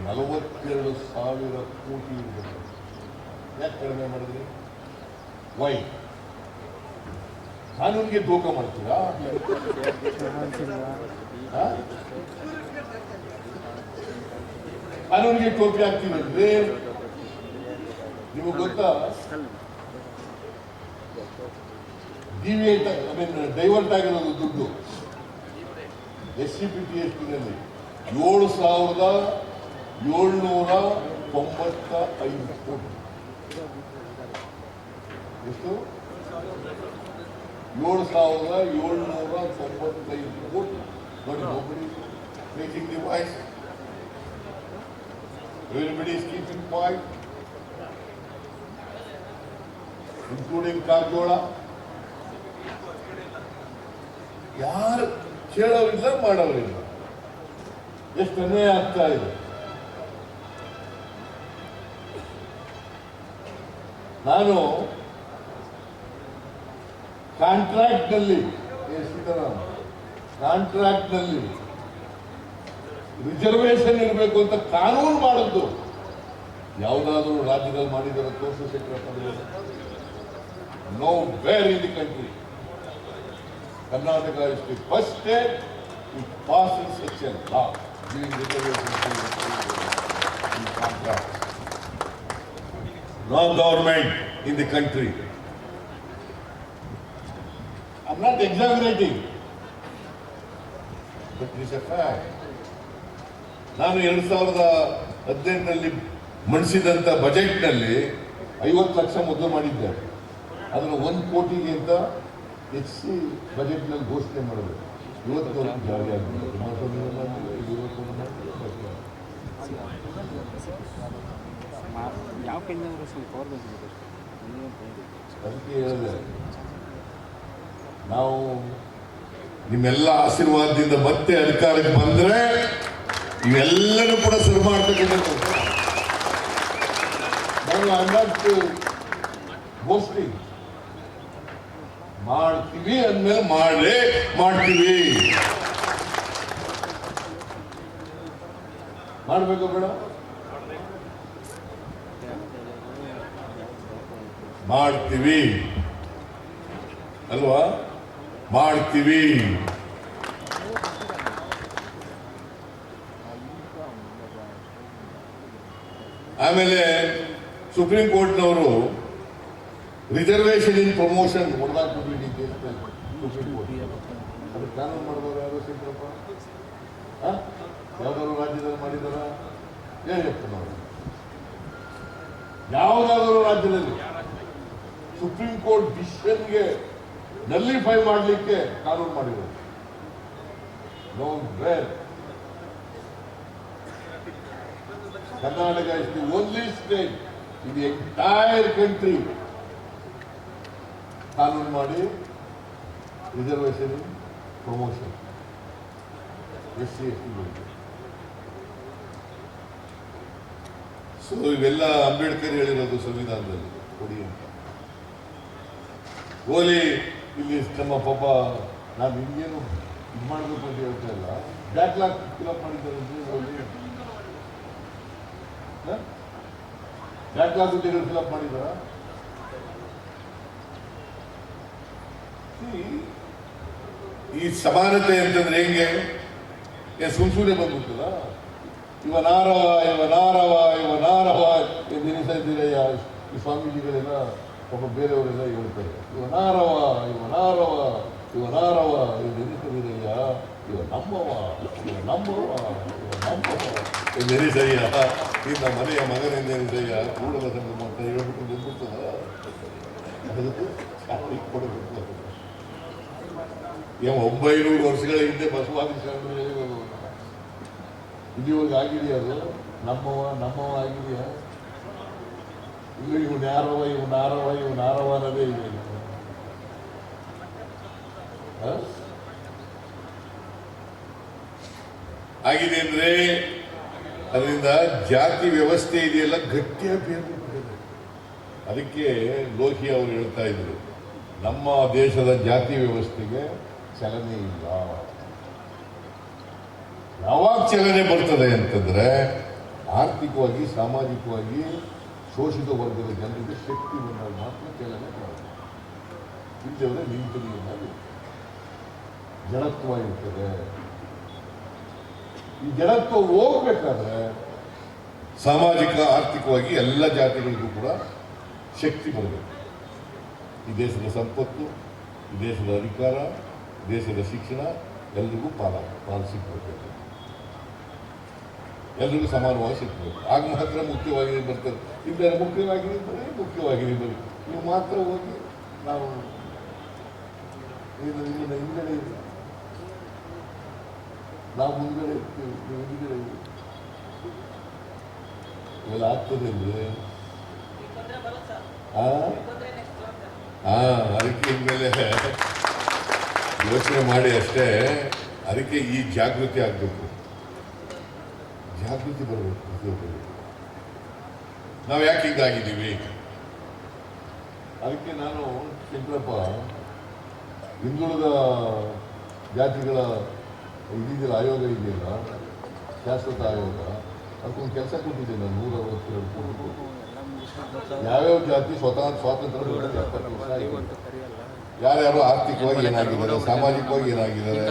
42,000 ಕೋಟಿ ಇರಬೇಕು. ಯಾಕೆ ಕಡಿಮೆ ಮಾಡಿದ್ರಿ? ವೈ? ಕಾನೂನಿಗೆ ದೋಖ ಮಾಡ್ತೀರಾ? ಕಾನೂನಿಗೆ ಟೋಪಿ ಹಾಕ್ತೀವಿ. ನಿಮಗೆ ಗೊತ್ತಾ, ಡೈವರ್ಟ್ ಆಗಿರೋದು ದುಡ್ಡು SCPTSನಲ್ಲಿ 7,795 ಕೋಟಿ. ಎಷ್ಟು? 7,795 ಕೋಟಿ. ನೋಡಿ, nobody is making the voice. Everybody is keeping quiet, including Karjol. ಯಾರು ಕೇಳೋರಿಲ್ಲ, ಮಾಡೋರಿಲ್ಲ. ಎಷ್ಟು ಅನ್ಯಾಯ ಆಗ್ತಾ ಇದೆ. ನಾನು ಕಾಂಟ್ರಾಕ್ಟ್ ನಲ್ಲಿ ರಿಸರ್ವೇಶನ್ ಇರಬೇಕು ಅಂತ ಕಾನೂನು ಮಾಡಿದ್ದು ಯಾವುದಾದ್ರೂ ರಾಜ್ಯದಲ್ಲಿ ಮಾಡಿದರೆ ತೋರಿಸು Shettarappa. Nowhere in the country. Karnataka is the first state to pass in such a law giving reservation in contracts. No government in the country. I'm not exaggerating, but it is a fact. ನಾನು 2018ರಲ್ಲಿ ಮಂಡಿಸಿದಂಥ ಬಜೆಟ್ನಲ್ಲಿ 50 ಲಕ್ಷ ಮೊದಲು ಮಾಡಿದ್ದೆ. ಅದನ್ನು 1 ಕೋಟಿಗೆ ಅಂತ ಹೆಚ್ಚಿ ಬಜೆಟ್ನಲ್ಲಿ ಘೋಷಣೆ ಮಾಡಬೇಕು. ಇವತ್ತು ಜಾರಿ ಆಗಿದೆ. ಅದಕ್ಕೆ ಹೇಳಿದೆ, ನಾವು ನಿಮ್ಮೆಲ್ಲ ಆಶೀರ್ವಾದದಿಂದ ಮತ್ತೆ ಅಧಿಕಾರಕ್ಕೆ ಬಂದ್ರೆ ಇವೆಲ್ಲನೂ ಕೂಡ ಶುರು ಮಾಡ್ತಕ್ಕಂಥ ನಾನು ಅಂದಾಜು ಮೋಸ್ಟ್ಲಿ ಮಾಡ್ತೀವಿ ಅಂದ್ಮೇಲೆ ಮಾಡ್ತೀವಿ. ಮಾಡ್ಬೇಕು ಬೇಡ? ಮಾಡ್ತೀವಿ ಅಲ್ವಾ? ಮಾಡ್ತೀವಿ. ಆಮೇಲೆ ಸುಪ್ರೀಂ ಕೋರ್ಟ್ನವರು ರಿಸರ್ವೇಶನ್ ಇನ್ ಪ್ರಮೋಷನ್ ಹೊಡೆದಾಕ್ಬಿಟ್ಟು ಸುಪ್ರೀಂ ಕೋರ್ಟ್ ಅದಕ್ಕೆ ಕಾನೂನು ಮಾಡಿದವರು ಯಾರು? ಸಿಂಗ್ರಪ್ಪ ಯಾವ್ದಾದ್ರು ರಾಜ್ಯದಲ್ಲಿ ಮಾಡಿದಾರ? ಏನಪ್ಪನವರು ಯಾವುದಾದರೂ ರಾಜ್ಯದಲ್ಲಿ ಸುಪ್ರೀಂ ಕೋರ್ಟ್ ಡಿಸಿಷನ್ಗೆ ನಲ್ಲಿಫೈ ಮಾಡಲಿಕ್ಕೆ ಕಾನೂನು ಮಾಡಿದರು? No wear. Karnataka is the only state in the entire country ಕಾನೂನು ಮಾಡಿ reservation promotion SC ST. So ಇವೆಲ್ಲ ಅಂಬೇಡ್ಕರ್ ಹೇಳಿರೋದು ಸಂವಿಧಾನದಲ್ಲಿ ಕೊಡಿ ಅಂತ. ಓಲಿ ಇಲ್ಲಿ ನಮ್ಮ ಪಾಪ ನಾನು ನಿಮಗೇನು ಇದು ಮಾಡಬೇಕು ಅಂತ ಹೇಳ್ತಾ ಇಲ್ಲ. ಬ್ಯಾಕ್ಲಾಗ್ ಫಿಲಪ್ ಮಾಡಿದ್ದಾರೆ. ಬ್ಯಾಕ್ಲಾಗ್ ಉದ್ಯೋಗ ಫಿಲಪ್ ಮಾಡಿದಾರ? ಈ ಸಮಾನತೆ ಅಂತಂದ್ರೆ ಹೆಂಗೆ? ಸುಮ್ಸುನೆ ಬಂದ್ಬಿಡ್ತದ? ಇವನಾರವ ಎನಿಸಿದ್ದೀರಯ್ಯ. ಈ ಸ್ವಾಮೀಜಿಗಳೆಲ್ಲ ಪಾಪ ಬೇರೆಯವರೆಲ್ಲ ಹೇಳ್ತಾರೆ, ಇವನಾರವ ಎನಿಸಿದ್ದೀರಯ್ಯ, ಇವ ನಮ್ಮವ ಎನಿಸಯ್ಯ. ಈ ನಮ್ಮ ಮನೆಯ ಮಗನಿಂದ ಕೂಡಲ ಸಂಗಮ ಅಂತ ಹೇಳ್ಬಿಟ್ಟು ಬಂದ್ಬಿಡ್ತದ ಅದಕ್ಕೆ ಶಾಲೆಗೆ ಕೊಡಬೇಕು. 900 ವರ್ಷಗಳ ಹಿಂದೆ ಬಸವಾದಿ ಇಲ್ಲಿವರೆಗೆ ಆಗಿದೆಯಾ? ಅದು ನಮ್ಮವ ಆಗಿದೆಯಾ? ಇಲ್ಲ ಇವನು ಯಾರವ ಅನ್ನೋದೇ ಇದೆ. ಆಗಿದೆ ಅಂದ್ರೆ ಅದರಿಂದ ಜಾತಿ ವ್ಯವಸ್ಥೆ ಇದೆಯಲ್ಲ ಗಟ್ಟಿಯಾಗಿ ಬೇರ್ಬಿಟ್ಟಿದೆ. ಅದಕ್ಕೆ ಲೋಹಿ ಅವರು ಹೇಳ್ತಾ ಇದ್ರು, ನಮ್ಮ ದೇಶದ ಜಾತಿ ವ್ಯವಸ್ಥೆಗೆ ಚಲನೆ ಇಲ್ಲ. ಯಾವಾಗ ಚಲನೆ ಬರ್ತದೆ ಅಂತಂದ್ರೆ ಆರ್ಥಿಕವಾಗಿ ಸಾಮಾಜಿಕವಾಗಿ ಶೋಷಿತ ವರ್ಗದ ಜನರಿಗೆ ಶಕ್ತಿ ಬಂದಾಗ ಮಾತ್ರ ಚಲನೆ ಬರ್ತದೆ. ಇಲ್ಲವರೆ ನಿಂತನೆಯಾಗಿ ಜಡತ್ವ ಇರ್ತದೆ. ಈ ಜಡತ್ವ ಹೋಗ್ಬೇಕಾದ್ರೆ ಸಾಮಾಜಿಕ ಆರ್ಥಿಕವಾಗಿ ಎಲ್ಲ ಜಾತಿಗಳಿಗೂ ಕೂಡ ಶಕ್ತಿ ಬರಬೇಕು. ಈ ದೇಶದ ಸಂಪತ್ತು, ಈ ದೇಶದ ಅಧಿಕಾರ, ದೇಶದ ಶಿಕ್ಷಣ ಎಲ್ರಿಗೂ ಪಾಲು ಸಿಗ್ಬೇಕು, ಎಲ್ರಿಗೂ ಸಮಾನವಾಗಿ ಸಿಗ್ಬೇಕು. ಆಗ ಮಾತ್ರ ಮುಖ್ಯವಾಗಿ ಬರ್ತದೆ. ಇಲ್ಲದೆ ಮುಖ್ಯವಾಗಿ ಬರೀ ನೀವು ಮಾತ್ರ ಹೋಗಿ ನಾವು ಹಿಂಗಡೆ ನಾವು ಮುಂದ್ಗಡೆ ಇರ್ತೀವಿ, ನೀವು ಹಿಂದ್ಗಡೆ ಇವೆಲ್ಲ ಆಗ್ತದೆ ಅಂದ್ರೆ ಅದಕ್ಕೆ ಇನ್ಮೇಲೆ ಯೋಚನೆ ಮಾಡಿ ಅಷ್ಟೇ. ಅದಕ್ಕೆ ಈ ಜಾಗೃತಿ ಆಗಬೇಕು, ಜಾಗೃತಿ ಬರಬೇಕು. ನಾವು ಯಾಕೆ ಹಿಂಗಾಗಿದ್ದೀವಿ? ಅದಕ್ಕೆ ನಾನು ಶಂಕರಪ್ಪ ಹಿಂದುಳಿದ ಜಾತಿಗಳ ಇದೆಯಲ್ಲ ಆಯೋಗ ಇದೆಯಲ್ಲ, ಶಾಶ್ವತ ಆಯೋಗ, ಅದಕ್ಕೊಂದು ಕೆಲಸ ಕೊಟ್ಟಿದ್ದೀನಿ ನಾನು 162 ಕೋಟಿ. ಯಾವ್ಯಾವ ಜಾತಿ ಸ್ವಾತಂತ್ರ್ಯ 70 ವರ್ಷ ಆಗಿದೆ. ಯಾರ್ಯಾರು ಆರ್ಥಿಕವಾಗಿ ಏನಾಗಿದ್ದಾರೆ, ಸಾಮಾಜಿಕವಾಗಿ ಏನಾಗಿದ್ದಾರೆ,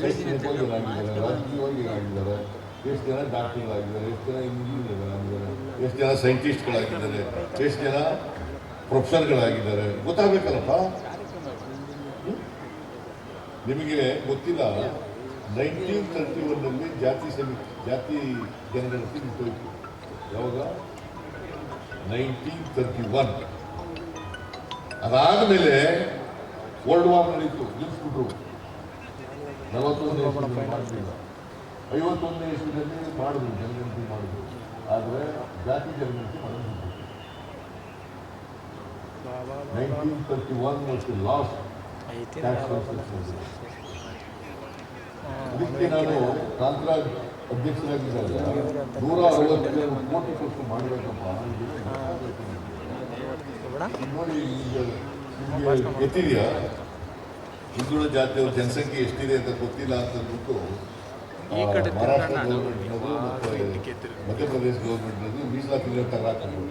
ಶೈಕ್ಷಣಿಕವಾಗಿ ಏನಾಗಿದ್ದಾರೆ, ರಾಜಕೀಯವಾಗಿ ಏನಾಗಿದ್ದಾರೆ, ಎಷ್ಟು ಜನ ಡಾಕ್ಟರ್ಗಳಾಗಿದ್ದಾರೆ, ಎಷ್ಟು ಜನ ಇಂಜಿನಿಯರ್ಗಳಾಗಿದ್ದಾರೆ, ಎಷ್ಟು ಜನ ಸೈಂಟಿಸ್ಟ್ಗಳಾಗಿದ್ದಾರೆ, ಎಷ್ಟು ಜನ ಪ್ರೊಫೆಸರ್ಗಳಾಗಿದ್ದಾರೆ ಗೊತ್ತಾಗಬೇಕಲ್ಲಪ್ಪ. ನಿಮಗೆ ಗೊತ್ತಿಲ್ಲ, 1931ರಲ್ಲಿ ಜಾತಿ ಜನಗಣತಿ ನಿಂತೋಯ್ತು. ಯಾವಾಗ? 1931. ಅದಾದಮೇಲೆ ವರ್ಲ್ಡ್ ವಾರ್ ನಡೀತು, ನಿಲ್ಲಿಸ್ಬಿಟ್ರು. 41ನೇ ಇಸ್ವಿನಲ್ಲಿ ಮಾಡಲಿಲ್ಲ, 51ನೇ ಇಸ್ವಿನಲ್ಲಿ ಮಾಡಿದ್ರು, ಜನಗಣತಿ ಮಾಡಿದ್ರು. ಆದರೆ ಜಾತಿ ಜನಗಣತಿ ಮಾಡಿದ್ರು. 1931 was the last tax census. ಅದಕ್ಕೆ ನಾನು ಕಾಂತರಾಜ್ ಅಧ್ಯಕ್ಷರಾಗಿದ್ದಾಗ 160 ಕೋಟಿ ಖರ್ಚು ಮಾಡಬೇಕಪ್ಪ. ನೋಡಿ ನಿಮಗೆ ಗೊತ್ತಿದೆಯಾ ಹಿಂದುಳಿದ ಜಾತಿಯವ್ರ ಜನಸಂಖ್ಯೆ ಎಷ್ಟಿದೆ ಅಂತ ಗೊತ್ತಿಲ್ಲ ಅಂತ ಅಂದ್ಬಿಟ್ಟು ಮಹಾರಾಷ್ಟ್ರ ಗೌರ್ಮೆಂಟ್ನದು ಮತ್ತು ಮಧ್ಯಪ್ರದೇಶ ಗೌರ್ಮೆಂಟ್ನದು ಮೀಸಲಾತಿ ತರಲಾಕೊಂಡು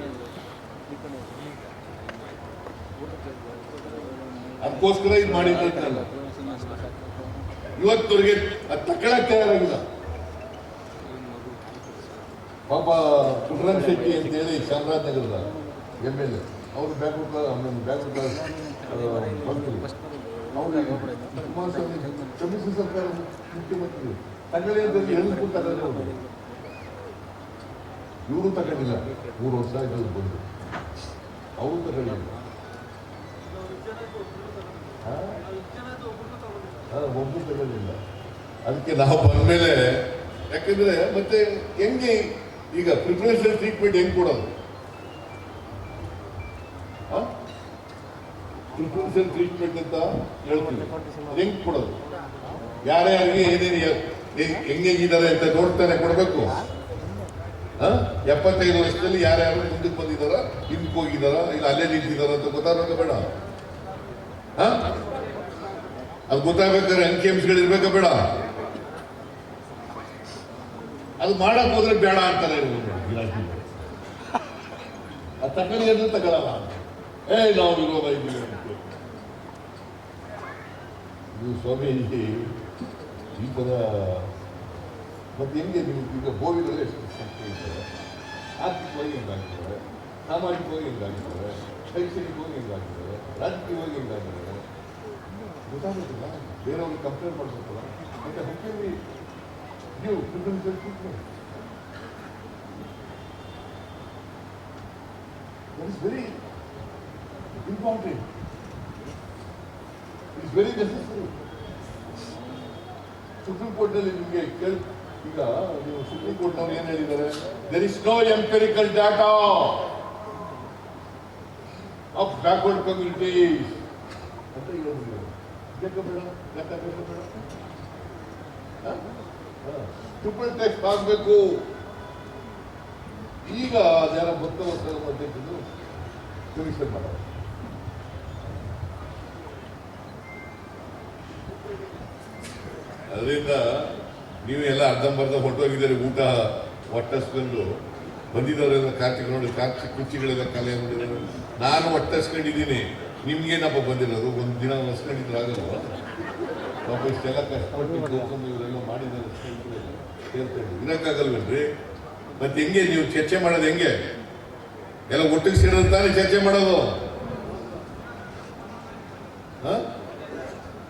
ಅದಕ್ಕೋಸ್ಕರ ಇದು ಮಾಡಿದ್ದಲ್ಲ. ಇವತ್ತವರೆಗೆ ಅದು ತಗೊಳಕ್ ತಯಾರಾಗಿಲ್ಲ. ಪಾಪ ಪುಟ್ಟರಾಮ ಶೆಟ್ಟಿ ಅಂತೇಳಿ ಚಾಮರಾಜನಗರದ MLA, ಅವರು ಬ್ಯಾಕ್ವರ್ಡ್ ಕ್ಲಾಸ್ ಅವರು ಕುಮಾರಸ್ವಾಮಿ ಸಮ್ಮಿಶ್ರ ಸರ್ಕಾರ ಮುಖ್ಯಮಂತ್ರಿ ತಗೊಳ್ಳಿ ಅಂತ ಹೇಳಿದ್ರು, ತಗೊಂಡು ಇವರು ತಗೊಂಡಿಲ್ಲ. 3 ವರ್ಷ ಆಯ್ತು ಬಂದು, ಅವರು ತಗೊಂಡಿಲ್ಲ. ಒಬ್ಬರು ತಗೊಳ್ಳಿಲ್ಲ. ಅದಕ್ಕೆ ನಾವು ಬಂದ್ಮೇಲೆ, ಯಾಕಂದ್ರೆ ಮತ್ತೆ ಹೆಂಗೆ ಈಗ ಪ್ರಿಫರೆನ್ಷಿಯಲ್ ಟ್ರೀಟ್ಮೆಂಟ್ ಹೆಂಗ್ ಕೊಡೋದು? ಪ್ರಿಫರೆನ್ಷಿಯಲ್ ಟ್ರೀಟ್ಮೆಂಟ್ ಅಂತ ಹೇಳ್ತೀವಿ, ಹೆಂಗ್ ಕೊಡೋದು? ಯಾರ್ಯಾರಿಗೆ ಏನೇನು ಹೆಂಗಿದ್ದಾರೆ ಅಂತ ನೋಡ್ತಾನೆ ಕೊಡ್ಬೇಕು. 75 ವರ್ಷದಲ್ಲಿ ಯಾರ್ಯಾರು ಮುಂದಕ್ಕೆ ಬಂದಿದಾರ, ಹಿಂದಕ್ಕೆ ಹೋಗಿದಾರ, ಇಲ್ಲ ಅಲ್ಲೇ ನಿಂತಿದಾರ ಅಂತ ಗೊತ್ತಾಗಬೇಕ ಬೇಡ? ಅದು ಗೊತ್ತಾಗಬೇಕಾದ್ರೆ ಅಂಕಿಅಂಶಗಳಿರ್ಬೇಕ ಬೇಡ? ಅದು ಮಾಡಕ್ ಹೋದ್ರೆ ಬೇಡ ಅಂತಾರೆ ಇಲಾಖೆ. ಅದು ತಗೊಳ್ಳಿ ಅಂದ್ರೆ ತಗೊಳ್ಳಲ್ಲ. ನಾವು ವಿರೋಧ ಇದ್ದೀವಿ ಅಂತ ನೀವು ಸ್ವಾಮೀಜಿ ಈ ಥರ. ಮತ್ತೆ ಹೆಂಗೆ ನೀವು ಈಗ ಬೋವಿಗಳಲ್ಲಿ ಎಷ್ಟು ಸಂಖ್ಯೆ ಇದ್ದಾರೆ, ಆರ್ಥಿಕವಾಗಿ ಹೆಂಗಾಗಿದ್ದಾರೆ, ಸಾಮಾಜಿಕವಾಗಿ ಹೆಂಗಾಗಿದ್ದಾರೆ, ಶೈಕ್ಷಣಿಕವಾಗಿ ಹೆಂಗಾಗಿದ್ದಾರೆ, ರಾಜಕೀಯವಾಗಿ ಹೆಂಗಾಗಿದ್ದಾರೆ ಗೊತ್ತಾಗೋದಿಲ್ಲ. ಬೇರೆಯವ್ರಿಗೆ ಕಂಪೇರ್ ಮಾಡ್ಬೇಕಲ್ಲ. ಮತ್ತೆ ಮುಖ್ಯವಾಗಿ ನೀವು That is very important. It is very necessary. Supreme ಕೋರ್ಟ್ನಲ್ಲಿ ನಿಮಗೆ ಈಗ ನೀವು ಸುಪ್ರೀಂ ಕೋರ್ಟ್ನವ್ರು ಏನು ಹೇಳಿದ್ದಾರೆ? There is no empirical data of backward communities ಅಂತ ಹೇಳಿದ್ರು. ಟ್ರಿಪಲ್ ಟ್ಯಾಕ್ಸ್ ಆಗಬೇಕು. ಈಗ ಜನ ಭಕ್ತವತ್ಸವ ಅಧ್ಯಕ್ಷರು ಕಮಿಷನ್ ಮಾಡೋದು. ಅದರಿಂದ ನೀವು ಎಲ್ಲ ಅರ್ಧಂಬರ್ಧ ಹೊರಟೋಗಿದ್ದಾರೆ. ಊಟ ಹೊಟ್ಟಸ್ಕೊಂಡು ಬಂದಿದ್ದವರೆಲ್ಲ ಕಾರ್ತಿಕ್ ನೋಡಿ, ಕಾರ್ತಿಕ್ ಕುರ್ಚಿಗಳೆಲ್ಲ ಖಾಲಿ ಮಾಡಿದ್ದಾರೆ. ನಾನು ಹೊಟ್ಟಸ್ಕೊಂಡಿದ್ದೀನಿ, ನಿಮ್ಗೇನಪ್ಪ ಬಂದಿರೋದು? ಒಂದು ದಿನ ಹೊಸ್ಕೊಂಡಿದ್ರಾಗಲ್ವ? ಪಾಪ ಇಷ್ಟೆಲ್ಲ ಕಷ್ಟಪಟ್ಟು ಇವರೆಲ್ಲ ಮಾಡಿದ್ದಾರೆ, ಇರಕ್ಕಾಗಲ್ವೇನ್ರಿ? ಮತ್ತೆ ಹೆಂಗೆ ನೀವು ಚರ್ಚೆ ಮಾಡೋದು? ಹೆಂಗೆ ಎಲ್ಲ ಒಟ್ಟಿಗೆ ಸೇರೋದು ತಾನೇ ಚರ್ಚೆ ಮಾಡೋದು?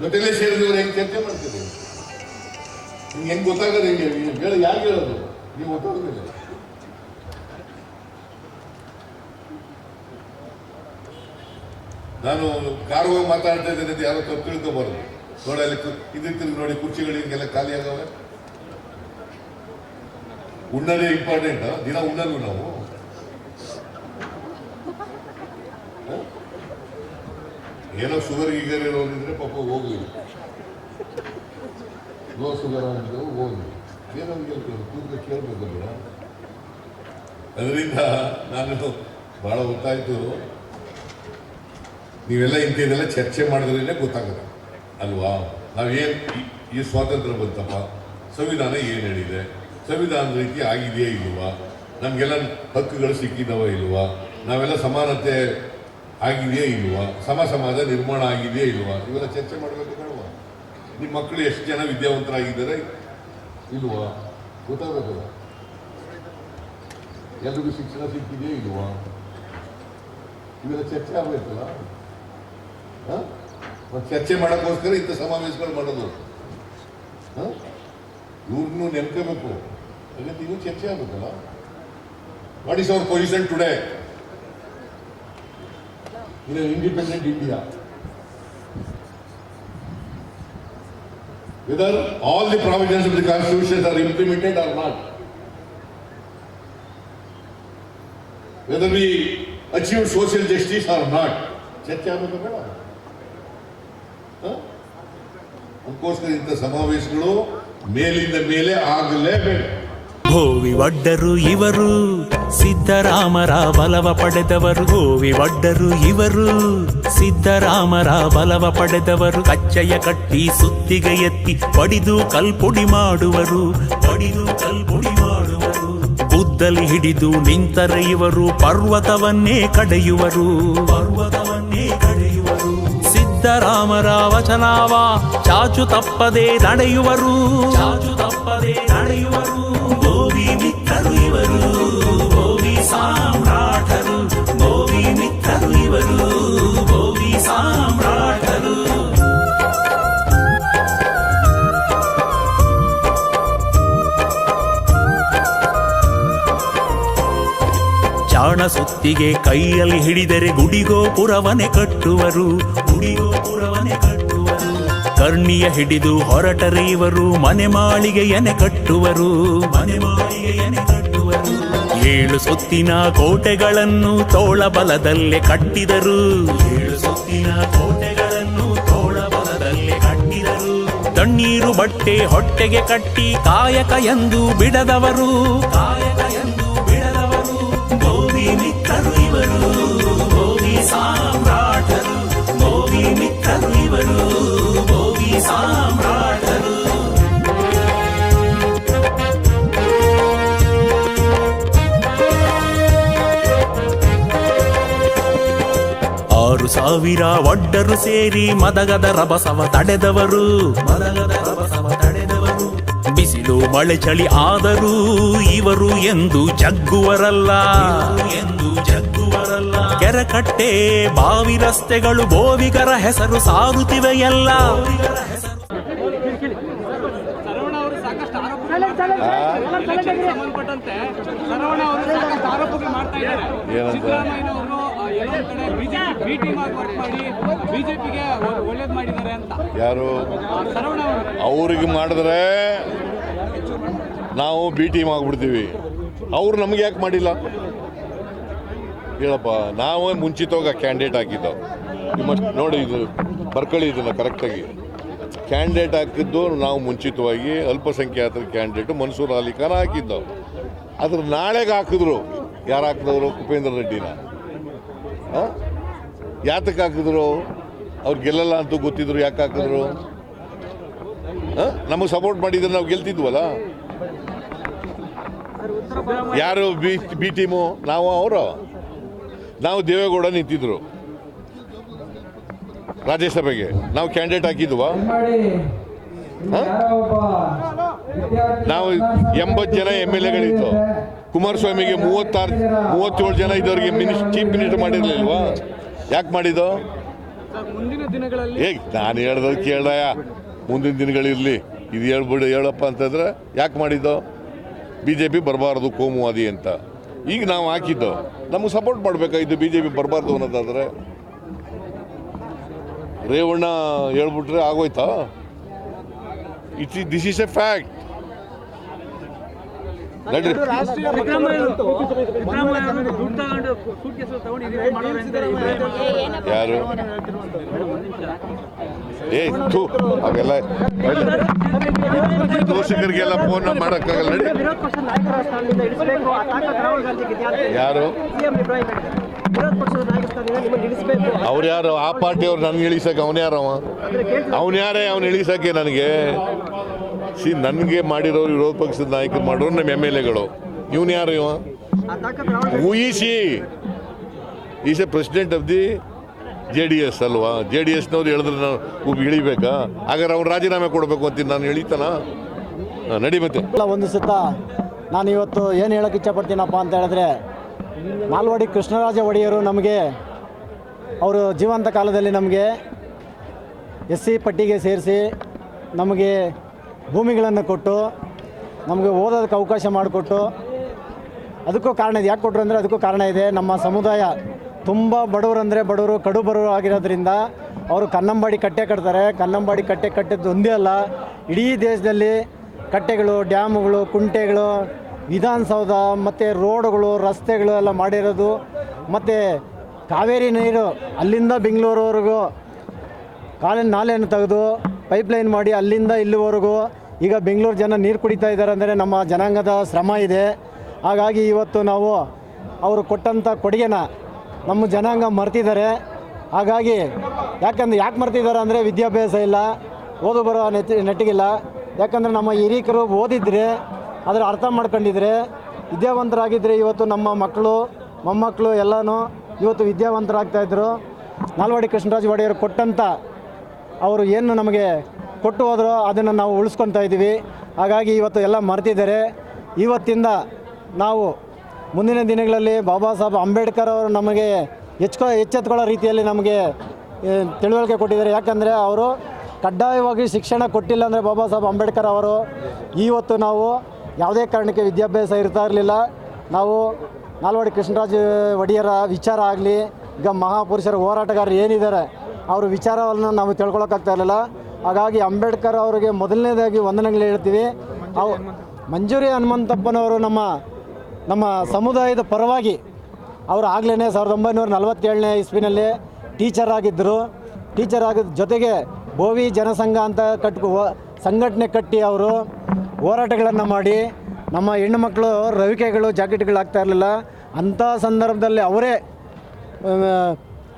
ಜೊತೆಲೇ ಸೇರಿದವ್ರು ಹೆಂಗೆ ಚರ್ಚೆ ಮಾಡ್ತೀರಿ? ನಿಮ್ಗೆ ಹೆಂಗೆ ಗೊತ್ತಾಗೋದು? ಹೆಂಗೆ ಹೇಳ ಯಾರು ಹೇಳೋದು? ನೀವು ಗೊತ್ತಾಗೋದಿಲ್ಲ. ನಾನು ಕಾರುವಾಗಿ ಮಾತಾಡ್ತಾ ಇದ್ದೇನೆ ಅಂತ ಯಾರೋ ತಪ್ಪು ತಿಳ್ಕೊಬಾರ್ದು. ನೋಡಿ ಅಲ್ಲಿ ತಿರುಗಿ ನೋಡಿ, ಕುರ್ಚಿಗಳು ಹಿಂಗೆಲ್ಲ ಖಾಲಿ ಆಗವೆ. ಉಣ್ಣಲೇ ಇಂಪಾರ್ಟೆಂಟ್. ದಿನ ಉಣ್ಣಲು ನಾವು ಏನೋ ಶುಗರ್ ಗೀಗರ್ ಇರೋದಿದ್ರೆ ಪಾಪ ಹೋಗ್ಲಿ, ನೋ ಶುಗರ್ ಆಗಿದ್ರು ಹೋಗ್ಲಿ, ಏನೋ ಕೂದಲು ಕೇಳಬೇಕಲ್ಲ. ಅದರಿಂದ ನಾನು ಬಹಳ ಗೊತ್ತಾಯ್ತು, ನೀವೆಲ್ಲ ಇಂಥದ್ದೆಲ್ಲ ಚರ್ಚೆ ಮಾಡಿದ್ರೇ ಗೊತ್ತಾಗುತ್ತೆ ಅಲ್ವಾ? ನಾವೇನು ಈ ಸ್ವಾತಂತ್ರ್ಯ ಬಂತಪ್ಪ, ಸಂವಿಧಾನ ಏನು ಹೇಳಿದೆ, ಸಂವಿಧಾನದ ರೀತಿ ಆಗಿದೆಯೇ ಇಲ್ವಾ, ನಮಗೆಲ್ಲ ಹಕ್ಕುಗಳು ಸಿಕ್ಕಿದವ ಇಲ್ವಾ, ನಾವೆಲ್ಲ ಸಮಾನತೆ ಆಗಿದೆಯೇ ಇಲ್ವಾ, ಸಮಾಜ ನಿರ್ಮಾಣ ಆಗಿದೆಯೇ ಇಲ್ವಾ, ಇವೆಲ್ಲ ಚರ್ಚೆ ಮಾಡಬೇಕು ಬೇಡವಾ? ನಿಮ್ಮ ಮಕ್ಕಳು ಎಷ್ಟು ಜನ ವಿದ್ಯಾವಂತರಾಗಿದ್ದಾರೆ ಇಲ್ವಾ ಗೊತ್ತಾಗಬೇಕಲ್ಲ. ಎಲ್ರಿಗೂ ಶಿಕ್ಷಣ ಸಿಕ್ಕಿದೆಯೇ ಇಲ್ವಾ, ಇವೆಲ್ಲ ಚರ್ಚೆ ಆಗಬೇಕಲ್ಲ. ಚರ್ಚೆ ಮಾಡೋಕ್ಕೋಸ್ಕರ ಇಂಥ ಸಮಾವೇಶಗಳು ಮಾಡೋದು. ಇವ್ರನ್ನೂ ನೆನ್ಕೋಬೇಕು, ಅದಕ್ಕೆ ಇನ್ನೂ ಚರ್ಚೆ ಆಗಬೇಕಲ್ಲ. What is our position today in an independent India? Whether all the provisions of the Constitution are implemented or not, whether we achieve social justice or not, ಚರ್ಚೆ ಆಗಬೇಕು ಬೇಡ? ಅದಕ್ಕೋಸ್ಕರ ಇಂಥ ಸಮಾವೇಶಗಳು ಮೇಲಿಂದ ಮೇಲೆ ಆಗಲೇಬೇಕು. ಭೋವಿ ಒಡ್ಡರು ಇವರು ಸಿದ್ದರಾಮರ ಬಲವ ಪಡೆದವರು. ಭೋವಿ ಒಡ್ಡರು ಇವರು ಸಿದ್ದರಾಮರ ಬಲವ ಪಡೆದವರು. ಕಚ್ಚೆಯ ಕಟ್ಟಿ ಸುತ್ತಿಗೆ ಎತ್ತಿ ಪಡಿದು ಕಲ್ಪುಡಿ ಮಾಡುವರು, ಪಡಿದು ಕಲ್ಪುಡಿ ಮಾಡುವರು. ಬುದ್ಧಲಿ ಹಿಡಿದು ನಿಂತರೆ ಇವರು ಪರ್ವತವನ್ನೇ ಕಡೆಯುವರು, ಪರ್ವತವನ್ನೇ ಕಡೆಯುವರು. ಸಿದ್ದರಾಮರ ವಚನವ ಚಾಚು ತಪ್ಪದೆ ನಡೆಯುವರು, ಚಾಚು ತಪ್ಪದೆ ನಡೆಯುವರು. ಭೋವಿ ಮಿತ್ರರು ಇವರು, ಭೋವಿ ಸಾಮ್ರಾಟರು, ಭೋವಿ ಮಿತ್ರರು ಇವರು, ಭೋವಿ ಸಾಮ್ರಾಟರು. ಚಾಣ ಸುತ್ತಿಗೆ ಕೈಯಲ್ಲಿ ಹಿಡಿದರೆ ಗುಡಿಗೋಪುರವನೆ ಕಟ್ಟುವರು, ಗುಡಿಗೋಪುರವನೆ ಕಟ್ಟುವರು. ಕರ್ಣಿಯ ಹಿಡಿದು ಹೊರಟರೆ ಇವರು ಮನೆ ಮಾಳಿಗೆಯನೆ ಕಟ್ಟುವರು, ಮನೆ ಮಾಳಿಗೆಯನೆ ಕಟ್ಟುವರು. 7 ಸುತ್ತಿನ ಕೋಟೆಗಳನ್ನು ತೋಳ ಬಲದಲ್ಲೇ ಕಟ್ಟಿದರು, 7 ಸುತ್ತಿನ ಕೋಟೆಗಳನ್ನು ತೋಳ ಬಲದಲ್ಲೇ ಕಟ್ಟಿದರು. ತಣ್ಣೀರು ಬಟ್ಟೆ ಹೊಟ್ಟೆಗೆ ಕಟ್ಟಿ ಕಾಯಕ ಎಂದು ಬಿಡದವರು, ಕಾಯಕ ಎಂದು ಬಿಡದವರು. ಭೋವಿ ಮಿತ್ರರು ಇವರು, ಭೋವಿ ಸಾಮ್ರಾಟರು, ಭೋವಿ ಮಿತ್ರರು ಇವರು, ಭೋವಿ ಸಾಮ್ರಾಟರು. ಆರು ಸಾವಿರ ಒಡ್ಡರು ಸೇರಿ ಮದಗದ ರಭಸವ ತಡೆದವರು, ಮದಗದ ರಭಸವ ತಡೆದವರು. ಬಿಸಿಲು ಮಳೆ ಚಳಿ ಆದರೂ ಇವರು ಎಂದು ಜಗ್ಗುವರಲ್ಲ, ಎಂದು ಜಗ್ಗುವರಲ್ಲ. ಕೆರೆಕಟ್ಟೆ ಬಾವಿ ರಸ್ತೆಗಳು ಬೋವಿಗರ ಹೆಸರು ಸಾರುತ್ತಿವೆಯಲ್ಲ. ಸಂಬಂಧಪಟ್ಟಂತೆ ಶರವಣ ಅವರು ಸಾಕಷ್ಟು ಆರೋಪಗಳು ಮಾಡ್ತಾ ಇದ್ದಾರೆ. ಸಿದ್ದರಾಮಯ್ಯನವರು ಯಾರು ಅವ್ರಿಗೆ ಮಾಡಿದ್ರೆ ನಾವು ಬಿ ಟೀಮ್ ಆಗ್ಬಿಡ್ತೀವಿ, ಅವ್ರು ನಮ್ಗೆ ಯಾಕೆ ಮಾಡಿಲ್ಲ ಹೇಳಪ್ಪ? ನಾವೇ ಮುಂಚಿತವಾಗಿ ಕ್ಯಾಂಡಿಡೇಟ್ ಹಾಕಿದ್ದವು. ನಿಮ್ಮಷ್ಟು ನೋಡಿ, ಇದು ಬರ್ಕೊಳ್ಳಿ ಇದನ್ನು ಕರೆಕ್ಟಾಗಿ. ಕ್ಯಾಂಡಿಡೇಟ್ ಹಾಕಿದ್ದು ನಾವು ಮುಂಚಿತವಾಗಿ ಅಲ್ಪಸಂಖ್ಯಾತರ ಕ್ಯಾಂಡಿಡೇಟು ಮನ್ಸೂರ್ ಅಲಿ ಖಾನ್ ಹಾಕಿದ್ದವು. ಅದ್ರ ನಾಳೆಗೆ ಹಾಕಿದ್ರು. ಯಾರು ಹಾಕಿದವರು? ಕುಪೇಂದ್ರ ರೆಡ್ಡಿನ. ಯಾತಕ್ಕೆ ಹಾಕಿದ್ರು? ಅವ್ರು ಗೆಲ್ಲಲ್ಲ ಅಂತೂ ಗೊತ್ತಿದ್ರು, ಯಾಕೆ ಹಾಕಿದ್ರು? ನಮಗೆ ಸಪೋರ್ಟ್ ಮಾಡಿದ್ರೆ ನಾವು ಗೆಲ್ತಿದ್ವಲ್ಲ. ಯಾರು ಬಿ ಟೀಮು? ನಾವು ಅವರು. ನಾವು ದೇವೇಗೌಡ ನಿಂತಿದ್ರು ರಾಜ್ಯಸಭೆಗೆ, ನಾವು ಕ್ಯಾಂಡಿಡೇಟ್ ಹಾಕಿದ್ವಾ? ನಾವು 80 ಜನ MLAಗಳಿತ್ತು. ಕುಮಾರಸ್ವಾಮಿಗೆ 37 ಜನ ಇದ್ದವ್ರಿಗೆ ಚೀಫ್ ಮಿನಿಸ್ಟರ್ ಮಾಡಿರ್ಲಿಲ್ವಾ? ಯಾಕೆ ಮಾಡಿದ್ದು? ನಾನು ಹೇಳ್ದವ್ರು ಕೇಳಯ್ಯ, ಮುಂದಿನ ದಿನಗಳಿರಲಿ, ಇದು ಹೇಳಪ್ಪ ಅಂತಂದ್ರೆ ಯಾಕೆ ಮಾಡಿದ್ದು? BJP ಬರಬಾರ್ದು ಕೋಮುವಾದಿ ಅಂತ. ಈಗ ನಾವು ಹಾಕಿದ್ದು, ನಮಗೆ ಸಪೋರ್ಟ್ ಮಾಡಬೇಕಾಗಿದ್ದು BJP ಬರಬಾರ್ದು ಅನ್ನೋದಾದ್ರೆ. ರೇವಣ್ಣ ಹೇಳ್ಬಿಟ್ರೆ ಆಗೋಯ್ತಾ? This is a fact. ನಡ್ರಿ, ಯಾರು ಅವೆಲ್ಲ ದೋಷಕರಿಗೆಲ್ಲ ಫೋನ್ ಮಾಡೋಕ್ಕಾಗಲ್ಲ. ನಡಿ. ಯಾರು ಅವ್ರು? ಯಾರು ಆ ಪಾರ್ಟಿಯವ್ರು ನನ್ಗೆ ಇಳಿಸಕ್ಕೆ? ಅವನ್ಯಾರವ? ಅವನ್ಯಾರೇ ಅವ್ನು ಇಳಿಸಕ್ಕೆ ನನಗೆ? ನನಗೆ ಮಾಡಿರೋರು ವಿರೋಧ ಪಕ್ಷದ ನಾಯಕರು ಮಾಡೋರು ನಮ್ಮ MLAಗಳು. ಇವನು ಯಾರು? ಇವ is A president of the JDS ಅಲ್ವಾ? JDSನವ್ರು ಹೇಳಿದ್ರೆ ನಾವು ಇಳಿಬೇಕಾ? ಹಾಗಾದ್ರೆ ಅವ್ರು ರಾಜೀನಾಮೆ ಕೊಡಬೇಕು ಅಂತೀನಿ. ನಾನು ಇಳಿತಾನ? ನಡಿ ಮತ್ತೆ. ಒಂದು ಸುತ್ತ ನಾನು ಇವತ್ತು ಏನು ಹೇಳೋಕ್ಕೆ ಇಷ್ಟಪಡ್ತೀನಪ್ಪ ಅಂತ ಹೇಳಿದ್ರೆ, ನಾಲ್ವಡಿ ಕೃಷ್ಣರಾಜ ಒಡೆಯರು ನಮಗೆ ಅವರು ಜೀವಂತ ಕಾಲದಲ್ಲಿ ನಮಗೆ SC ಪಟ್ಟಿಗೆ ಸೇರಿಸಿ ನಮಗೆ ಭೂಮಿಗಳನ್ನು ಕೊಟ್ಟು ನಮಗೆ ಓದೋದಕ್ಕೆ ಅವಕಾಶ ಮಾಡಿಕೊಟ್ಟು, ಅದಕ್ಕೂ ಕಾರಣ ಇದೆ. ಯಾಕೆ ಕೊಟ್ಟರು ಅಂದರೆ ಅದಕ್ಕೂ ಕಾರಣ ಇದೆ. ನಮ್ಮ ಸಮುದಾಯ ತುಂಬ ಬಡವರಂದರೆ ಬಡವರು, ಕಡು ಬಡವರು ಆಗಿರೋದ್ರಿಂದ ಅವರು ಕನ್ನಂಬಾಡಿ ಕಟ್ಟೆ ಕಟ್ತಾರೆ. ಕನ್ನಂಬಾಡಿ ಕಟ್ಟೆ ಕಟ್ಟಿದ್ದು ಒಂದೇ ಅಲ್ಲ, ಇಡೀ ದೇಶದಲ್ಲಿ ಕಟ್ಟೆಗಳು, ಡ್ಯಾಮುಗಳು, ಕುಂಟೆಗಳು, ವಿಧಾನಸೌಧ ಮತ್ತು ರೋಡ್ಗಳು, ರಸ್ತೆಗಳು ಎಲ್ಲ ಮಾಡಿರೋದು. ಮತ್ತು ಕಾವೇರಿ ನೀರು ಅಲ್ಲಿಂದ ಬೆಂಗಳೂರವರೆಗೂ ನಾಲೆಯನ್ನು ತೆಗೆದು ಪೈಪ್ಲೈನ್ ಮಾಡಿ ಅಲ್ಲಿಂದ ಇಲ್ಲಿವರೆಗೂ ಈಗ ಬೆಂಗಳೂರು ಜನ ನೀರು ಕುಡಿತಾ ಇದ್ದಾರೆ ಅಂದರೆ ನಮ್ಮ ಜನಾಂಗದ ಶ್ರಮ ಇದೆ. ಹಾಗಾಗಿ ಇವತ್ತು ನಾವು ಅವರು ಕೊಟ್ಟಂಥ ಕೊಡುಗೆನ ನಮ್ಮ ಜನಾಂಗ ಮರ್ತಿದ್ದಾರೆ. ಹಾಗಾಗಿ ಯಾಕೆ ಮರ್ತಿದ್ದಾರೆ ಅಂದರೆ ವಿದ್ಯಾಭ್ಯಾಸ ಇಲ್ಲ, ಓದು ಬರೋ ನೆಟ್ಟಿಗಿಲ್ಲ. ಯಾಕಂದರೆ ನಮ್ಮ ಹಿರೀಕರು ಓದಿದ್ರೆ, ಅದರ ಅರ್ಥ ಮಾಡ್ಕೊಂಡಿದ್ರೆ, ವಿದ್ಯಾವಂತರಾಗಿದ್ದರೆ ಇವತ್ತು ನಮ್ಮ ಮಕ್ಕಳು ಮೊಮ್ಮಕ್ಕಳು ಎಲ್ಲನೂ ಇವತ್ತು ವಿದ್ಯಾವಂತರಾಗ್ತಾಯಿದ್ರು. ನಾಲ್ವಡಿ ಕೃಷ್ಣರಾಜ ಒಡೆಯರು ಕೊಟ್ಟಂಥ ಅವರು ಏನು ನಮಗೆ ಕೊಟ್ಟು ಹೋದರೂ ಅದನ್ನು ನಾವು ಉಳಿಸ್ಕೊತಾ ಇದ್ದೀವಿ. ಹಾಗಾಗಿ ಇವತ್ತು ಎಲ್ಲ ಮರ್ತಿದ್ದಾರೆ. ಇವತ್ತಿಂದ ನಾವು ಮುಂದಿನ ದಿನಗಳಲ್ಲಿ ಬಾಬಾ ಸಾಹೇಬ್ ಅಂಬೇಡ್ಕರ್ ಅವರು ನಮಗೆ ಎಚ್ಚೆತ್ಕೊಳ್ಳೋ ರೀತಿಯಲ್ಲಿ ನಮಗೆ ತಿಳುವಳಿಕೆ ಕೊಟ್ಟಿದ್ದಾರೆ. ಯಾಕಂದರೆ ಅವರು ಕಡ್ಡಾಯವಾಗಿ ಶಿಕ್ಷಣ ಕೊಟ್ಟಿಲ್ಲ ಅಂದರೆ ಬಾಬಾ ಸಾಹೇಬ್ ಅಂಬೇಡ್ಕರ್ ಅವರು ಇವತ್ತು ನಾವು ಯಾವುದೇ ಕಾರಣಕ್ಕೆ ವಿದ್ಯಾಭ್ಯಾಸ ಇರ್ತಾ ಇರಲಿಲ್ಲ. ನಾವು ನಾಲ್ವಡಿ ಕೃಷ್ಣರಾಜ ಒಡೆಯರ ವಿಚಾರ ಆಗಲಿ, ಈಗ ಮಹಾಪುರುಷರ ಹೋರಾಟಗಾರರು ಏನಿದ್ದಾರೆ ಅವ್ರ ವಿಚಾರವನ್ನು ನಾವು ತಿಳ್ಕೊಳಕ್ಕಾಗ್ತಾ ಇರಲಿಲ್ಲ. ಹಾಗಾಗಿ ಅಂಬೇಡ್ಕರ್ ಅವರಿಗೆ ಮೊದಲನೇದಾಗಿ ವಂದನೆಗಳು ಹೇಳ್ತೀವಿ. ಮಂಜೂರಿ ಹನುಮಂತಪ್ಪನವರು ನಮ್ಮ ಸಮುದಾಯದ ಪರವಾಗಿ ಅವರು ಆಗಲೇ 1947ನೇ ಇಸ್ವಿನಲ್ಲಿ ಟೀಚರ್ ಆಗಿದ್ದರು. ಟೀಚರ್ ಆಗಿದ್ದ ಜೊತೆಗೆ ಬೋವಿ ಜನಸಂಘ ಅಂತ ಸಂಘಟನೆ ಕಟ್ಟಿ ಅವರು ಹೋರಾಟಗಳನ್ನು ಮಾಡಿ ನಮ್ಮ ಹೆಣ್ಣುಮಕ್ಕಳು ರವಿಕೆಗಳು ಜಾಕೆಟ್ಗಳು ಆಗ್ತಾ ಇರಲಿಲ್ಲ. ಅಂಥ ಸಂದರ್ಭದಲ್ಲಿ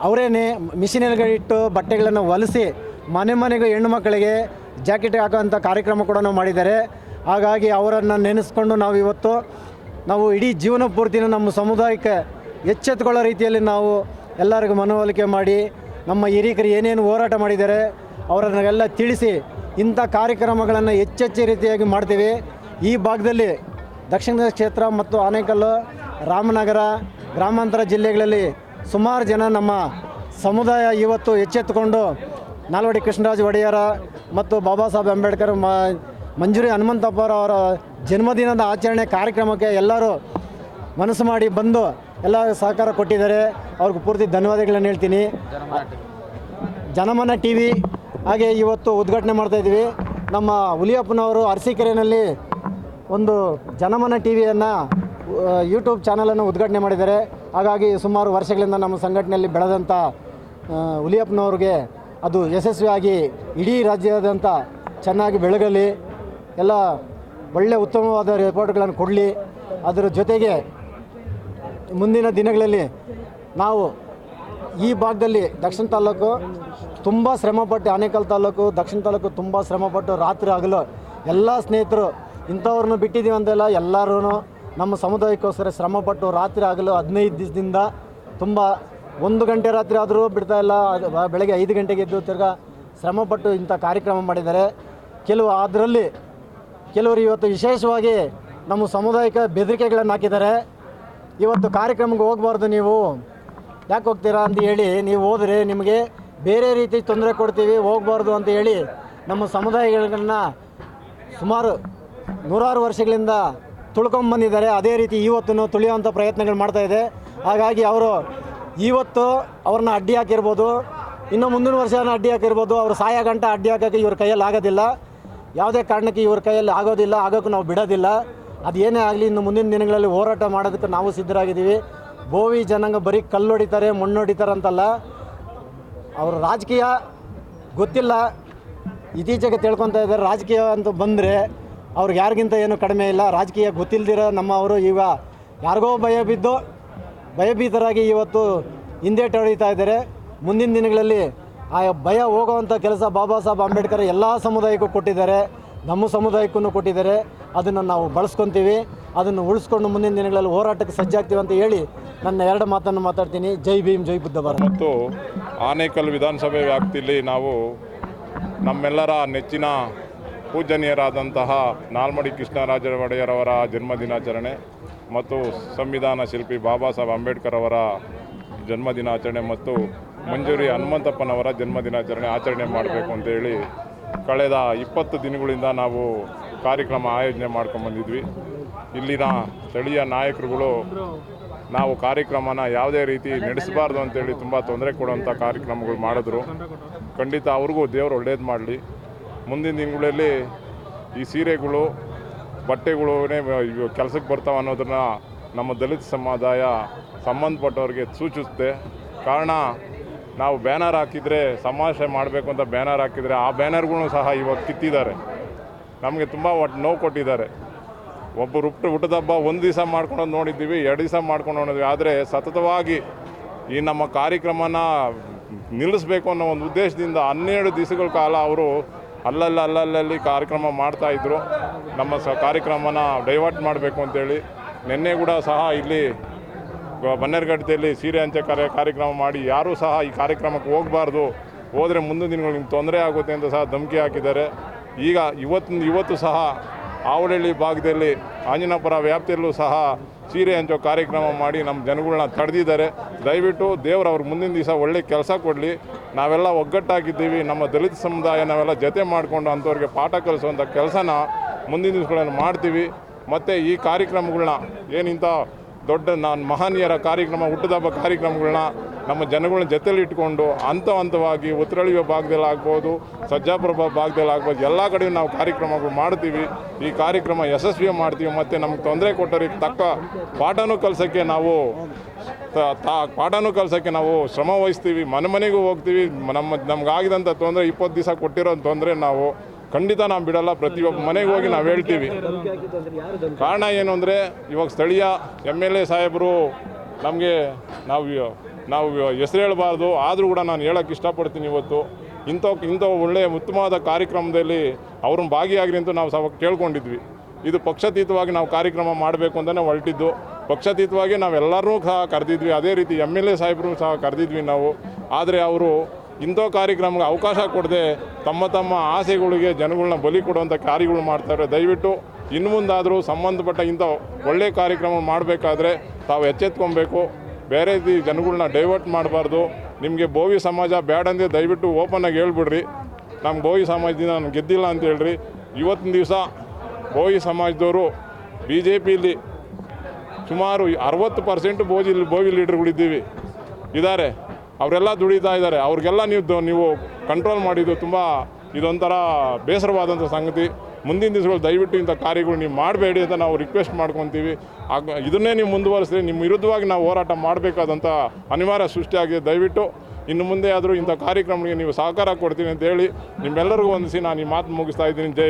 ಅವರೇನೆ ಮಿಷಿನರಿಗಳಿಟ್ಟು ಬಟ್ಟೆಗಳನ್ನು ಹೊಲಿಸಿ ಮನೆಗೆ ಹೆಣ್ಣುಮಕ್ಕಳಿಗೆ ಜಾಕೆಟ್ ಹಾಕೋಂಥ ಕಾರ್ಯಕ್ರಮ ಕೂಡ ನಾವು ಮಾಡಿದ್ದಾರೆ. ಹಾಗಾಗಿ ಅವರನ್ನು ನೆನೆಸ್ಕೊಂಡು ನಾವು ಇಡೀ ಜೀವನ ಪೂರ್ತಿನ ನಮ್ಮ ಸಮುದಾಯಕ್ಕೆ ಎಚ್ಚೆತ್ತುಕೊಳ್ಳೋ ರೀತಿಯಲ್ಲಿ ನಾವು ಎಲ್ಲರಿಗೂ ಮನವೊಲಿಕೆ ಮಾಡಿ ನಮ್ಮ ಹಿರೀಕರು ಏನೇನು ಹೋರಾಟ ಮಾಡಿದ್ದಾರೆ ಅವರನ್ನೆಲ್ಲ ತಿಳಿಸಿ ಇಂಥ ಕಾರ್ಯಕ್ರಮಗಳನ್ನು ಹೆಚ್ಚೆಚ್ಚು ರೀತಿಯಾಗಿ ಮಾಡ್ತೀವಿ. ಈ ಭಾಗದಲ್ಲಿ ದಕ್ಷಿಣ ಕ್ಷೇತ್ರ ಮತ್ತು ಆನೇಕಲ್ಲು, ರಾಮನಗರ, ಗ್ರಾಮಾಂತರ ಜಿಲ್ಲೆಗಳಲ್ಲಿ ಸುಮಾರು ಜನ ನಮ್ಮ ಸಮುದಾಯ ಇವತ್ತು ಎಚ್ಚೆತ್ತುಕೊಂಡು ನಾಲ್ವಡಿ ಕೃಷ್ಣರಾಜ ಒಡೆಯರ ಮತ್ತು ಬಾಬಾ ಸಾಹೇಬ್ ಅಂಬೇಡ್ಕರ್ ಮಂಜೂರಿ ಹನುಮಂತಪ್ಪರವರ ಜನ್ಮದಿನದ ಆಚರಣೆ ಕಾರ್ಯಕ್ರಮಕ್ಕೆ ಎಲ್ಲರೂ ಮನಸ್ಸು ಮಾಡಿ ಬಂದು ಎಲ್ಲ ಸಹಕಾರ ಕೊಟ್ಟಿದ್ದಾರೆ. ಅವ್ರಿಗೆ ಪೂರ್ತಿ ಧನ್ಯವಾದಗಳನ್ನು ಹೇಳ್ತೀನಿ. ಜನಮನ ಟಿ ವಿ ಹಾಗೆ ಇವತ್ತು ಉದ್ಘಾಟನೆ ಮಾಡ್ತಾಯಿದ್ದೀವಿ. ನಮ್ಮ ಹುಲಿಯಪ್ಪನವರು ಅರಸೀಕೆರೆಯಲ್ಲಿ ಒಂದು ಜನಮನ ಟಿ ವಿಯನ್ನು ಯೂಟ್ಯೂಬ್ ಚಾನಲನ್ನು ಉದ್ಘಾಟನೆ ಮಾಡಿದ್ದಾರೆ. ಹಾಗಾಗಿ ಸುಮಾರು ವರ್ಷಗಳಿಂದ ನಮ್ಮ ಸಂಘಟನೆಯಲ್ಲಿ ಬೆಳೆದಂಥ ಹುಲಿಯಪ್ಪನವ್ರಿಗೆ ಅದು ಯಶಸ್ವಿಯಾಗಿ ಇಡೀ ರಾಜ್ಯಾದ್ಯಂತ ಚೆನ್ನಾಗಿ ಬೆಳಗಲಿ, ಎಲ್ಲ ಒಳ್ಳೆಯ ಉತ್ತಮವಾದ ರಿಪೋರ್ಟ್ಗಳನ್ನು ಕೊಡಲಿ. ಅದರ ಜೊತೆಗೆ ಮುಂದಿನ ದಿನಗಳಲ್ಲಿ ನಾವು ಈ ಭಾಗದಲ್ಲಿ ದಕ್ಷಿಣ ತಾಲೂಕು ತುಂಬ ಶ್ರಮಪಟ್ಟು, ಆನೇಕಲ್ ತಾಲೂಕು ದಕ್ಷಿಣ ತಾಲೂಕು ತುಂಬ ಶ್ರಮಪಟ್ಟು ರಾತ್ರಿ ಹಗಲು ಎಲ್ಲ ಸ್ನೇಹಿತರು ಇಂಥವ್ರನ್ನ ಬಿಟ್ಟಿದ್ದೀವಿ ಅಂತೆಲ್ಲ ಎಲ್ಲರೂ ನಮ್ಮ ಸಮುದಾಯಕ್ಕೋಸ್ಕರ ಶ್ರಮಪಟ್ಟು ರಾತ್ರಿ ಹಗಲು 15 ದಿವಸದಿಂದ ತುಂಬ 1 ಗಂಟೆ ರಾತ್ರಿ ಆದರೂ ಬಿಡ್ತಾಯಿಲ್ಲ. ಬೆಳಗ್ಗೆ 5 ಗಂಟೆಗೆ ಎದ್ದು ತಿರ್ಗಾ ಶ್ರಮಪಟ್ಟು ಇಂಥ ಕಾರ್ಯಕ್ರಮ ಮಾಡಿದ್ದಾರೆ. ಅದರಲ್ಲಿ ಕೆಲವರು ಇವತ್ತು ವಿಶೇಷವಾಗಿ ನಮ್ಮ ಸಮುದಾಯಕ್ಕೆ ಬೆದರಿಕೆಗಳನ್ನು ಹಾಕಿದ್ದಾರೆ. ಇವತ್ತು ಕಾರ್ಯಕ್ರಮಕ್ಕೆ ಹೋಗಬಾರ್ದು, ನೀವು ಯಾಕೆ ಹೋಗ್ತೀರಾ ಅಂತ ಹೇಳಿ, ನೀವು ಹೋದರೆ ನಿಮಗೆ ಬೇರೆ ರೀತಿ ತೊಂದರೆ ಕೊಡ್ತೀವಿ, ಹೋಗಬಾರ್ದು ಅಂತ ಹೇಳಿ ನಮ್ಮ ಸಮುದಾಯಗಳನ್ನ ಸುಮಾರು 100 ವರ್ಷಗಳಿಂದ ತುಳ್ಕೊಂಬಂದಿದ್ದಾರೆ. ಅದೇ ರೀತಿ ಇವತ್ತು ತುಳಿಯುವಂಥ ಪ್ರಯತ್ನಗಳು ಮಾಡ್ತಾಯಿದೆ. ಹಾಗಾಗಿ ಅವರು ಇವತ್ತು ಅವ್ರನ್ನ ಅಡ್ಡಿ ಹಾಕಿರ್ಬೋದು, ಇನ್ನು ಮುಂದಿನ ವರ್ಷನ ಅಡ್ಡಿ ಹಾಕಿರ್ಬೋದು. ಅವರು ಸಾಯ ಗಂಟ ಅಡ್ಡಿ ಹಾಕೋಕ್ಕೆ ಇವ್ರ ಕೈಯಲ್ಲಿ ಆಗೋದಿಲ್ಲ, ಯಾವುದೇ ಕಾರಣಕ್ಕೆ ಇವ್ರ ಕೈಯಲ್ಲಿ ಆಗೋದಿಲ್ಲ, ಆಗೋಕ್ಕೂ ನಾವು ಬಿಡೋದಿಲ್ಲ. ಅದು ಏನೇ ಆಗಲಿ ಇನ್ನು ಮುಂದಿನ ದಿನಗಳಲ್ಲಿ ಹೋರಾಟ ಮಾಡೋದಕ್ಕೆ ನಾವು ಸಿದ್ಧರಾಗಿದ್ದೀವಿ. ಬೋವಿ ಜನಾಂಗ ಬರೀ ಕಲ್ಲು ಹೊಡಿತಾರೆ, ಮಣ್ಣು ಹೊಡಿತಾರೆ ಅಂತಲ್ಲ, ಅವರು ರಾಜಕೀಯ ಗೊತ್ತಿಲ್ಲ, ಇತ್ತೀಚೆಗೆ ತಿಳ್ಕೊತಾ ಇದ್ದಾರೆ. ರಾಜಕೀಯ ಅಂತ ಬಂದರೆ ಅವ್ರಿಗೆ ಯಾರಿಗಿಂತ ಏನು ಕಡಿಮೆ ಇಲ್ಲ. ರಾಜಕೀಯ ಗೊತ್ತಿಲ್ಲದಿರೋ ನಮ್ಮವರು ಈಗ ಯಾರಿಗೋ ಭಯಭೀತರಾಗಿ ಇವತ್ತು ಹಿಂದೇಟು ಹೊಡಿತಾ ಇದ್ದಾರೆ. ಮುಂದಿನ ದಿನಗಳಲ್ಲಿ ಆ ಭಯ ಹೋಗೋವಂಥ ಕೆಲಸ ಬಾಬಾ ಸಾಹೇಬ್ ಅಂಬೇಡ್ಕರ್ ಎಲ್ಲ ಸಮುದಾಯಕ್ಕೂ ಕೊಟ್ಟಿದ್ದಾರೆ, ನಮ್ಮ ಸಮುದಾಯಕ್ಕೂ ಕೊಟ್ಟಿದ್ದಾರೆ. ಅದನ್ನು ನಾವು ಬಳಸ್ಕೊತೀವಿ, ಅದನ್ನು ಉಳಿಸ್ಕೊಂಡು ಮುಂದಿನ ದಿನಗಳಲ್ಲಿ ಹೋರಾಟಕ್ಕೆ ಸಜ್ಜಾಗ್ತೀವಿ ಅಂತ ಹೇಳಿ ನನ್ನ 2 ಮಾತನ್ನು ಮಾತಾಡ್ತೀನಿ. ಜೈ ಭೀಮ್, ಜೈ ಬುದ್ಧ ಭಾರತ. ಮತ್ತು ಆನೇಕಲ್ ವಿಧಾನಸಭೆ ವ್ಯಾಪ್ತಿಯಲ್ಲಿ ನಾವು ನಮ್ಮೆಲ್ಲರ ನೆಚ್ಚಿನ ಪೂಜನೀಯರಾದಂತಹ ನಾಲ್ಮಡಿ ಕೃಷ್ಣರಾಜ ಒಡೆಯರವರ ಜನ್ಮದಿನಾಚರಣೆ ಮತ್ತು ಸಂವಿಧಾನ ಶಿಲ್ಪಿ ಬಾಬಾ ಸಾಹೇಬ್ ಅಂಬೇಡ್ಕರ್ ಅವರ ಜನ್ಮದಿನಾಚರಣೆ ಮತ್ತು ಮಂಜೂರಿ ಹನುಮಂತಪ್ಪನವರ ಜನ್ಮದಿನಾಚರಣೆ ಆಚರಣೆ ಮಾಡಬೇಕು ಅಂತೇಳಿ ಕಳೆದ 20 ದಿನಗಳಿಂದ ನಾವು ಕಾರ್ಯಕ್ರಮ ಆಯೋಜನೆ ಮಾಡ್ಕೊಂಬಂದಿದ್ವಿ. ಇಲ್ಲಿನ ಸ್ಥಳೀಯ ನಾಯಕರುಗಳು ನಾವು ಕಾರ್ಯಕ್ರಮನ ಯಾವುದೇ ರೀತಿ ನಡೆಸಬಾರ್ದು ಅಂತೇಳಿ ತುಂಬ ತೊಂದರೆ ಕೊಡುವಂಥ ಕಾರ್ಯಕ್ರಮಗಳು ಮಾಡಿದ್ರು. ಖಂಡಿತ ಅವ್ರಿಗೂ ದೇವರು ಒಳ್ಳೇದು ಮಾಡಲಿ. ಮುಂದಿನ ದಿನಗಳಲ್ಲಿ ಈ ಸೀರೆಗಳು ಬಟ್ಟೆಗಳೇ ಕೆಲಸಕ್ಕೆ ಬರ್ತಾವೆ ಅನ್ನೋದನ್ನು ನಮ್ಮ ದಲಿತ ಸಮುದಾಯ ಸಂಬಂಧಪಟ್ಟವ್ರಿಗೆ ಸೂಚಿಸುತ್ತೆ. ಕಾರಣ ನಾವು ಬ್ಯಾನರ್ ಹಾಕಿದರೆ ಸಮಾವೇಶ ಮಾಡಬೇಕು ಅಂತ ಬ್ಯಾನರ್ ಹಾಕಿದರೆ ಆ ಬ್ಯಾನರ್ಗಳನ್ನೂ ಸಹ ಇವಾಗ ಕಿತ್ತಿದ್ದಾರೆ. ನಮಗೆ ತುಂಬ ನೋವು ಕೊಟ್ಟಿದ್ದಾರೆ. ಒಬ್ಬರು ಹುಟ್ಟದ ಹಬ್ಬ 1 ದಿವಸ ಮಾಡ್ಕೊಂಡು ನೋಡಿದ್ದೀವಿ, 2 ದಿವಸ ಮಾಡ್ಕೊಂಡು ನೋಡಿದ್ವಿ. ಆದರೆ ಸತತವಾಗಿ ಈ ನಮ್ಮ ಕಾರ್ಯಕ್ರಮನ ನಿಲ್ಲಿಸಬೇಕು ಅನ್ನೋ ಒಂದು ಉದ್ದೇಶದಿಂದ 12 ದಿವಸಗಳ ಕಾಲ ಅವರು ಅಲ್ಲಲ್ಲಿ ಕಾರ್ಯಕ್ರಮ ಮಾಡ್ತಾಯಿದ್ರು. ನಮ್ಮ ಕಾರ್ಯಕ್ರಮನ ಡೈವರ್ಟ್ ಮಾಡಬೇಕು ಅಂತೇಳಿ ನಿನ್ನೆ ಕೂಡ ಸಹ ಇಲ್ಲಿ ಬನ್ನೇರುಘಟ್ಟದಲ್ಲಿ ಸೀರೆ ಹಂಚೆ ಕಾರ್ಯಕ್ರಮ ಮಾಡಿ ಯಾರೂ ಸಹ ಈ ಕಾರ್ಯಕ್ರಮಕ್ಕೆ ಹೋಗಬಾರ್ದು, ಹೋದರೆ ಮುಂದಿನ ದಿನಗಳು ನಿಮ್ಗೆ ತೊಂದರೆ ಆಗುತ್ತೆ ಅಂತ ಸಹ ಧಮಕಿ ಹಾಕಿದ್ದಾರೆ. ಈಗ ಇವತ್ತು ಸಹ ಆವಳಹಳ್ಳಿ ಭಾಗದಲ್ಲಿ ಆಂಜನಾಪುರ ವ್ಯಾಪ್ತಿಯಲ್ಲೂ ಸಹ ಸೀರೆ ಹಂಚೋ ಕಾರ್ಯಕ್ರಮ ಮಾಡಿ ನಮ್ಮ ಜನಗಳನ್ನ ತಡೆದಿದ್ದಾರೆ. ದಯವಿಟ್ಟು ದೇವರು ಅವ್ರಿಗೆ ಮುಂದಿನ ದಿವಸ ಒಳ್ಳೆ ಕೆಲಸ ಕೊಡಲಿ. ನಾವೆಲ್ಲ ಒಗ್ಗಟ್ಟಾಗಿದ್ದೀವಿ, ನಮ್ಮ ದಲಿತ ಸಮುದಾಯ ನಾವೆಲ್ಲ ಜೊತೆ ಮಾಡಿಕೊಂಡು ಅಂಥವ್ರಿಗೆ ಪಾಠ ಕಲಿಸುವಂಥ ಕೆಲಸನ ಮುಂದಿನ ದಿವಸಗಳನ್ನು ಮಾಡ್ತೀವಿ. ಮತ್ತು ಈ ಕಾರ್ಯಕ್ರಮಗಳನ್ನ ಏನಿಂಥ ದೊಡ್ಡ ಮಹನೀಯರ ಕಾರ್ಯಕ್ರಮ, ಹುಟ್ಟುಹಬ್ಬ ಕಾರ್ಯಕ್ರಮಗಳನ್ನ ನಮ್ಮ ಜನಗಳನ್ನ ಜೊತೆಲಿ ಇಟ್ಕೊಂಡು ಹಂತವಾಗಿ ಉತ್ತರಳ್ಳಿ ಭಾಗದಲ್ಲಿ ಆಗ್ಬೋದು, ಸಜ್ಜಾಪುರ ಭಾಗದಲ್ಲಿ ಆಗ್ಬೋದು, ಎಲ್ಲ ಕಡೆ ನಾವು ಕಾರ್ಯಕ್ರಮಗಳು ಮಾಡ್ತೀವಿ. ಈ ಕಾರ್ಯಕ್ರಮ ಯಶಸ್ವಿ ಮಾಡ್ತೀವಿ. ಮತ್ತು ನಮ್ಗೆ ತೊಂದರೆ ಕೊಟ್ಟರಿಗೆ ತಕ್ಕ ಪಾಠನೂ ಕಲಿಸೋಕ್ಕೆ ನಾವು ಶ್ರಮ ವಹಿಸ್ತೀವಿ. ಮನೆಗೂ ಹೋಗ್ತೀವಿ. ನಮ್ಗಾಗಿದಂಥ ತೊಂದರೆ 20 ದಿವಸ ಕೊಟ್ಟಿರೋ ತೊಂದರೆ ನಾವು ಖಂಡಿತ ನಾವು ಬಿಡಲ್ಲ. ಪ್ರತಿಯೊಬ್ಬ ಮನೆಗೆ ಹೋಗಿ ನಾವು ಹೇಳ್ತೀವಿ. ಕಾರಣ ಏನು ಅಂದರೆ ಇವಾಗ ಸ್ಥಳೀಯ MLA ಸಾಹೇಬರು ನಮಗೆ ನಾವು ಹೆಸರು ಹೇಳಬಾರ್ದು, ಆದರೂ ಕೂಡ ನಾನು ಹೇಳೋಕ್ಕೆ ಇಷ್ಟಪಡ್ತೀನಿ. ಇವತ್ತು ಇಂಥ ಒಳ್ಳೆಯ ಉತ್ತಮವಾದ ಕಾರ್ಯಕ್ರಮದಲ್ಲಿ ಅವ್ರನ್ನ ಭಾಗಿಯಾಗ್ರಿ ಅಂತ ನಾವು ಸಹ ಕೇಳ್ಕೊಂಡಿದ್ವಿ. ಇದು ಪಕ್ಷಾತೀತವಾಗಿ ನಾವು ಕಾರ್ಯಕ್ರಮ ಮಾಡಬೇಕು ಅಂತಲೇ ಹೊರಟಿದ್ದು. ಪಕ್ಷಾತೀತವಾಗಿ ನಾವೆಲ್ಲರೂ ಸಹ ಕರೆದಿದ್ವಿ. ಅದೇ ರೀತಿ MLA ಸಾಹೇಬರು ಸಹ ಕರೆದಿದ್ವಿ ನಾವು. ಆದರೆ ಅವರು ಇಂಥ ಕಾರ್ಯಕ್ರಮಕ್ಕೆ ಅವಕಾಶ ಕೊಡದೆ ತಮ್ಮ ಆಸೆಗಳಿಗೆ ಜನಗಳನ್ನ ಬಲಿ ಕೊಡುವಂಥ ಕಾರ್ಯಗಳು ಮಾಡ್ತಾರೆ. ದಯವಿಟ್ಟು ಇನ್ನು ಮುಂದಾದರೂ ಸಂಬಂಧಪಟ್ಟ ಇಂಥ ಒಳ್ಳೆಯ ಕಾರ್ಯಕ್ರಮ ಮಾಡಬೇಕಾದ್ರೆ ತಾವು ಎಚ್ಚೆತ್ಕೊಬೇಕು. ಬೇರೆ ರೀತಿ ಜನಗಳನ್ನ ಡೈವರ್ಟ್ ಮಾಡಬಾರ್ದು. ನಿಮಗೆ ಬೋವಿ ಸಮಾಜ ಬೇಡ ಅಂದರೆ ದಯವಿಟ್ಟು ಓಪನ್ನಾಗಿ ಹೇಳ್ಬಿಡ್ರಿ, ನಮ್ಮ ಬೋವಿ ಸಮಾಜದಿಂದ ನಾನು ಗೆದ್ದಿಲ್ಲ ಅಂತ ಹೇಳ್ರಿ. ಇವತ್ತಿನ ದಿವಸ ಬೋವಿ ಸಮಾಜದವರು BJPಲಿ ಸುಮಾರು 60% ಬೋವಿ ಲೀಡರ್ಗಳಿದ್ದೀವಿ ಇದ್ದಾರೆ, ಅವರೆಲ್ಲ ದುಡಿತಾ ಇದ್ದಾರೆ. ಅವ್ರಿಗೆಲ್ಲ ನೀವು ಕಂಟ್ರೋಲ್ ಮಾಡಿದ್ದು ತುಂಬ ಇದೊಂಥರ ಬೇಸರವಾದಂಥ ಸಂಗತಿ. ಮುಂದಿನ ದಿವಸಗಳು ದಯವಿಟ್ಟು ಇಂಥ ಕಾರ್ಯಗಳು ನೀವು ಮಾಡಬೇಡಿ ಅಂತ ನಾವು ರಿಕ್ವೆಸ್ಟ್ ಮಾಡ್ಕೊತೀವಿ. ಇದನ್ನೇ ನೀವು ಮುಂದುವರಿಸಿದ್ರೆ ನಿಮ್ಮ ವಿರುದ್ಧವಾಗಿ ನಾವು ಹೋರಾಟ ಮಾಡಬೇಕಾದಂಥ ಅನಿವಾರ್ಯ ಸೃಷ್ಟಿಯಾಗಿದೆ. ದಯವಿಟ್ಟು ಇನ್ನು ಮುಂದೆ ಆದರೂ ಇಂಥ ಕಾರ್ಯಕ್ರಮಗಳಿಗೆ ನೀವು ಸಹಕಾರ ಕೊಡ್ತೀನಿ ಅಂತ ಹೇಳಿ ನಿಮ್ಮೆಲ್ಲರಿಗೂ ವಂದಿಸಿ ನಾನು ಈ ಮಾತು ಮುಗಿಸ್ತಾ ಇದ್ದೀನಿ. ಜೈ